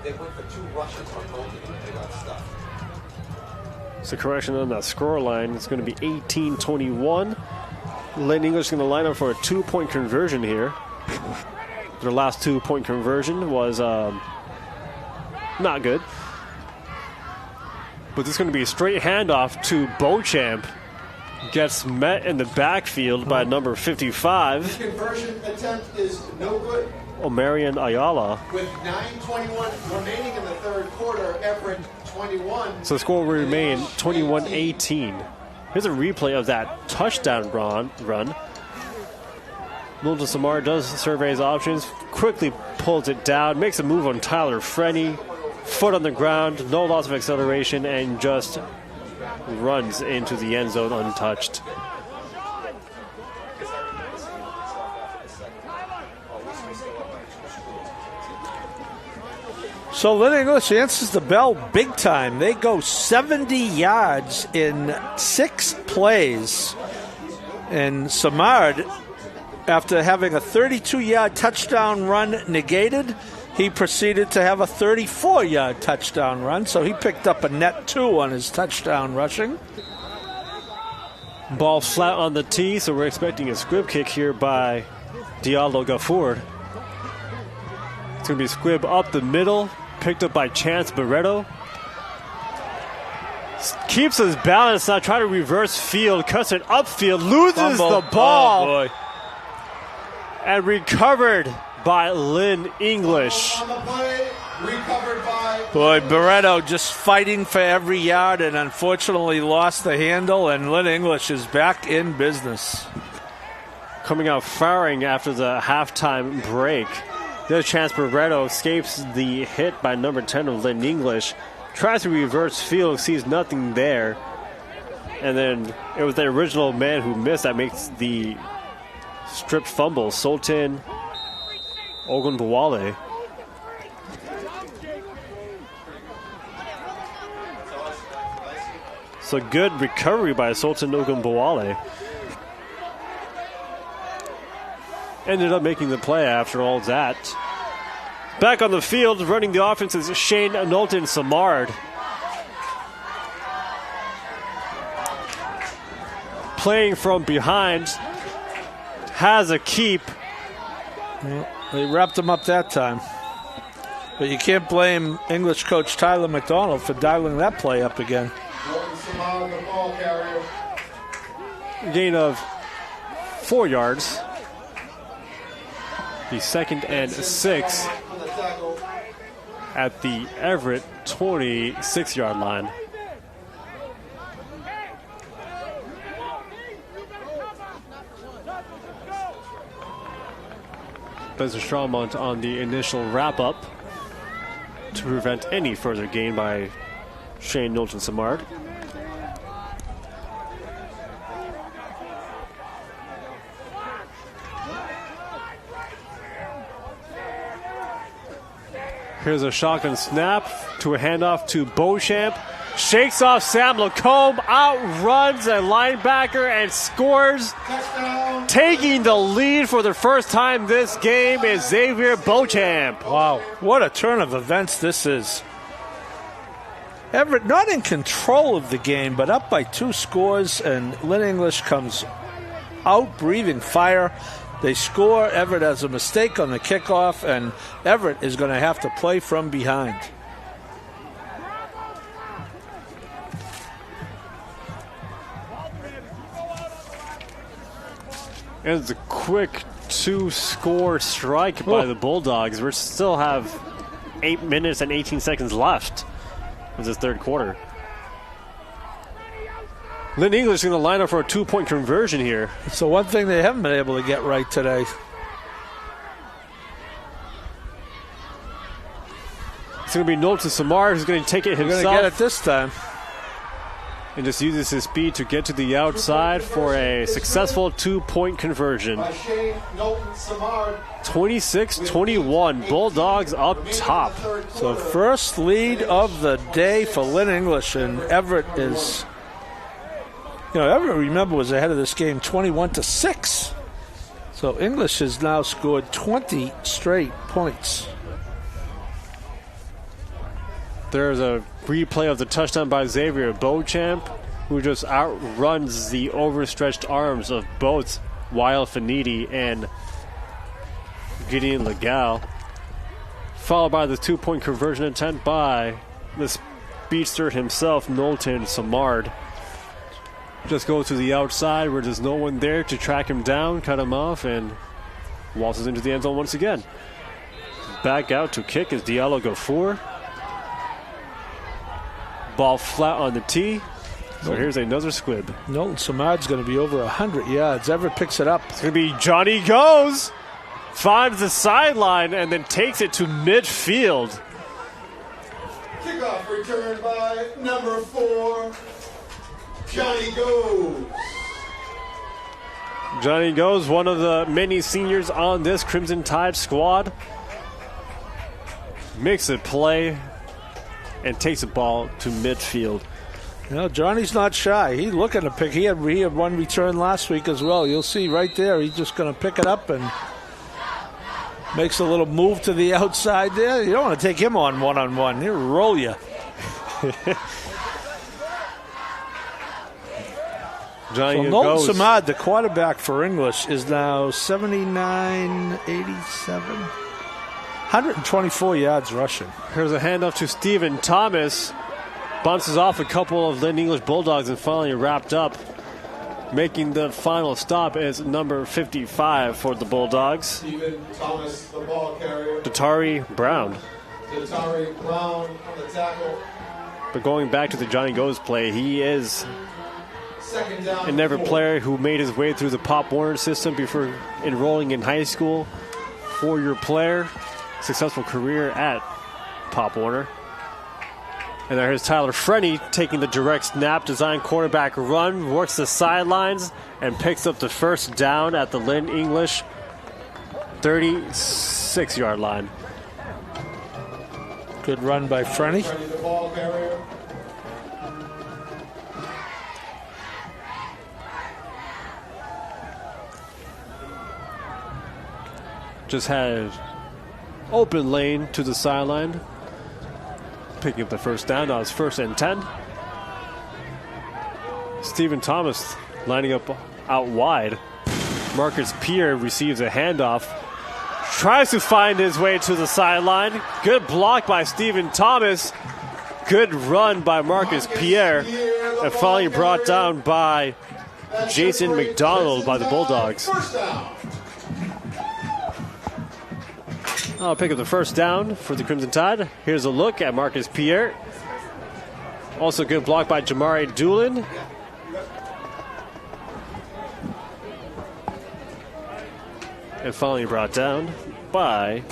They went for 2 rushes on Knowlton and they got stuffed. So correction on that score line. It's going to be 18-21. Lynn English is going to line up for a 2-point conversion here. Their last 2-point conversion was not good. But this is going to be a straight handoff to Beauchamp. Gets met in the backfield by number 55. The conversion attempt is no good. Omarion Ayala. With 9:21 remaining in the third quarter, Everett 21. So the score will remain 21-18. Here's a replay of that touchdown run. Knowlton Samard does survey his options, quickly pulls it down, makes a move on Tyler Frenny, foot on the ground, no loss of acceleration, and just runs into the end zone untouched. So Lynn English answers the bell big time. They go 70 yards in 6 plays. And Samard, after having a 32-yard touchdown run negated, he proceeded to have a 34-yard touchdown run. So he picked up a net 2 on his touchdown rushing. Ball flat on the tee, so we're expecting a squib kick here by Diallo Gafour. It's going to be squib up the middle. Picked up by Chance Barreto. Keeps his balance now, trying to reverse field, cuts it upfield, loses the ball. Oh, boy. And recovered by Lynn English. Boy, Barreto just fighting for every yard and unfortunately lost the handle, and Lynn English is back in business. Coming out firing after the halftime break. There's Chance Barreto, escapes the hit by number 10 of Lynn English, tries to reverse field, sees nothing there, and then it was the original man who missed that makes the stripped fumble, Sultan Ogunbowale. So good recovery by Sultan Ogunbowale. Ended up making the play after all that. Back on the field, running the offense is Shane Knowlton Samard. Playing from behind. Has a keep. Well, they wrapped him up that time. But you can't blame English coach Tyler McDonald for dialing that play up again. Gain of 4 yards. The 2nd and 6 at the Everett 26-yard line. Spencer Strawmont on the initial wrap-up to prevent any further gain by Shane Knowlton-Samard. Here's a shotgun snap to a handoff to Beauchamp. Shakes off Sam Lacombe, outruns a linebacker and scores. Touchdown. Taking the lead for the first time this game is Xavier Beauchamp. Wow, what a turn of events this is. Everett not in control of the game, but up by 2 scores, and Lynn English comes out breathing fire. They score. Everett has a mistake on the kickoff, and Everett is going to have to play from behind. And it's a quick 2-score strike by the Bulldogs. We still have 8 minutes and 18 seconds left of this third quarter. Lynn English is going to line up for a 2-point conversion here. It's the one thing they haven't been able to get right today. It's going to be Knowlton-Samard who's going to take it himself. He's going to get it this time. And just uses his speed to get to the outside for a successful 2-point conversion. 26-21, Bulldogs up top. So first lead of the day for Lynn English, and Everett is... Everett, remember, was ahead of this game 21-6. So English has now scored 20 straight points. There's a replay of the touchdown by Xavier Beauchamp, who just outruns the overstretched arms of both Weil Finidi and Gideon Legal. Followed by the 2-point conversion attempt by the speedster himself, Knowlton-Samard. Just goes to the outside where there's no one there to track him down, cut him off, and waltzes into the end zone once again. Back out to kick is Diallo Gafour. Ball flat on the tee. So here's another squib. Knowlton-Samard's going to be over 100 yards. Everett picks it up. It's going to be Johnny Goes. Finds the sideline and then takes it to midfield. Kickoff return by number 4, Johnny Goes. Johnny Goes, one of the many seniors on this Crimson Tide squad. Makes a play and takes the ball to midfield. Johnny's not shy. He's looking to pick. He had one return last week as well. You'll see right there. He's just going to pick it up and makes a little move to the outside there. You don't want to take him on one-on-one. He'll roll you. Johnny so Knowlton-Samard, the quarterback for English, is now 79-87. 124 yards rushing. Here's a handoff to Stephen Thomas. Bounces off a couple of Lynn English Bulldogs and finally wrapped up. Making the final stop is number 55 for the Bulldogs. Stephen Thomas, the ball carrier. Datari Brown. Datari Brown on the tackle. But going back to the Johnny Goes play, he is an Everett player who made his way through the Pop Warner system before enrolling in high school. 4-year player. Successful career at Pop Warner. And there's Tyler Frenny taking the direct snap, design quarterback run, works the sidelines, and picks up the first down at the Lynn English 36-yard line. Good run by Frenny. The ball carrier. Just had open lane to the sideline. Picking up the first down. Now it's 1st and 10. Stephen Thomas lining up out wide. Marcus Pierre receives a handoff tries to find his way to the sideline. Good block by Stephen Thomas. Good run by Marcus Pierre. And finally brought down by Jason McDonald by the Bulldogs. I'll pick up the first down for the Crimson Tide. Here's a look at Marcus Pierre. Also good block by Jamari Doolin. And finally brought down by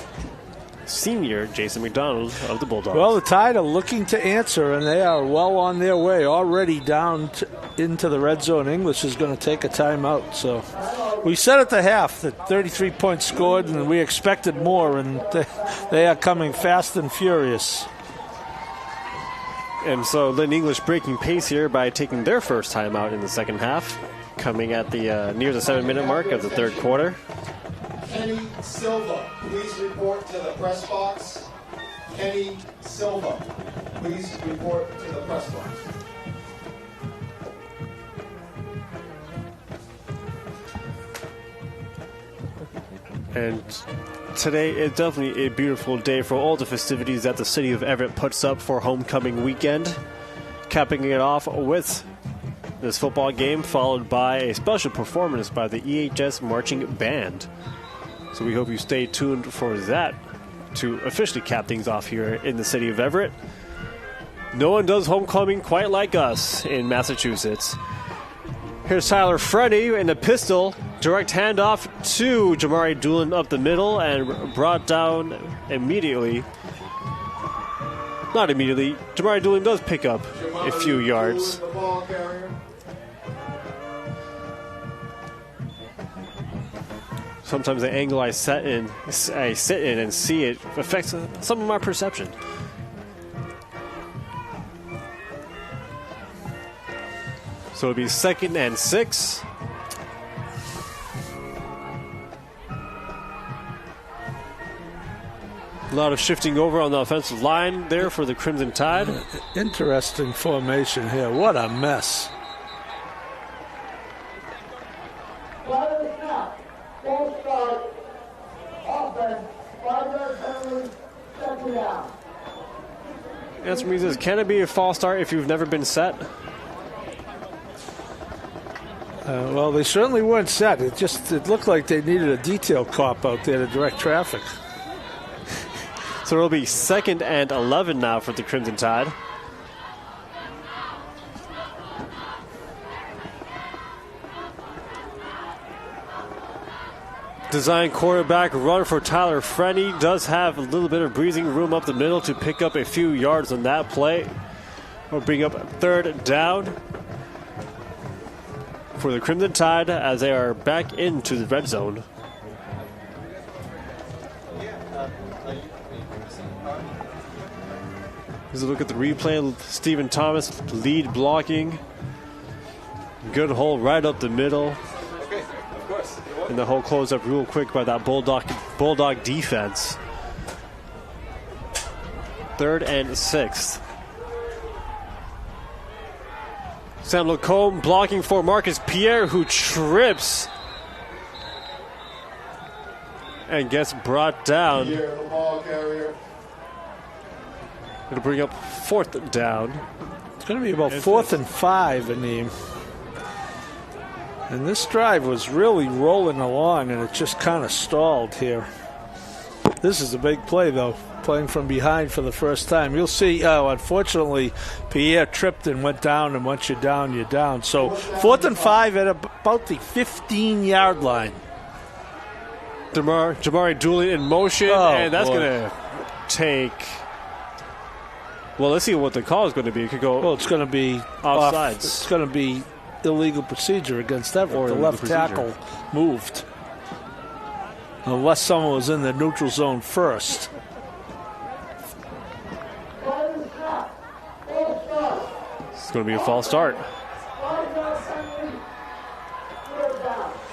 senior Jason McDonald of the Bulldogs. Well, the Tide are looking to answer, and they are well on their way. Already down into the red zone. English is going to take a timeout. So we said at the half that 33 points scored, and we expected more, and they are coming fast and furious. And so Lynn English breaking pace here by taking their first timeout in the second half, coming at the near the 7-minute mark of the third quarter. Kenny Silva, please report to the press box. Kenny Silva, please report to the press box. And today is definitely a beautiful day for all the festivities that the city of Everett puts up for homecoming weekend. Capping it off with this football game, followed by a special performance by the EHS Marching Band. So we hope you stay tuned for that to officially cap things off here in the city of Everett. No one does homecoming quite like us in Massachusetts. Here's Tyler Freddy in the pistol. Direct handoff to Jamari Doolin up the middle and brought down immediately. Not immediately. Jamari Doolin does pick up a few yards. Sometimes the angle I sit in and see it affects some of my perception. So it'll be 2nd and 6. A lot of shifting over on the offensive line there for the Crimson Tide. Interesting formation here. What a mess. Answer me this: can it be a false start if you've never been set? Well, they certainly weren't set. It looked like they needed a detail cop out there to direct traffic. So it'll be 2nd and 11 now for the Crimson Tide. Design quarterback run for Tyler Frenny. Does have a little bit of breathing room up the middle to pick up a few yards on that play. We'll bring up 3rd down for the Crimson Tide as they are back into the red zone. Here's a look at the replay. Stephen Thomas lead blocking. Good hole right up the middle. And the hole closed up real quick by that Bulldog defense. 3rd and 6. Sam Lacombe blocking for Marcus Pierre, who trips and gets brought down. It'll bring up 4th down. It's going to be about 4th and 5 in the. And this drive was really rolling along, and it just kind of stalled here. This is a big play, though, playing from behind for the first time. You'll see, unfortunately, Pierre tripped and went down, and once you're down, you're down. So 4th and 5 at about the 15-yard line. Jamari Doolin in motion, and that's going to take... Well, let's see what the call is going to be. It could go... Well, it's going to be... offsides. It's going to be... illegal procedure against Everett. The left tackle moved. Unless someone was in the neutral zone first. It's going to be a false start.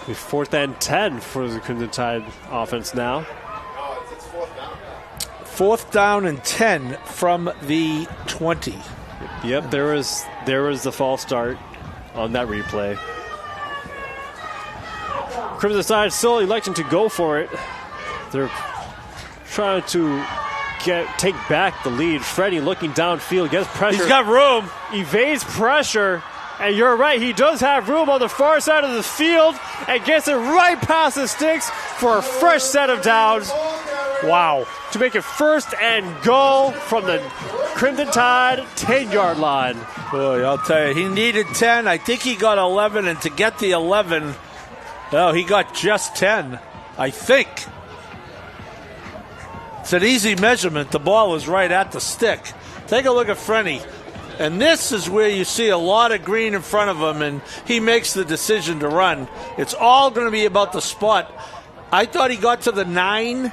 Be 4th and 10 for the Crimson Tide offense now. 4th down and 10 from the 20. Yep, there was the false start on that replay. Crimson Tide still electing to go for it. They're trying to take back the lead. Freddie looking downfield, gets pressure. He's got room. Evades pressure. And you're right, he does have room on the far side of the field and gets it right past the sticks for a fresh set of downs. Wow. To make it 1st and goal from the Crimson Tide 10-yard line. Boy, I'll tell you, he needed 10. I think he got 11, and to get the 11, he got just 10, I think. It's an easy measurement. The ball was right at the stick. Take a look at Frenny. And this is where you see a lot of green in front of him, and he makes the decision to run. It's all going to be about the spot. I thought he got to the 9.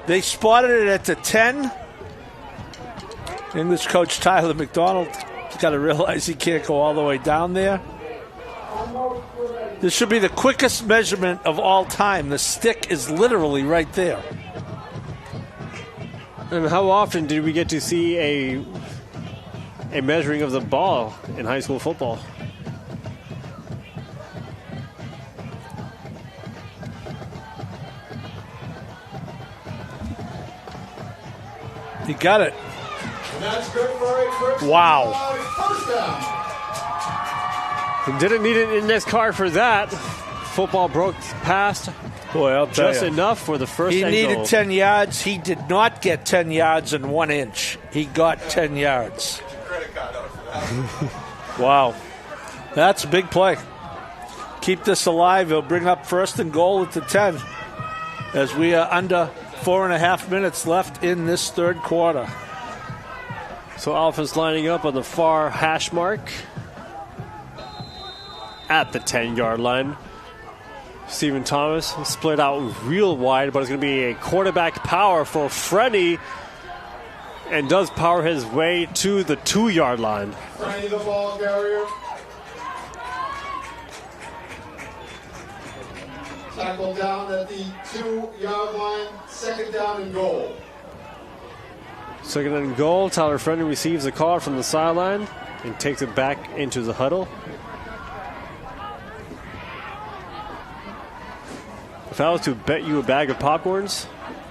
They spotted it at the 10. English coach Tyler McDonald has got to realize he can't go all the way down there. This should be the quickest measurement of all time. The stick is literally right there. And how often did we get to see a measuring of the ball in high school football? He got it. And that's good for a first Wow. down. Didn't need an index card for that. Football broke past. Boy, I'll tell just you. enough for the first He and needed goal. 10 yards. He did not get 10 yards in 1 inch. He got 10 yards. Wow. That's a big play. Keep this alive. He'll bring up 1st and goal at the 10 as we are under 4.5 minutes left in this 3rd quarter. So offense lining up on the far hash mark at the 10-yard line. Stephen Thomas split out real wide, but it's going to be a quarterback power for Freddy, and does power his way to the 2-yard line. Freddy, the ball carrier. Tackle down at the 2-yard line. 2nd down and goal. 2nd and goal. Tyler Freddy receives a call from the sideline and takes it back into the huddle. If I was to bet you a bag of popcorns,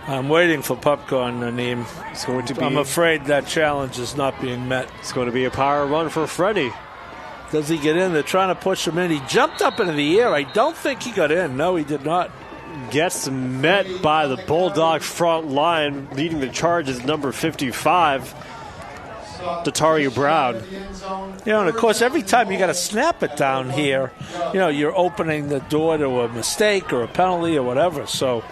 I'm waiting for popcorn, Naeem. It's going to be. I'm afraid that challenge is not being met. It's going to be a power run for Freddie. Does he get in? They're trying to push him in. He jumped up into the air. I don't think he got in. No, he did not. Gets met by the Bulldog front line. Leading the charge is number 55, Datario Brown. You know, and of course, every time you got to snap it down here, you know, you're opening the door to a mistake or a penalty or whatever. So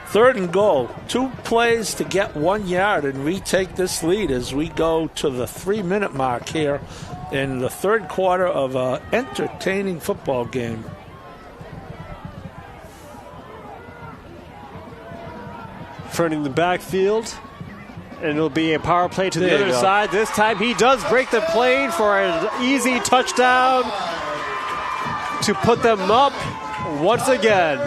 3rd and goal. 2 plays to get 1 yard and retake this lead as we go to the 3-minute mark here in the 3rd quarter of an entertaining football game. Front in the backfield, and it'll be a power play to the other side. This time he does break the plane for an easy touchdown to put them up once again.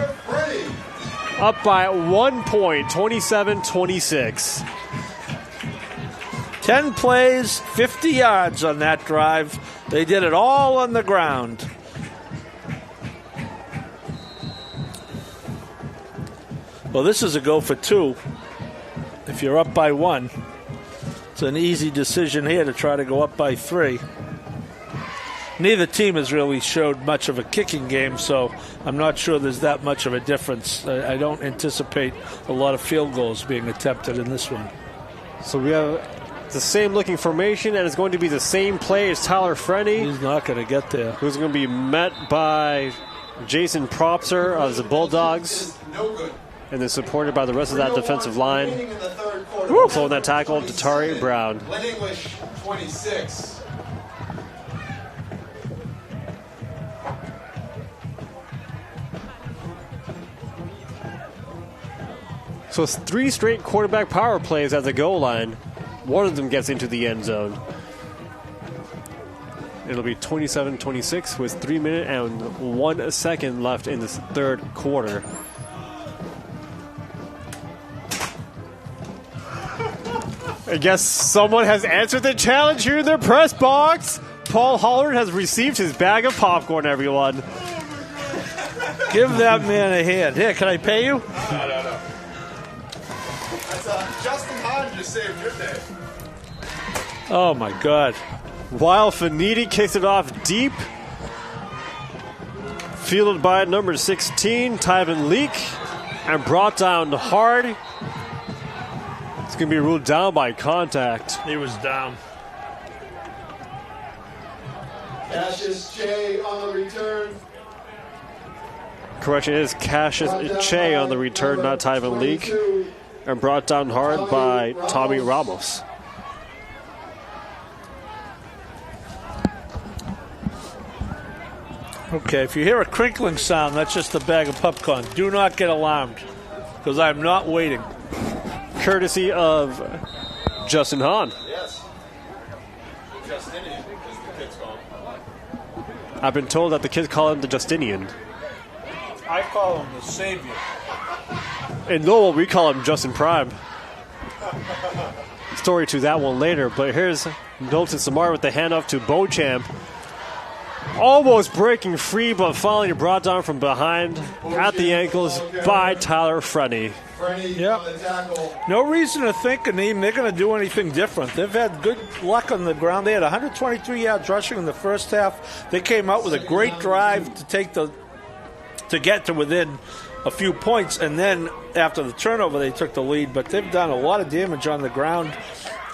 Up by 1 point, 27-26. 10 plays, 50 yards on that drive. They did it all on the ground. Well, this is a go for 2. If you're up by 1, it's an easy decision here to try to go up by 3. Neither team has really showed much of a kicking game, so I'm not sure there's that much of a difference. I don't anticipate a lot of field goals being attempted in this one. So we have the same looking formation, and it's going to be the same play as Tyler Frenny. He's not going to get there. Who's going to be met by Jason Propser of the Bulldogs. No good. And then supported by the rest of that defensive line. Also on that tackle, Datario Brown. Lynn English, 26. So it's 3 straight quarterback power plays at the goal line. One of them gets into the end zone. It'll be 27-26 with 3 minutes and 1 second left in this 3rd quarter. I guess someone has answered the challenge here in their press box. Paul Hollard has received his bag of popcorn, everyone. Give that man a hand. Here, can I pay you? No. Justin Hahn just saved your day. Oh, my God. While Finiti kicks it off deep. Fielded by number 16, Tyven Leak. And brought down hard. It's going to be ruled down by contact. He was down. Cassius Che on the return. Correction, it is Cassius Che on the return, not Tyven Leak. And brought down hard by Tommy Ramos. Okay, if you hear a crinkling sound, that's just a bag of popcorn. Do not get alarmed, because I'm not waiting. Courtesy of Justin Hahn. Yes. Justinian, as the kids call him. I've been told that the kids call him the Justinian. I call him the Savior. In Lowell, we call him Justin Prime. Story to that one later, but here's Milton Samar with the handoff to Beauchamp. Almost breaking free, but finally brought down from behind at the ankles by Tyler Frenny. Yep. No reason to think, Aneem, they're going to do anything different. They've had good luck on the ground. They had 123 yards rushing in the first half. They came out with a great drive to get to within a few points, and then after the turnover, they took the lead. But they've done a lot of damage on the ground,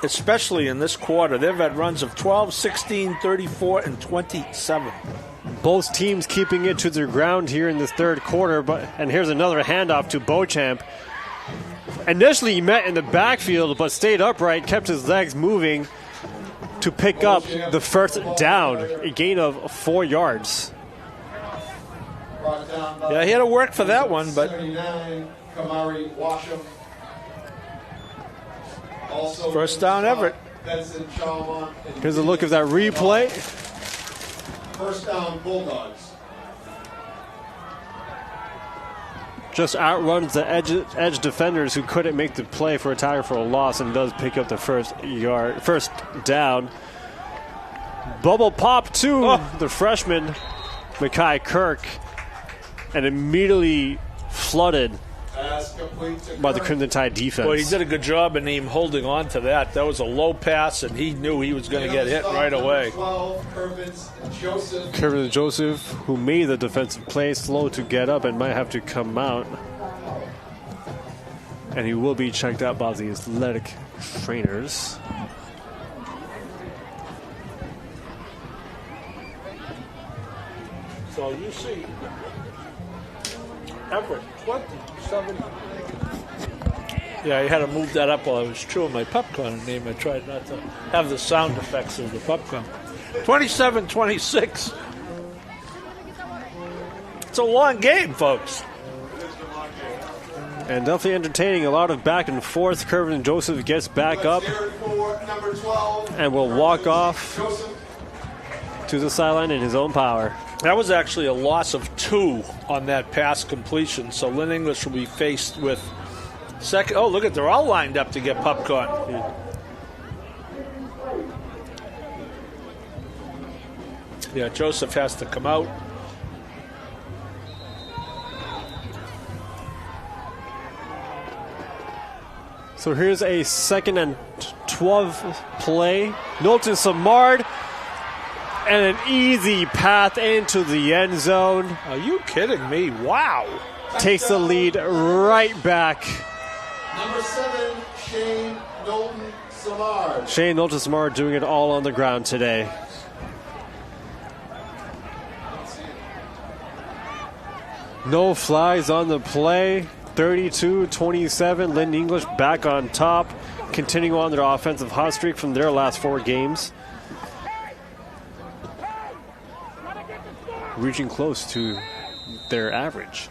especially in this quarter. They've had runs of 12, 16, 34, and 27. Both teams keeping it to their ground here in this third quarter. And here's another handoff to Beauchamp. Initially, he met in the backfield, but stayed upright, kept his legs moving to pick up the first down, a gain of 4 yards. Yeah, he had to work for that one, but first down, Everett. Here's a look at that replay. First down, Bulldogs. Just outruns the edge defenders who couldn't make the play for a tackle for a loss, and does pick up the first down. Bubble pop to the freshman, Mackay Kirk, and immediately flooded by the Crimson Tide defense. Well, he did a good job in him holding on to that. That was a low pass, and he knew he was going to get hit right away. Kervin Joseph, who made the defensive play, slow to get up and might have to come out. And he will be checked out by the athletic trainers. So you see, Everett, 27. Yeah, I had to move that up while I was chewing my popcorn name. I tried not to have the sound effects of the popcorn. 27-26. It's a long game, folks. And definitely entertaining. A lot of back and forth. Kervin Joseph gets back up and will walk off to the sideline in his own power. That was actually a loss of 2 on that pass completion. So Lynn English will be faced with second. Oh, look at, they're all lined up to get popcorn. Yeah, Joseph has to come out. So here's a 2nd and 12 play. Milton Samard, and an easy path into the end zone. Are you kidding me? Wow. Takes the lead right back. Number 7, Shane Knowlton Samard. Shane Knowlton Samard doing it all on the ground today. No flags on the play. 32-27. Lynn English back on top, continuing on their offensive hot streak from their last 4 games. Reaching close to their average.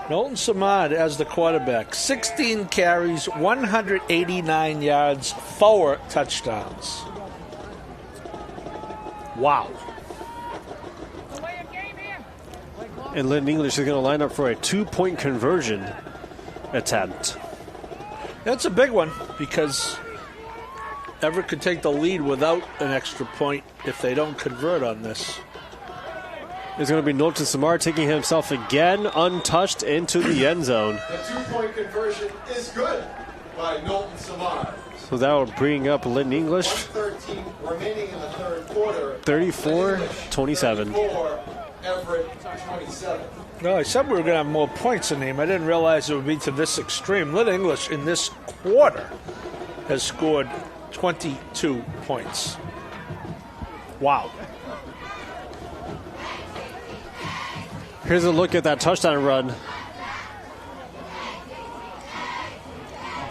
Knowlton Samad as the quarterback. 16 carries, 189 yards, 4 touchdowns. Wow. And Lynn English is going to line up for a 2-point conversion attempt. That's a big one because Everett could take the lead without an extra point if they don't convert on this. is going to be Nolton Samar taking himself again untouched into the end zone. The 2-point conversion is good by Nolton Samar. So that will bring up Lynn English. 1:13 remaining in the third quarter. 34-27. 34, Everett 27. No, I said we were going to have more points in him. I didn't realize it would be to this extreme. Lynn English in this quarter has scored 22 points. Wow. Here's a look at that touchdown run.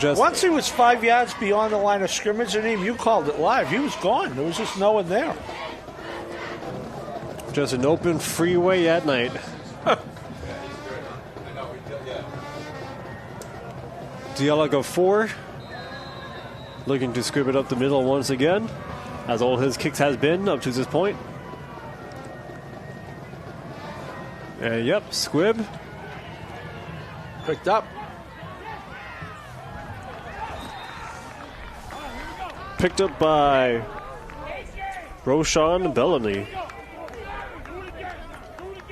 Once he was 5 yards beyond the line of scrimmage, and you called it live. He was gone. There was just no one there. Just an open freeway at night. DiBiaso 4. Looking to scrib it up the middle once again, as all his kicks has been up to this point. And yep, squib. Picked up. Picked up by Roshan Bellamy.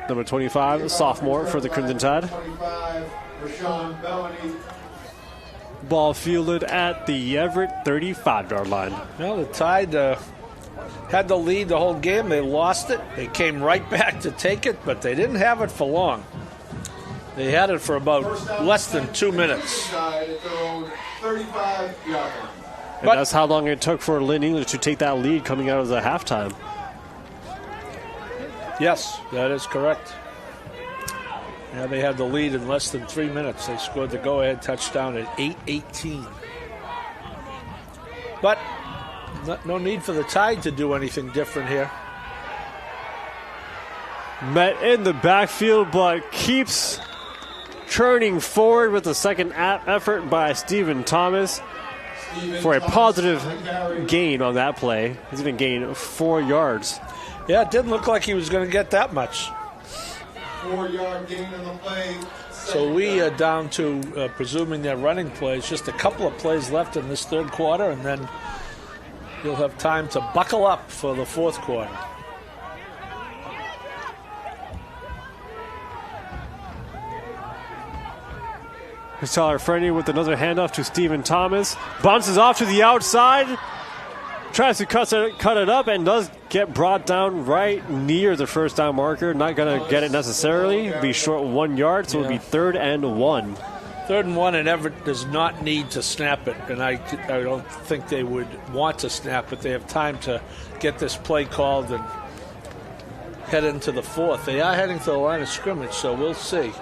Number 25, sophomore for the Crimson Tide. 25, Roshan Bellamy. Ball fielded at the Everett 35-yard line. Well, the Tide had the lead the whole game. They lost it. They came right back to take it, but they didn't have it for long. They had it for about less than 2 minutes. At their own 35-yard line. And that's how long it took for Lynn English to take that lead coming out of the halftime. Yes, that is correct. Yeah, they had the lead in less than 3 minutes. They scored the go-ahead touchdown at 8:18. But no need for the Tide to do anything different here. Met in the backfield, but keeps churning forward with the second effort by Stephen Thomas for a positive gain on that play. He's going to gain 4 yards. Yeah, it didn't look like he was going to get that much. 4-yard gain on the play. So we are down to, presuming they're running plays, just a couple of plays left in this third quarter, and then you'll have time to buckle up for the fourth quarter. Here's Tyler Frenny with another handoff to Stephen Thomas. Bounces off to the outside. Tries to cut it up and does get brought down right near the first down marker. Not going to get it necessarily. Be short 1 yard, so it'll be 3rd and 1. 3rd and 1, and Everett does not need to snap it. And I don't think they would want to snap it. They have time to get this play called and head into the fourth. They are heading to the line of scrimmage, so we'll see.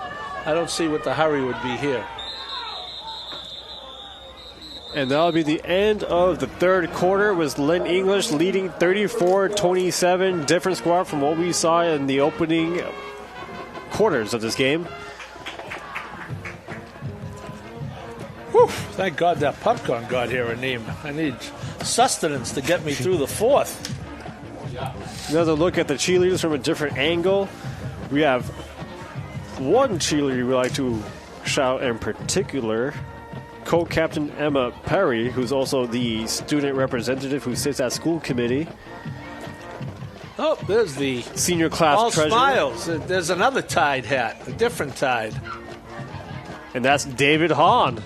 I don't see what the hurry would be here. And that'll be the end of the third quarter, with Lynn English leading 34-27. Different score from what we saw in the opening quarters of this game. Whew, thank God that popcorn got here, Aneem. I need sustenance to get me through the fourth. Another look at the cheerleaders from a different angle. We have one cheerleader we like to shout in particular. Co-captain Emma Perry, who's also the student representative who sits at school committee. Oh, there's the senior class all treasurer. Smiles. There's another Tide hat, a different Tide. And that's David Hahn.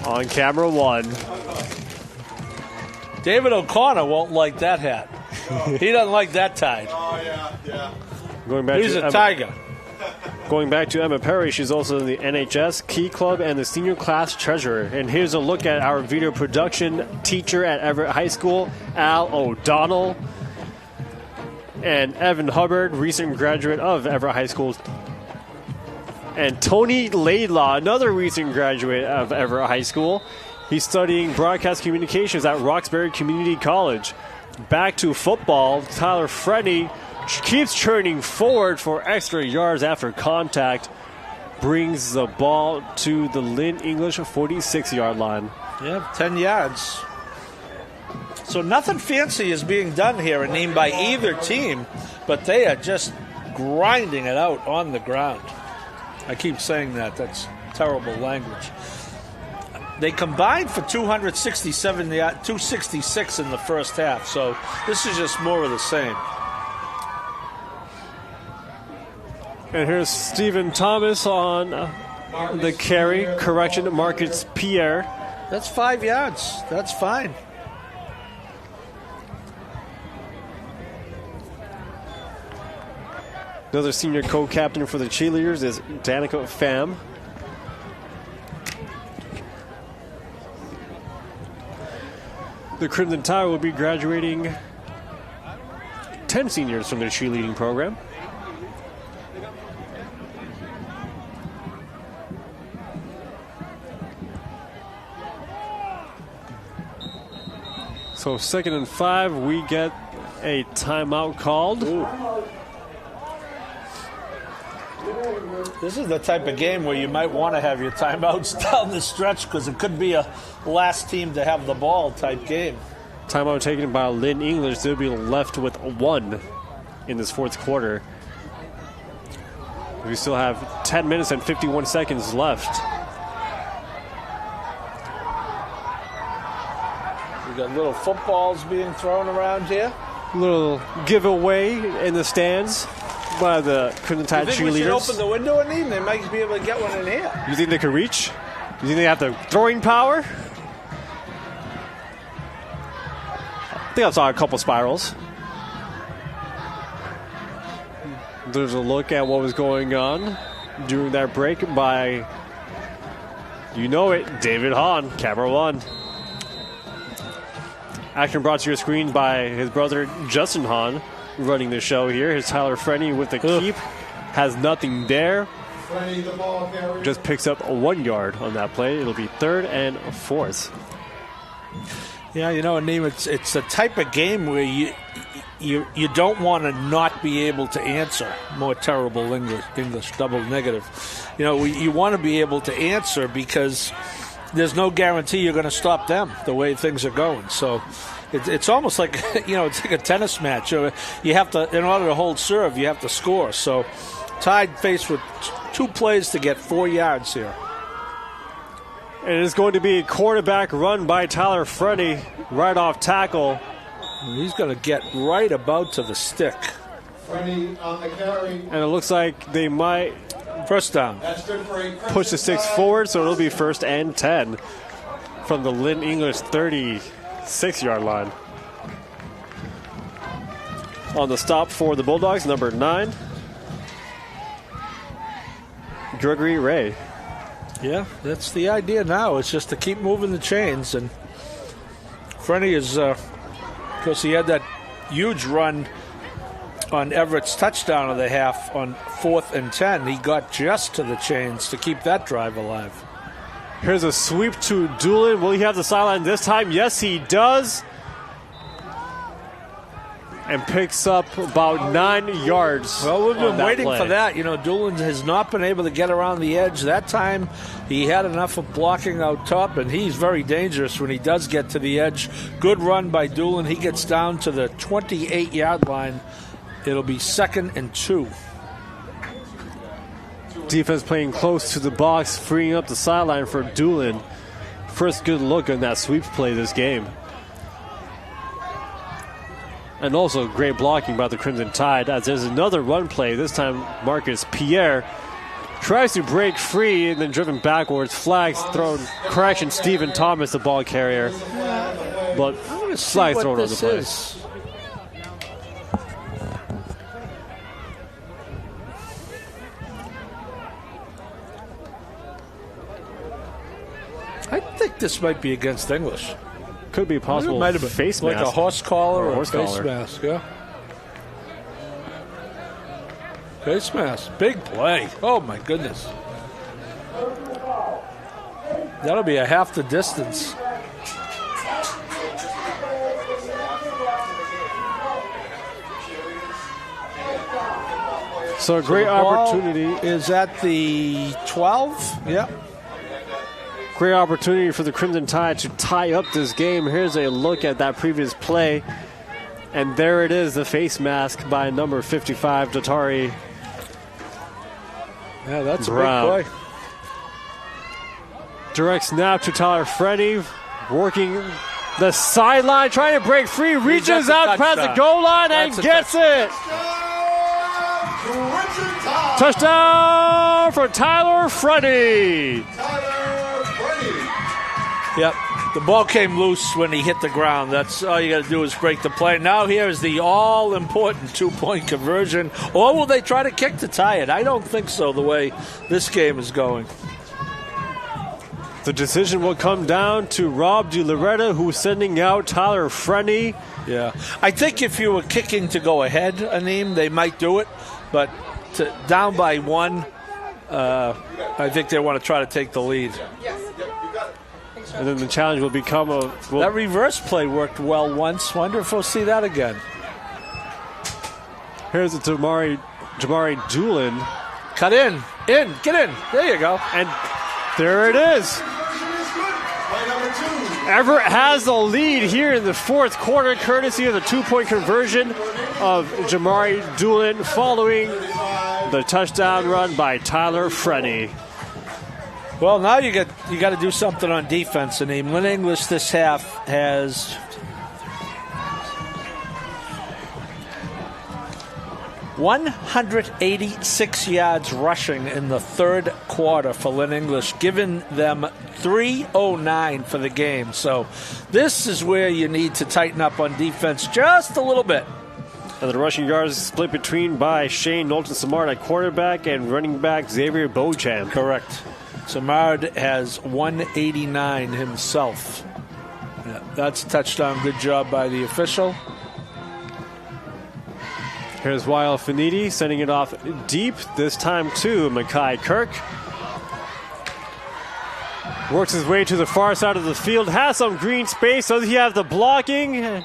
On camera 1. David O'Connor won't like that hat. He doesn't like that Tide. Oh, yeah. He's a Tiger. Going back to Emma Perry, she's also in the NHS Key Club and the senior class treasurer. And here's a look at our video production teacher at Everett High School, Al O'Donnell. And Evan Hubbard, recent graduate of Everett High School. And Tony Laidlaw, another recent graduate of Everett High School. He's studying broadcast communications at Roxbury Community College. Back to football, Tyler Frenny keeps churning forward for extra yards after contact. Brings the ball to the Lynn English 46-yard line. Yeah, 10 yards. So nothing fancy is being done here, Aneem, by either team, but they are just grinding it out on the ground. I keep saying that. That's terrible language. They combined for 266 in the first half, so this is just more of the same. And here's Stephen Thomas on the carry. Correction, Marcus Pierre. That's 5 yards. That's fine. Another senior co-captain for the cheerleaders is Danica Pham. The Crimson Tide will be graduating 10 seniors from their cheerleading program. So 2nd and 5, we get a timeout called. Ooh. This is the type of game where you might want to have your timeouts down the stretch because it could be a last team to have the ball type game. Timeout taken by Lynn English. They'll be left with 1 in this 4th quarter. We still have 10 minutes and 51 seconds left. We got little footballs being thrown around here. Little giveaway in the stands by the Crimson Tide cheerleaders. We should open the window in these? They might be able to get one in here. You think they could reach? You think they have the throwing power? I think I saw a couple spirals. There's a look at what was going on during that break by, you know it, David Hahn, camera 1. Action brought to your screen by his brother Justin Hahn, running the show here. Here's Tyler Frenny with the keep. Has nothing there. Just picks up 1 yard on that play. It'll be 3rd and 4th. Yeah, you know, Aneem, it's a type of game where you don't want to not be able to answer. More terrible English double negative. You know, you want to be able to answer because there's no guarantee you're going to stop them the way things are going. So it's almost like, you know, it's like a tennis match. You have to, in order to hold serve, you have to score. So Tide faced with 2 plays to get 4 yards here. And it's going to be a quarterback run by Tyler Freddy right off tackle. He's going to get right about to the stick. Freddy on the carry. And it looks like they might first down. Push the sticks forward, so it'll be 1st and 10 from the Lynn English 36-yard line. On the stop for the Bulldogs, number 9, Gregory Ray. Yeah, that's the idea now. It's just to keep moving the chains. And Frenny is, because he had that huge run on Everett's touchdown of the half on 4th and 10. He got just to the chains to keep that drive alive. Here's a sweep to Doolin. Will he have the sideline this time? Yes, he does. And picks up about 9 yards. Well, we've been waiting play. for that. You know, Doolin has not been able to get around the edge. That time he had enough of blocking out top, and he's very dangerous when he does get to the edge. Good run by Doolin. He gets down to the 28-yard line. It'll be 2nd and 2. Defense playing close to the box, freeing up the sideline for Doolin. First good look on that sweep play this game. And also great blocking by the Crimson Tide, as there's another run play. This time Marcus Pierre tries to break free and then driven backwards. Flags thrown. Correction, Stephen Thomas, the ball carrier. But flags thrown on the play. I think this might be against English. Could be possible. Might have been face like mask. a horse collar or a horse face collar. mask. Yeah. Face mask. Big play. Oh, my goodness. That'll be a half the distance. So a great opportunity. Is at the 12? Yep. Great opportunity for the Crimson Tide to tie up this game. Here's a look at that previous play. And there it is, the face mask by number 55, Datari. Yeah, that's Brown. a big play. Direct snap to Tyler Freddy. Working the sideline, trying to break free. Reaches out past the goal line and gets it. Touchdown for Tyler Freddy. Yep. The ball came loose when he hit the ground. That's all you got to do is break the play. Now here is the all-important 2-point conversion. Or will they try to kick to tie it? I don't think so, the way this game is going. The decision will come down to Rob DiLoretta, who's sending out Tyler Frenny. Yeah. I think if you were kicking to go ahead, Aneem, they might do it. But down by one, I think they want to try to take the lead. And then the challenge will become that reverse play worked well once. Wonder if we'll see that again. Here's a Jamari Doolin. Cut in, get in. There you go. And there it is. Everett has the lead here in the fourth quarter, courtesy of the 2-point conversion of Jamari Doolin following the touchdown run by Tyler Frenny. Well, now you got to do something on defense, and Lynn English this half has 186 yards rushing in the third quarter for Lynn English, giving them 309 for the game. So this is where you need to tighten up on defense just a little bit. And the rushing yards split between by Shane Knowlton-Samard at quarterback and running back Xavier Beauchamp. Correct. Samard has 189 himself. Yeah, that's a touchdown. Good job by the official. Here's Weil Finidi sending it off deep, this time to Mackay Kirk. Works his way to the far side of the field, has some green space, does he have the blocking?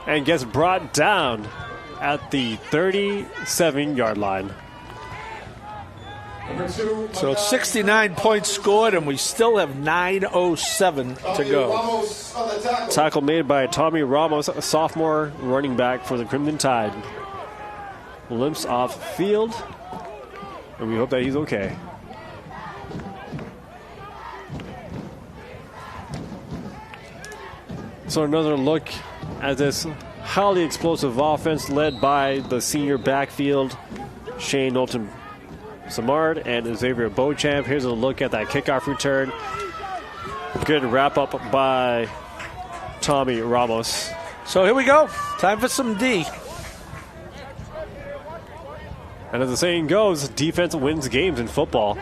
And gets brought down at the 37-yard line. So 69 points scored, and we still have 9:07 to go. Tackle made by Tommy Ramos, a sophomore running back for the Crimson Tide. Limps off field, and we hope that he's okay. So another look at this highly explosive offense led by the senior backfield, Shane Knowlton-Samard and Xavier Beauchamp. Here's a look at that kickoff return. Good wrap up by Tommy Ramos. So here we go. Time for some D. And as the saying goes, defense wins games in football.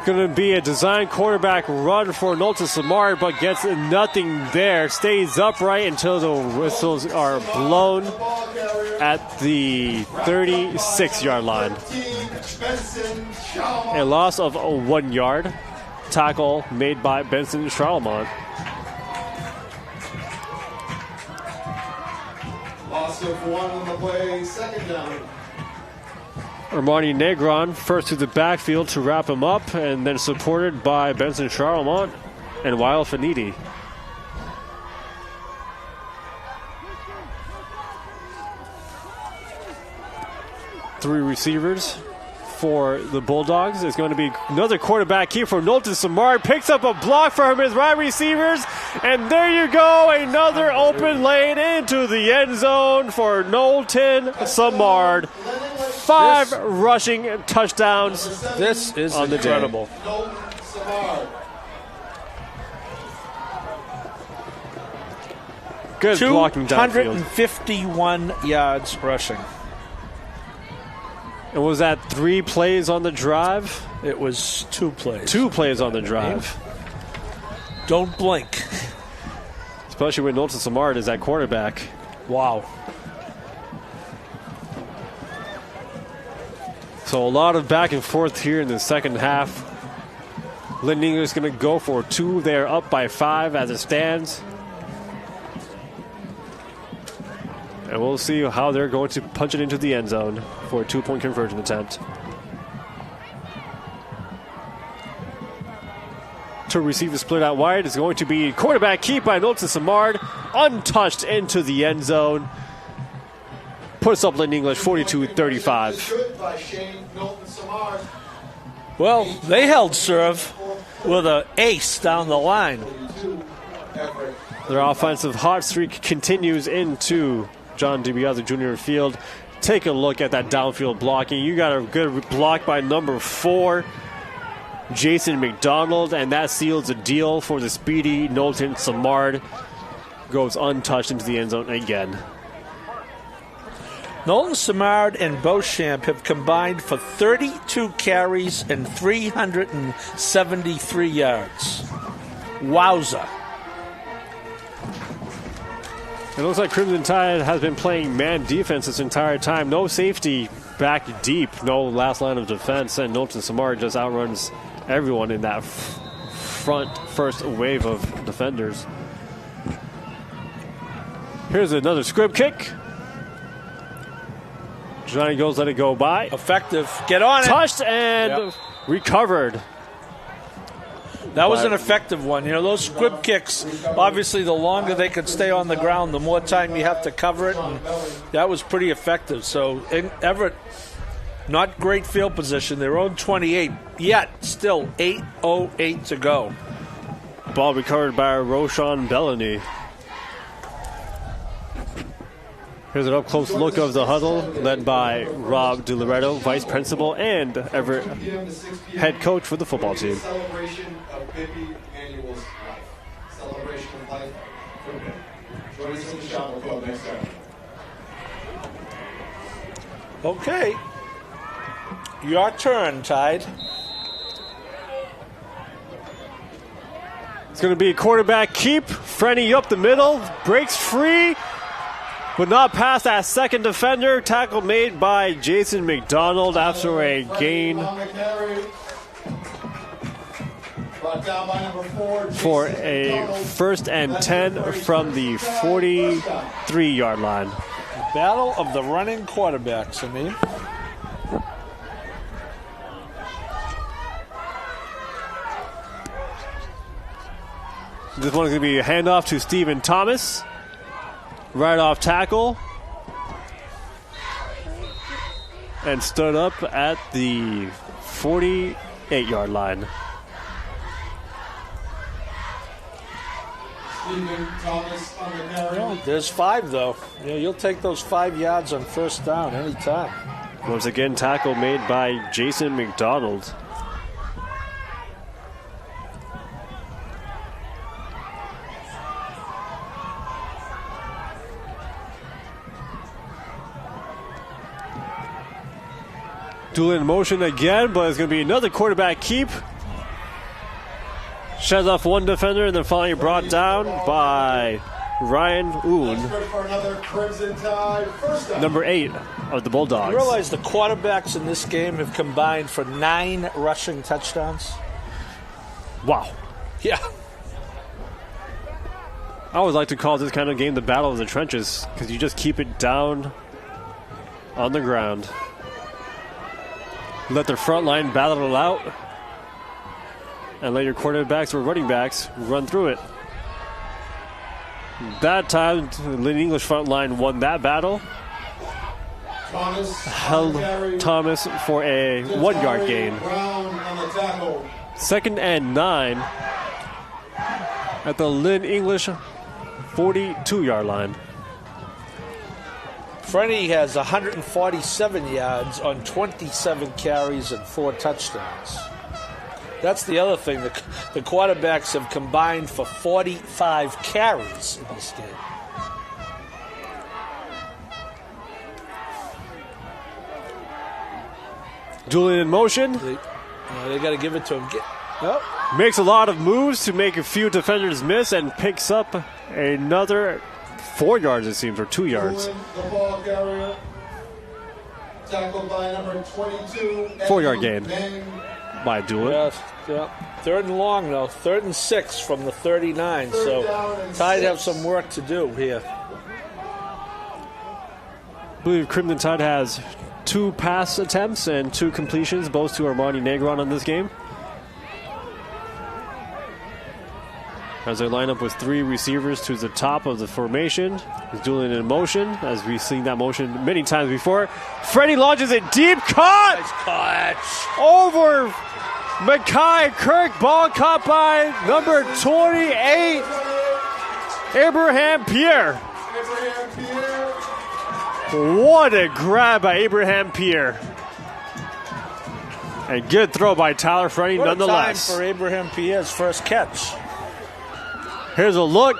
Going to be a design quarterback run for Knowlton-Samard, but gets nothing there. Stays upright until the whistles are blown at the 36-yard line. A loss of 1 yard. Tackle made by Benson Charlemont. Loss of 1 on the play, second down. Armani Negron first to the backfield to wrap him up, and then supported by Benson Charlemont and Weil Finidi. Three receivers for the Bulldogs. It's going to be another quarterback keep for Knowlton-Samard. Picks up a block from his wide receivers. And there you go. Another open lane into the end zone for Knowlton-Samard. 5 rushing touchdowns. This is on incredible. Good blocking downfield. 251 yards rushing. And was that 3 plays on the drive? It was 2 plays. 2 plays on the drive. Don't blink. Especially when Knowlton-Samard is at quarterback. Wow. So a lot of back and forth here in the second half. Lynn English is going to go for 2. They're up by 5 as it stands. And we'll see how they're going to punch it into the end zone for a 2-point conversion attempt. To receive the split out wide is going to be quarterback keep by Knowlton-Samard. Untouched into the end zone. Puts up Lynn English 42-35. Well, they held serve with an ace down the line. Their offensive hot streak continues into John DiBiaso Jr. Field. Take a look at that downfield blocking. You got a good block by number 4, Jason McDonald, and that seals the deal for the speedy Knowlton Samard. Goes untouched into the end zone again. Knowlton Samard and Beauchamp have combined for 32 carries and 373 yards. Wowza. It looks like Crimson Tide has been playing man defense this entire time. No safety back deep, no last line of defense, and Knowlton Samard just outruns everyone in that front first wave of defenders. Here's another squib kick. Johnny goes, let it go by. Effective. Get on it. Touched and recovered. That was an effective one. You know, those squib kicks, obviously the longer they could stay on the ground, the more time you have to cover it, and that was pretty effective. So Everett, not great field position. Their own 28, yet still 8:08 to go. Ball recovered by Roshan Bellany. Here's an up-close look of the huddle, led by Rob DiLoretto, vice principal and Everett head coach for the football team. Celebration of Bippy Manuel's life. Celebration of life for Bippy. Join us in the shop. We'll go next time. Okay. Your turn, Tide. It's going to be a quarterback keep. Frenny up the middle, breaks free. But not past that second defender. Tackle made by Jason McDonald after a gain for a 1st and 10 from the 43-yard line. Battle of the running quarterbacks, I mean. This one's going to be a handoff to Stephen Thomas. Right off tackle. And stood up at the 48-yard line. Stephen Thomas on the carry. Well, there's 5, though. Yeah, you'll take those 5 yards on first down anytime. Once again, tackle made by Jason McDonald. Doolin in motion again, but it's going to be another quarterback keep. Sheds off one defender and then finally brought down by Ryan Oon, number 8 of the Bulldogs. You realize the quarterbacks in this game have combined for 9 rushing touchdowns? Wow. Yeah. I always like to call this kind of game the battle of the trenches because you just keep it down on the ground. Let their front line battle it out and let your quarterbacks or running backs run through it. That time, the Lynn English front line won that battle. Held Thomas for a 1-yard gain. 2nd and 9 at the Lynn English 42-yard line. Frenny has 147 yards on 27 carries and 4 touchdowns. That's the other thing. The quarterbacks have combined for 45 carries in this game. Julian in motion. They got to give it to him. Nope. Makes a lot of moves to make a few defenders miss and picks up another 4 yards, it seems, or 2 yards. The ball carrier. Tackled by number 22. 4-yard gain by Doolin. Yeah. 3rd and long, though. 3rd and 6 from the 39. So Tide have some work to do here. I believe Crimson Tide has 2 pass attempts and 2 completions, both to Armani Negron on this game. As they line up with 3 receivers to the top of the formation. He's Doolin in motion, as we've seen that motion many times before. Freddie launches it deep. Caught! Nice catch. Over Mackay Kirk. Ball caught by number 28, Abraham Pierre. What a grab by Abraham Pierre. And good throw by Tyler Frenny nonetheless. Time for Abraham Pierre's first catch. Here's a look.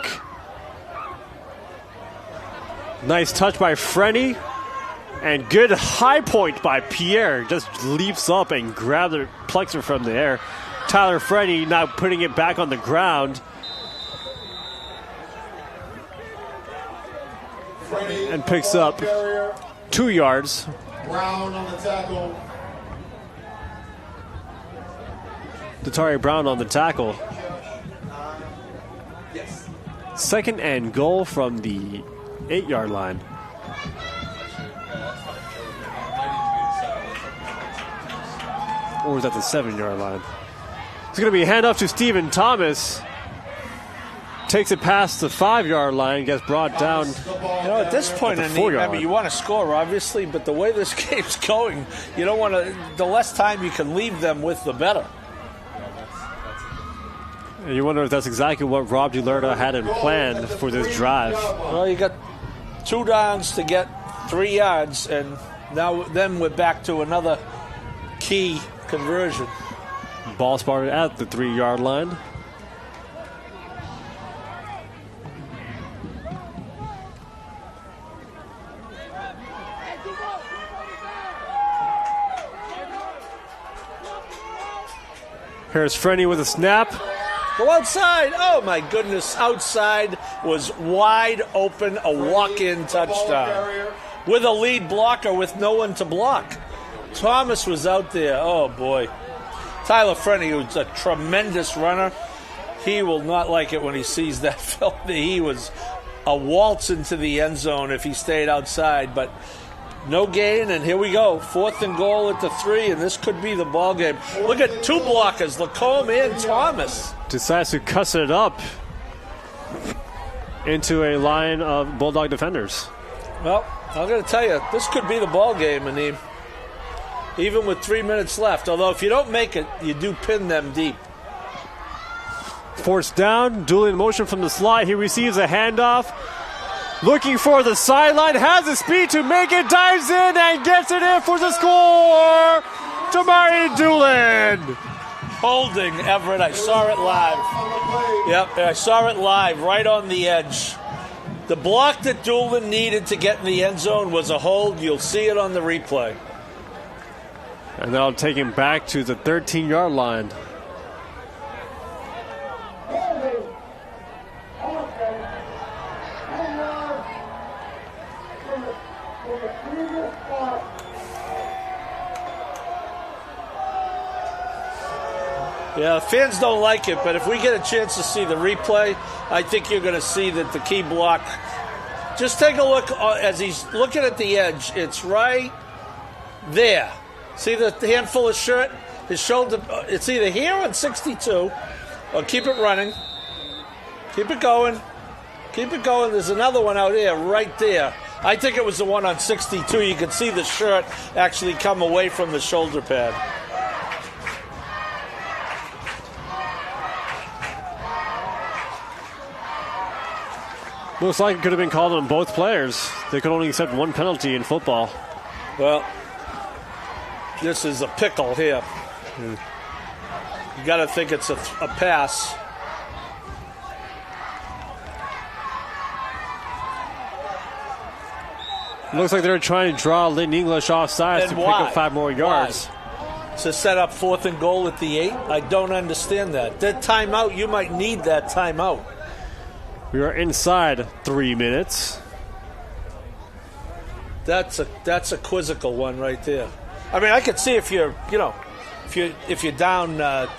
Nice touch by Frenny. And good high point by Pierre. Just leaps up and grabs it, plucks it from the air. Tyler Frenny now putting it back on the ground. And picks up 2 yards. Brown on the tackle. Datari Brown on the tackle. Second and goal from the 8-yard line. Or was that the 7-yard line? It's going to be a handoff to Stephen Thomas. Takes it past the 5-yard line, gets brought down. At this point in the game, I mean, you want to score, obviously, but the way this game's going, you don't want to. The less time you can leave them with, the better. And you wonder if that's exactly what Rob DiLerda had in plan for this drive. Well, you got 2 downs to get 3 yards, and then we're back to another key conversion. Ball spotted at the 3-yard line. Here's Frenny with a snap. Go outside. Oh, my goodness. Outside was wide open, a walk-in touchdown. With a lead blocker with no one to block. Thomas was out there. Oh, boy. Tyler Frenny, who's a tremendous runner, he will not like it when he sees that film. He was a waltz into the end zone if he stayed outside, but no gain, and here we go. 4th and goal at the 3, and this could be the ball game. Look at 2 blockers, Lacombe and Thomas. Decides to cuss it up into a line of Bulldog defenders. Well, I'm going to tell you, this could be the ball game, Aneem. Even with 3 minutes left. Although if you don't make it, you do pin them deep. Forced down, Dooley in motion from the slot. He receives a handoff. Looking for the sideline, has the speed to make it, dives in and gets it in for the score. Jamari Doolin. Holding Everett. I saw it live. Yep, I saw it live right on the edge. The block that Doolin needed to get in the end zone was a hold. You'll see it on the replay. And that'll take him back to the 13-yard line. Yeah, fans don't like it, but if we get a chance to see the replay, I think you're going to see that the key block. Just take a look as he's looking at the edge. It's right there. See the handful of shirt? His shoulder. It's either here on 62, or keep it running. Keep it going. Keep it going. There's another one out here, right there. I think it was the one on 62. You could see the shirt actually come away from the shoulder pad. Most likely could have been called on both players. They could only accept one penalty in football. Well, this is a pickle here. You got to think it's a pass. Looks like they're trying to draw Lynn English off sides to pick up 5 more yards. Why? To set up 4th and goal at the 8? I don't understand that. That timeout, you might need that timeout. We are inside 3 minutes. That's a quizzical one right there. I mean, I could see if you're down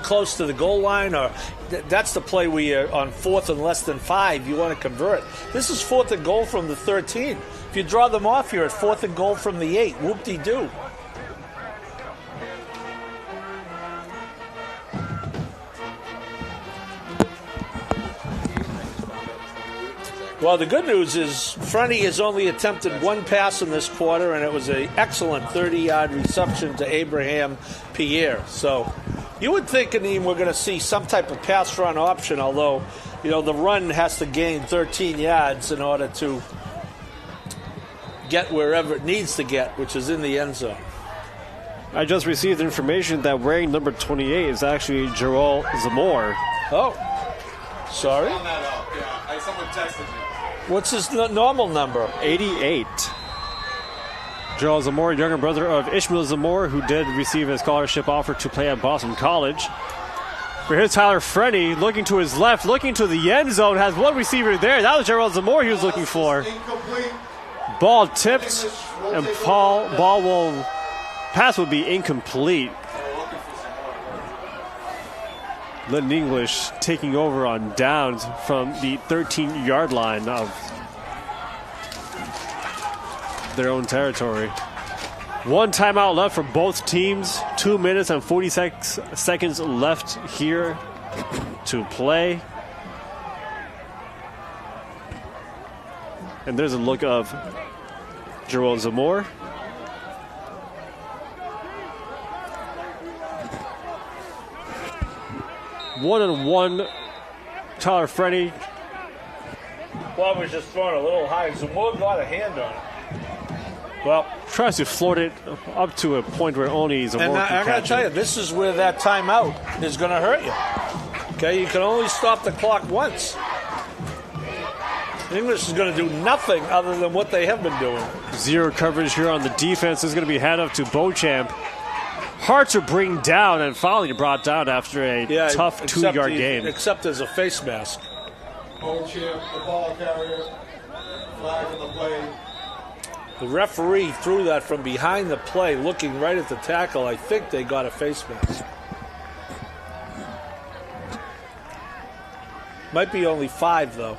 close to the goal line, or that's the play where you're on 4th and less than 5. You want to convert. This is 4th and goal from the 13. If you draw them off, you're at 4th and goal from the 8. Whoop-de-doo. Well, the good news is Frenny has only attempted 1 pass in this quarter, and it was an excellent 30-yard reception to Abraham Pierre. So you would think, Aneem, we're going to see some type of pass run option, although, the run has to gain 13 yards in order to get wherever it needs to get, which is in the end zone. I just received information that wearing number 28 is actually Joel Zamore. Oh, sorry. Someone texted me. What's his normal number? 88. Joel Zamore, younger brother of Ishmael Zamore, who did receive a scholarship offer to play at Boston College. But here's Tyler Frenny looking to his left, looking to the end zone, has one receiver there. That was Joel Zamore he was looking for. Ball tipped, and pass will be incomplete. Lynn English taking over on downs from the 13-yard line of their own territory. One timeout left for both teams. 2 minutes and 46 seconds left here to play. And there's a look of Joel Zamore. One-on-one, Tyler Frenny. Ball was just thrown a little high. Zamore got a hand on it. Well, tries to float it up to a point where only Zamore can catch it. I'm going to tell you, this is where that timeout is going to hurt you. Okay, you can only stop the clock once. English is going to do nothing other than what they have been doing. Zero coverage here on the defense. Is going to be handed off to Beauchamp. Hard to bring down, and finally brought down after a tough 2-yard gain. Except as a face mask. Beauchamp, the ball carrier, flag on the play. The referee threw that from behind the play, looking right at the tackle. I think they got a face mask. Might be only 5, though.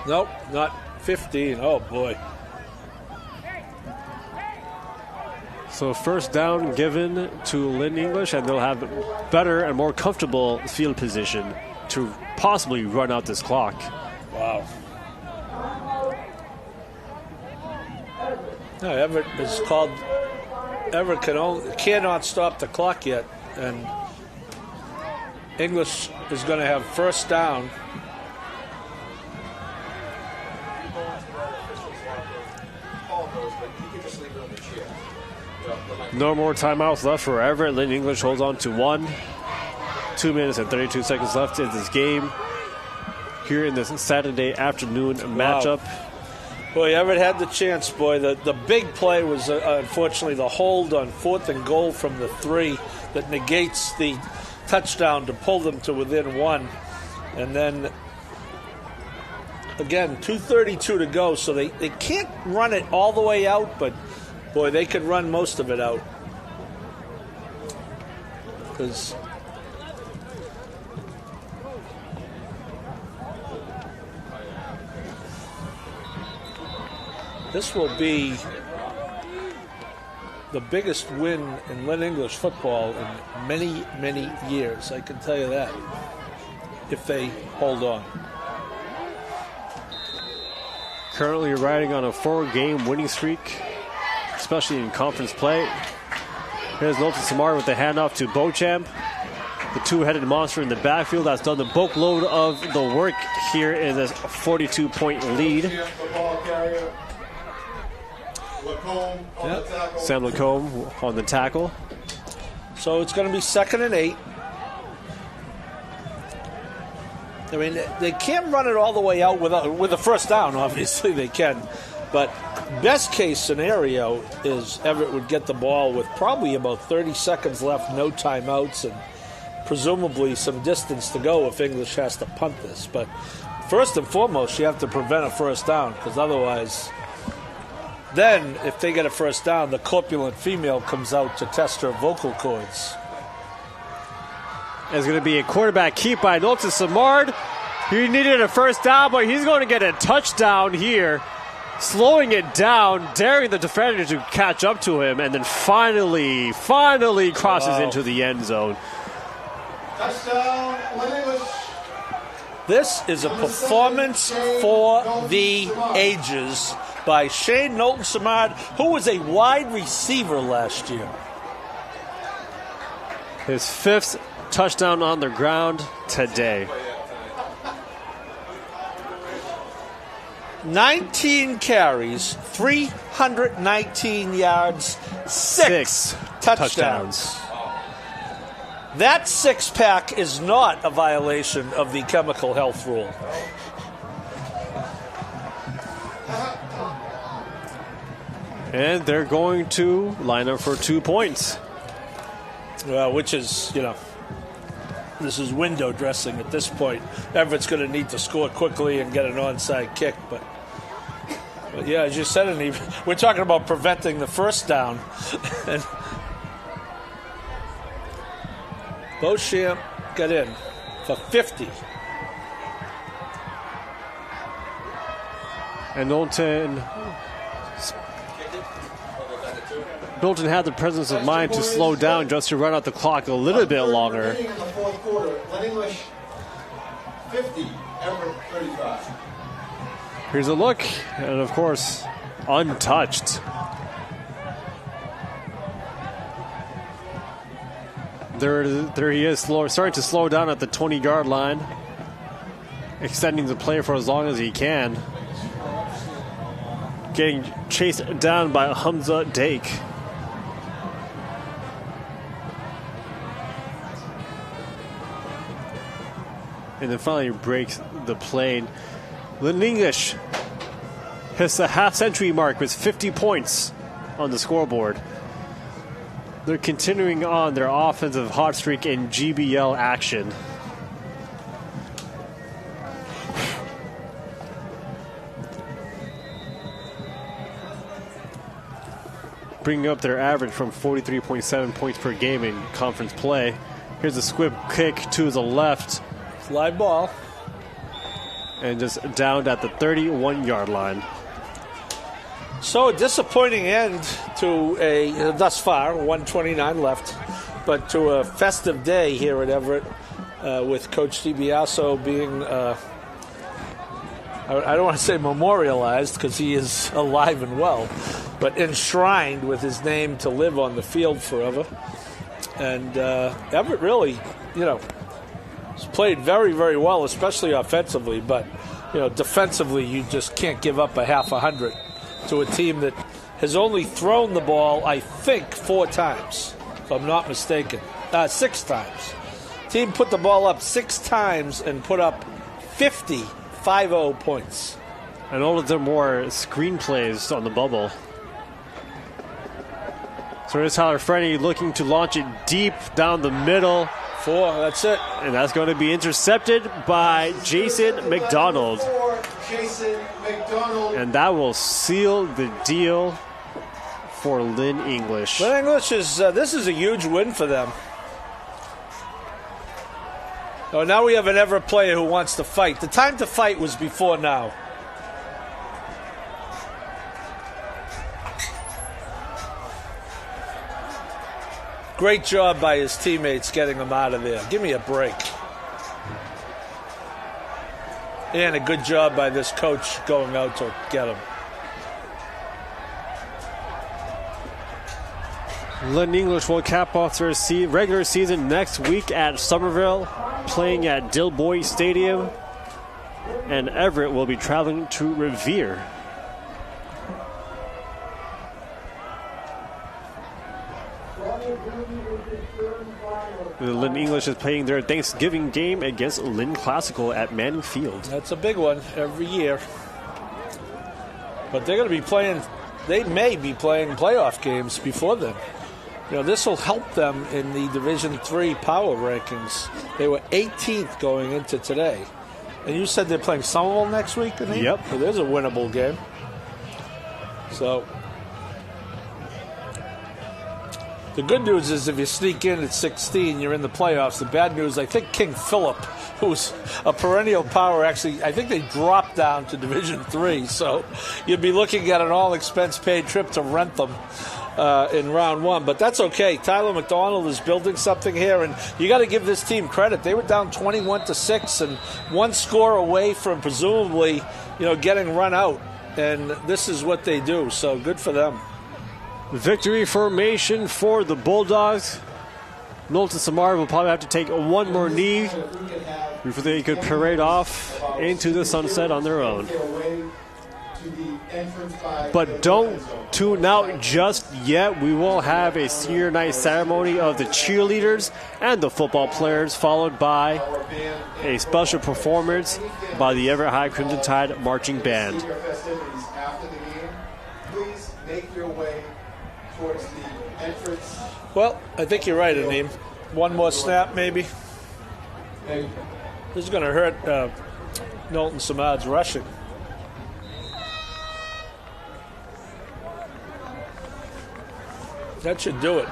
Nope, not 15. Oh, boy. So first down given to Lynn English, and they'll have better and more comfortable field position to possibly run out this clock. Wow. No, Everett is called. Everett cannot stop the clock yet, and English is going to have first down. No more timeouts left for Everett. Lynn English holds on to 1. 2 minutes and 32 seconds left in this game here in this Saturday afternoon matchup. Boy, Everett had the chance, boy. The big play was, unfortunately, the hold on 4th and goal from the 3 that negates the touchdown to pull them to within 1. And then, again, 2:32 to go, so they can't run it all the way out, but, boy, they could run most of it out. Because this will be the biggest win in Lynn English football in many, many years. I can tell you that, if they hold on. Currently riding on a 4-game winning streak, especially in conference play. Here's Nolton Samar with the handoff to Beauchamp. The two-headed monster in the backfield has done the bulk load of the work here in this 42-point lead. Sam Lacombe on the tackle. So it's going to be 2nd and 8. I mean, they can't run it all the way out with a first down. Obviously, they can. But best case scenario is Everett would get the ball with probably about 30 seconds left, no timeouts, and presumably some distance to go if English has to punt this. But first and foremost, you have to prevent a first down, because otherwise, then if they get a first down, the corpulent female comes out to test her vocal cords. It's going to be a quarterback keep by Nolton Samard. He needed a first down, but he's going to get a touchdown here. Slowing it down, daring the defender to catch up to him, and then finally crosses into the end zone. Touchdown, Lynn English. This is a performance for the ages by Shane Nolton Samard, who was a wide receiver last year. His 5th touchdown on the ground today. 19 carries, 319 yards, six touchdowns. That six-pack is not a violation of the chemical health rule. And they're going to line up for 2 points. Which is, this is window dressing at this point. Everett's going to need to score quickly and get an onside kick. But yeah, as you said, we're talking about preventing the first down. And Beauchamp got in for 50. And Milton had the presence of mind to slow down just to run out the clock a little bit longer. In the fourth quarter, Lynn English 50, Everett 35. Here's a look, and of course, untouched. There he is, starting to slow down at the 20-yard line, extending the play for as long as he can. Getting chased down by Hamza Dake. And then finally breaks the plane. Lynn English hits the half-century mark with 50 points on the scoreboard. They're continuing on their offensive hot streak in GBL action. Bringing up their average from 43.7 points per game in conference play. Here's a squib kick to the left. Fly ball. And just downed at the 31-yard line. So a disappointing end to thus far, 1:29 left, but to a festive day here at Everett with Coach DiBiaso being, I don't want to say memorialized because he is alive and well, but enshrined with his name to live on the field forever. And Everett really, has played very, very well, especially offensively, but, defensively you just can't give up a half 100 to a team that has only thrown the ball, I think, 4 times, if I'm not mistaken. 6 times. Team put the ball up 6 times and put up 50 points. And all of them were screenplays on the bubble. So here's Tyler Frenny looking to launch it deep down the middle. 4, that's it. And that's going to be intercepted by Jason McDonald. And that will seal the deal for Lynn English. Lynn English is, this is a huge win for them. Oh, now we have an Everett player who wants to fight. The time to fight was before now. Great job by his teammates getting him out of there. Give me a break. And a good job by this coach going out to get him. Lynn English will cap off their regular season next week at Somerville, playing at Dilboy Stadium. And Everett will be traveling to Revere. Lynn English is playing their Thanksgiving game against Lynn Classical at Manning Field. That's a big one every year. But they're going to be playing, they may be playing playoff games before then. This will help them in the Division III power rankings. They were 18th going into today. And you said they're playing Somerville next week? Yep. So there's a winnable game. So the good news is if you sneak in at 16, you're in the playoffs. The bad news, I think King Philip, who's a perennial power, actually, I think they dropped down to Division III. So you'd be looking at an all-expense-paid trip to Rentham in round 1. But that's okay. Tyler McDonald is building something here, and you got to give this team credit. They were down 21-6 and 1 score away from presumably, getting run out. And this is what they do. So good for them. Victory formation for the Bulldogs. Nolton Samar will probably have to take one more knee before they could parade off into the sunset on their own. But don't tune out just yet. We will have a senior night ceremony of the cheerleaders and the football players, followed by a special performance by the Everett High Crimson Tide Marching Band. After the game, please make your way towards the entrance. Well, I think you're right, Aneem. One more snap, maybe. This is going to hurt Knowlton Samad's rushing. That should do it.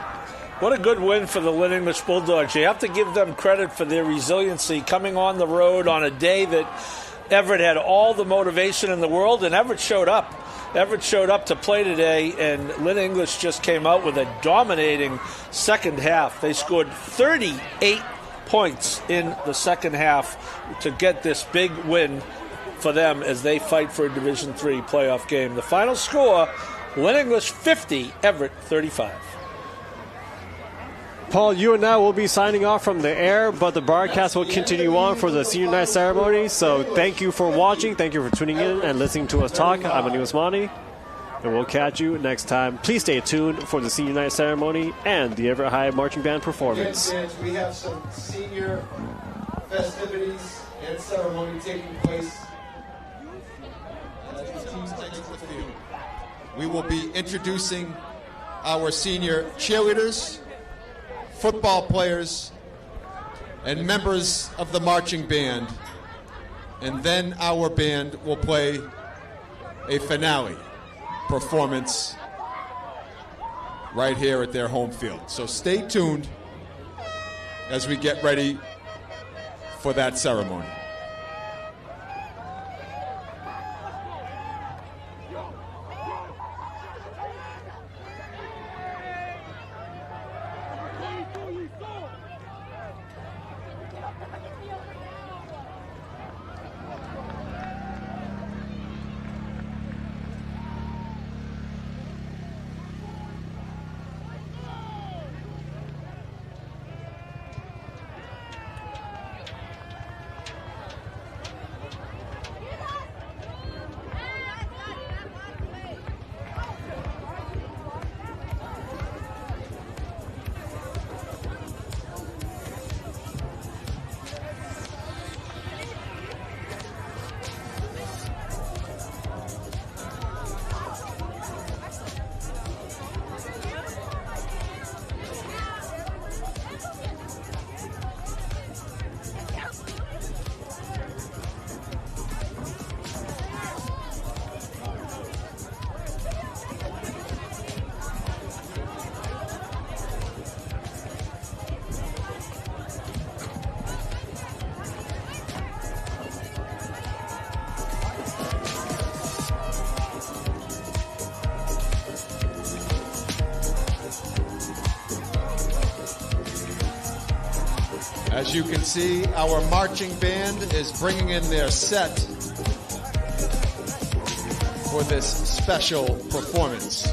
What a good win for the Lynn English Bulldogs. You have to give them credit for their resiliency coming on the road on a day that Everett had all the motivation in the world, and Everett showed up. Everett showed up to play today, and Lynn English just came out with a dominating second half. They scored 38 points in the second half to get this big win for them as they fight for a Division III playoff game. The final score, Lynn English 50, Everett 35. Paul, you and I will be signing off from the air, but the broadcast will continue on for the senior night ceremony. So thank you for watching. Thank you for tuning in and listening to us talk. I'm Aneem Osmani, and we'll catch you next time. Please stay tuned for the senior night ceremony and the Everett High Marching Band performance. We have some senior festivities and ceremony taking place. As the teams take to the field, we will be introducing our senior cheerleaders, football players, and members of the marching band. And then our band will play a finale performance right here at their home field. So stay tuned as we get ready for that ceremony. As you can see, our marching band is bringing in their set for this special performance.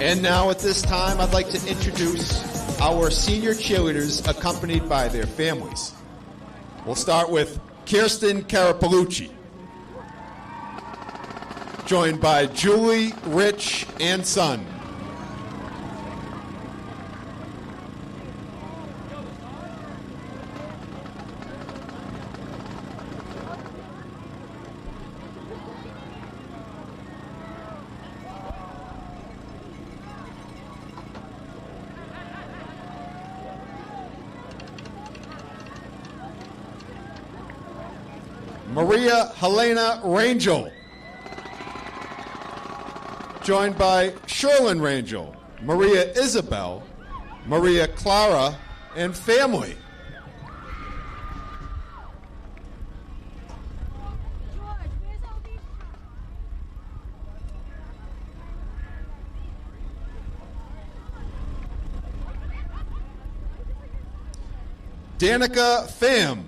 And now at this time, I'd like to introduce our senior cheerleaders accompanied by their families. We'll start with Kirsten Carapolucci, joined by Julie, Rich, and son. Maria Helena Rangel, joined by Sherlyn Rangel, Maria Isabel, Maria Clara, and family. Danica Pham,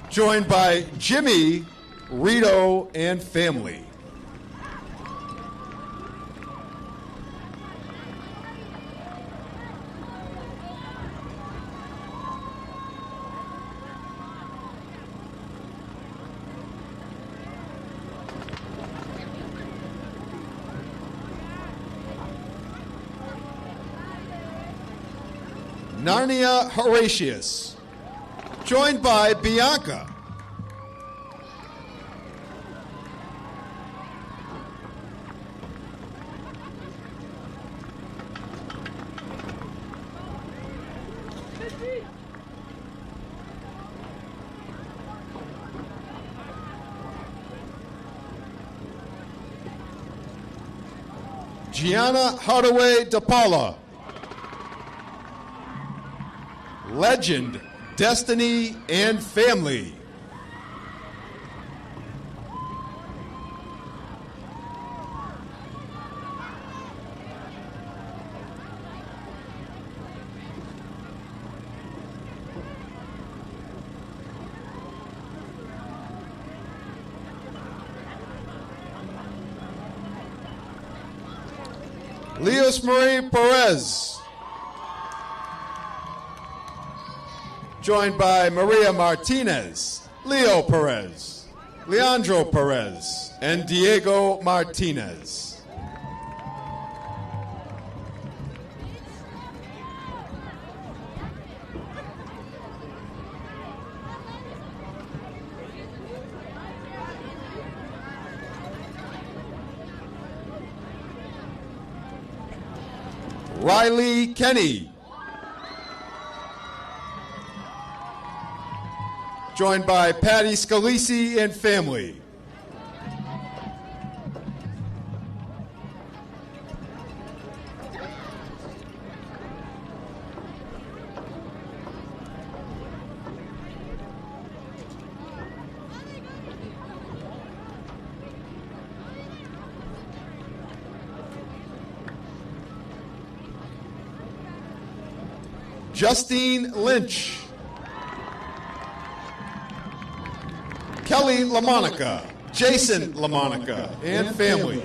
joined by Jimmy, Rito, and family. Narnia Horatius, joined by Bianca. Gianna Hardaway DePaula, legend, destiny, and family. Leos Marie Perez, joined by Maria Martinez, Leo Perez, Leandro Perez, and Diego Martinez. Riley Kenny, joined by Patty Scalisi and family. Justine Lynch, Kelly LaMonica, Jason LaMonica, and family.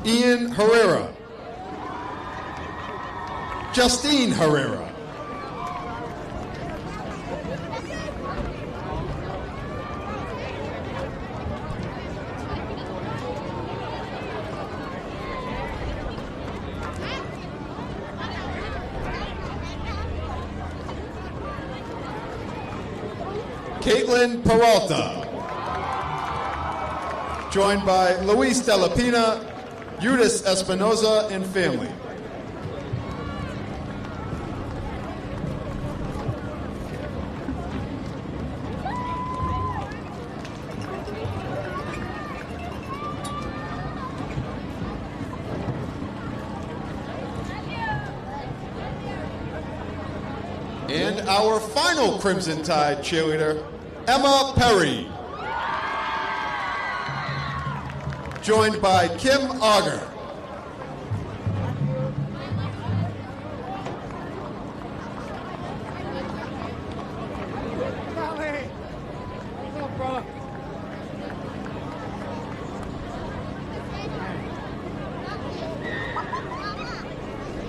Ian Herrera, Justine Herrera, Caitlin Peralta, joined by Luis Delapina, Eudice Espinoza, and family. our final Crimson Tide cheerleader, Emma Perry. Joined by Kim Auger.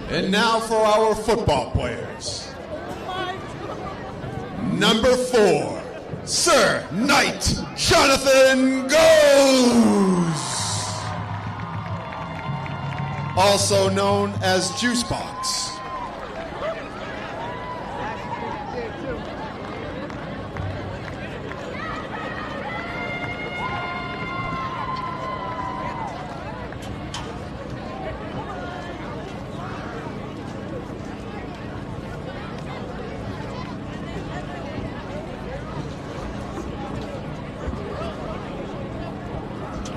And now for our football players. Number 4, Sir Knight Jonathan Goes, also known as Juicebox.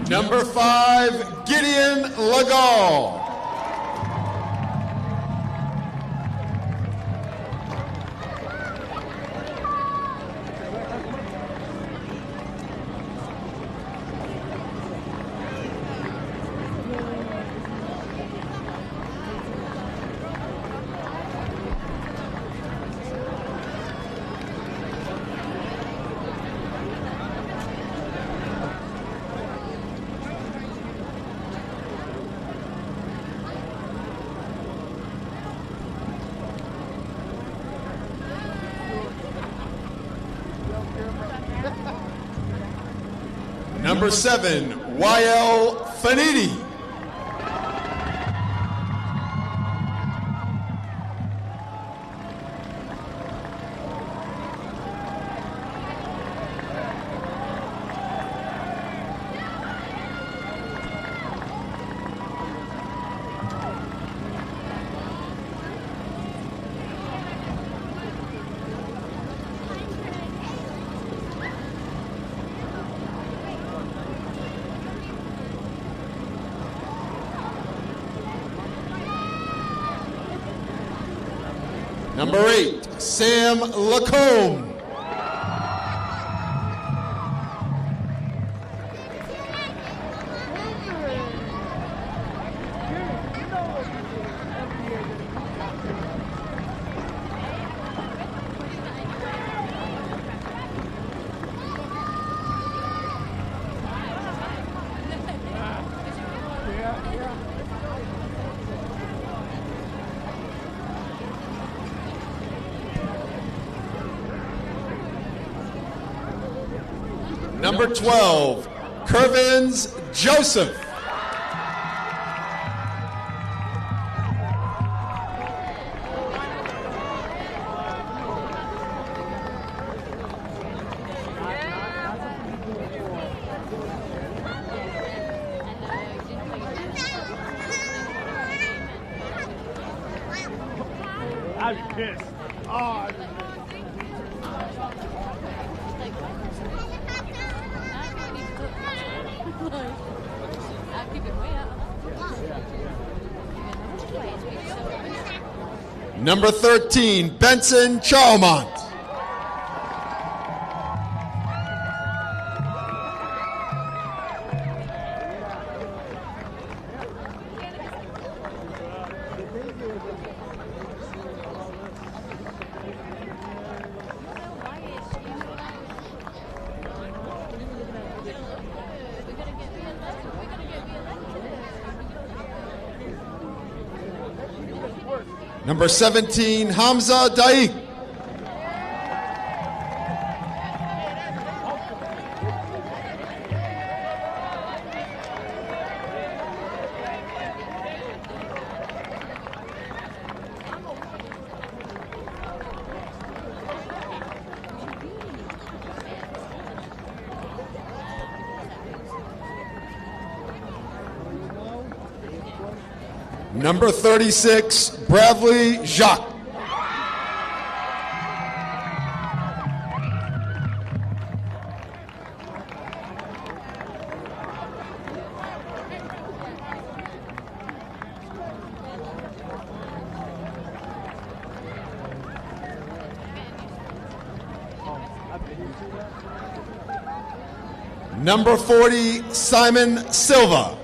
Number 5, Gideon Legal. Number 7, YL Fanidi. Number 8, Sam Lacombe. Number 12, Kervins Joseph. I'm pissed. Oh, Number 13, Benson Charlemont. Number 17, Hamza Daik. Number 36, Bradley Jacques. Number 40, Simon Silva.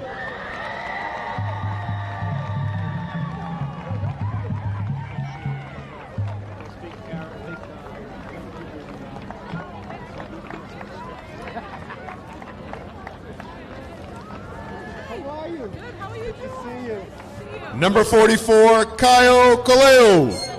Number 44, Kyle Kaleo.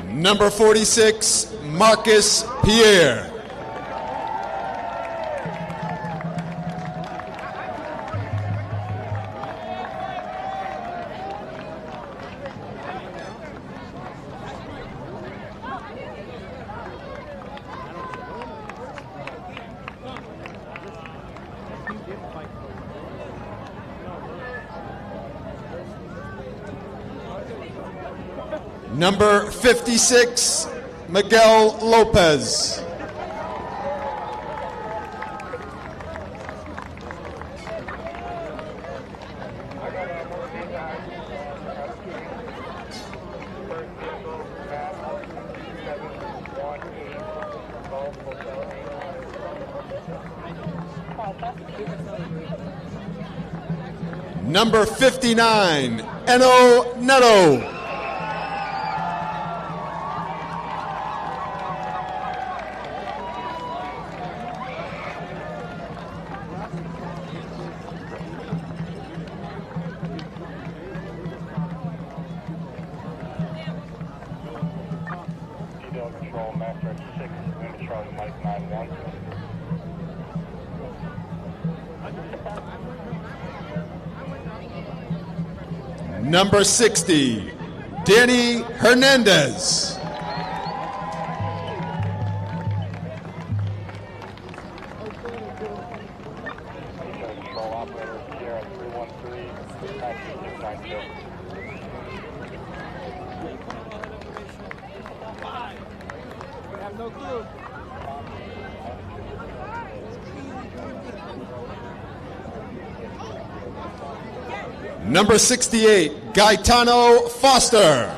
Number 46, Marcus Pierre. Number 56, Miguel Lopez. Number 59, Eno Neto. Number 60, Danny Hernandez. Number 68, Gaetano Foster.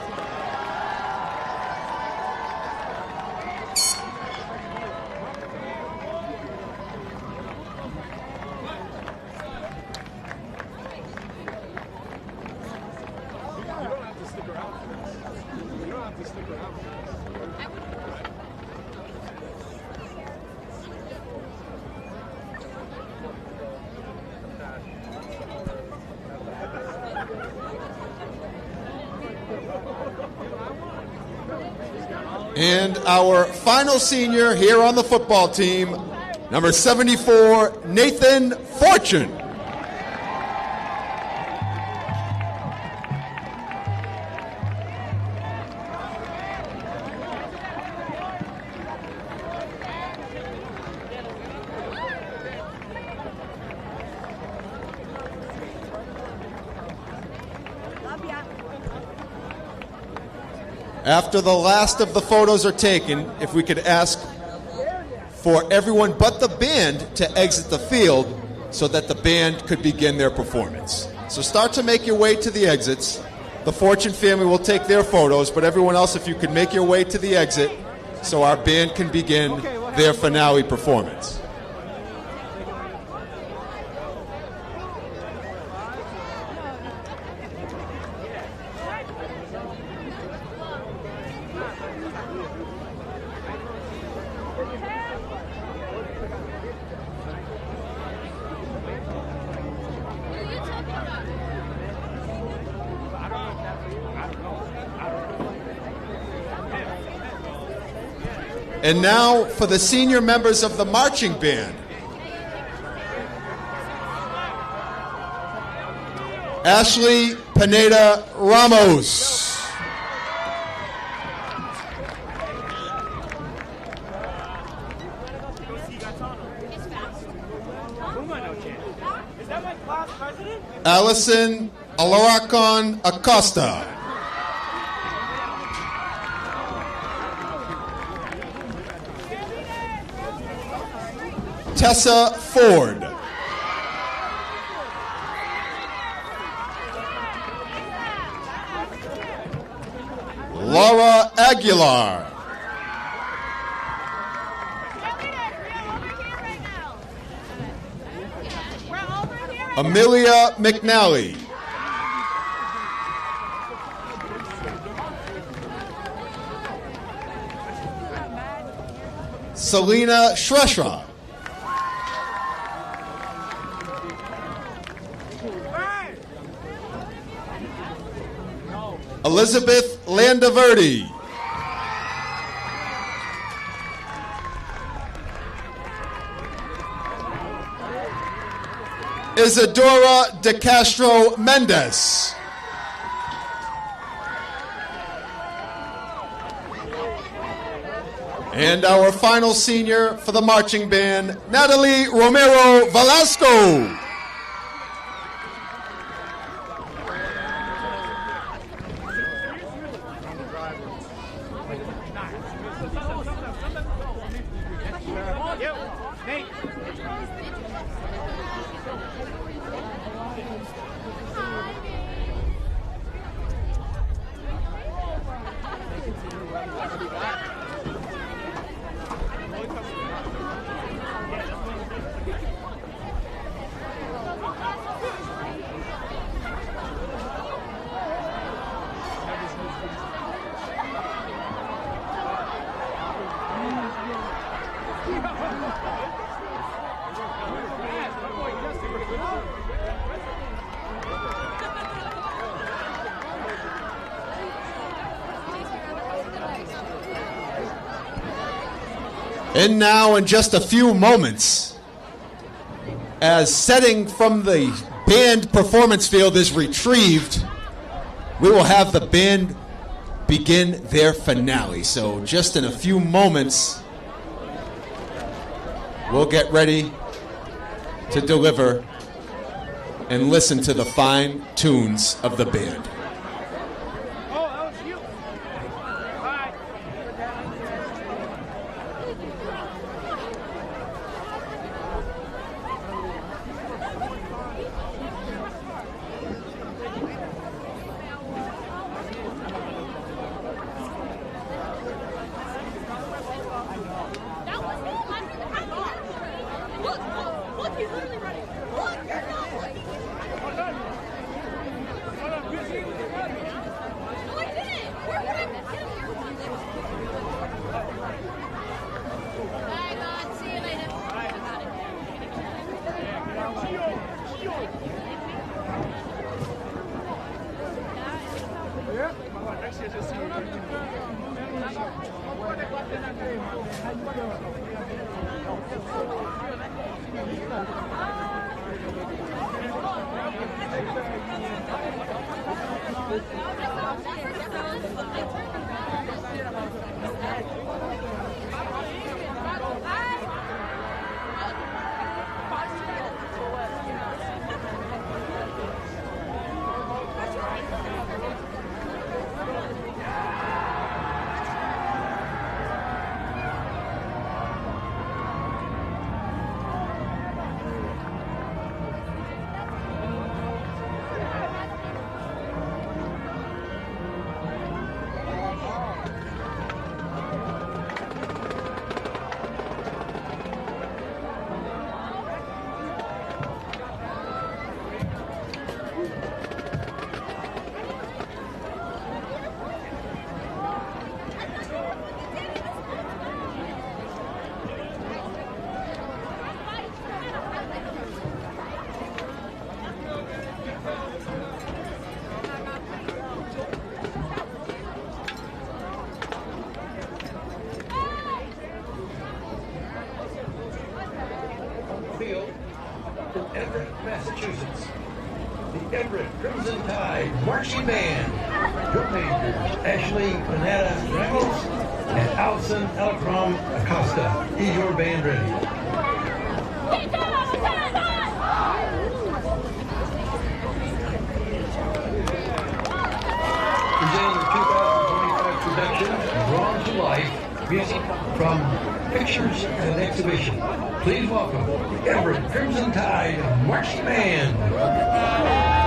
And our final senior here on the football team, number 74, Nathan Fortune. After the last of the photos are taken, if we could ask for everyone but the band to exit the field so that the band could begin their performance. So start to make your way to the exits. The Fortune family will take their photos, but everyone else, if you could make your way to the exit so our band can begin their finale performance. And now for the senior members of the marching band. Ashley Pineda Ramos. Allison Alarcon Acosta. Tessa Ford. Laura Aguilar. Amelia McNally. Selena Shreshra. Elizabeth Landaverdi. Isadora De Castro Mendez. And our final senior for the marching band, Natalie Romero Velasco. And now, in just a few moments, as setting from the band performance field is retrieved, we will have the band begin their finale. So just in a few moments, we'll get ready to deliver and listen to the fine tunes of the band. From Everett, Massachusetts, the Everett Crimson Tide Marching Band. Your majors, Ashley Panetta Reynolds and Allison Elcrom Acosta. Is your band ready? music from Pictures and Exhibition. Please welcome the Everett Crimson Tide Marching Band.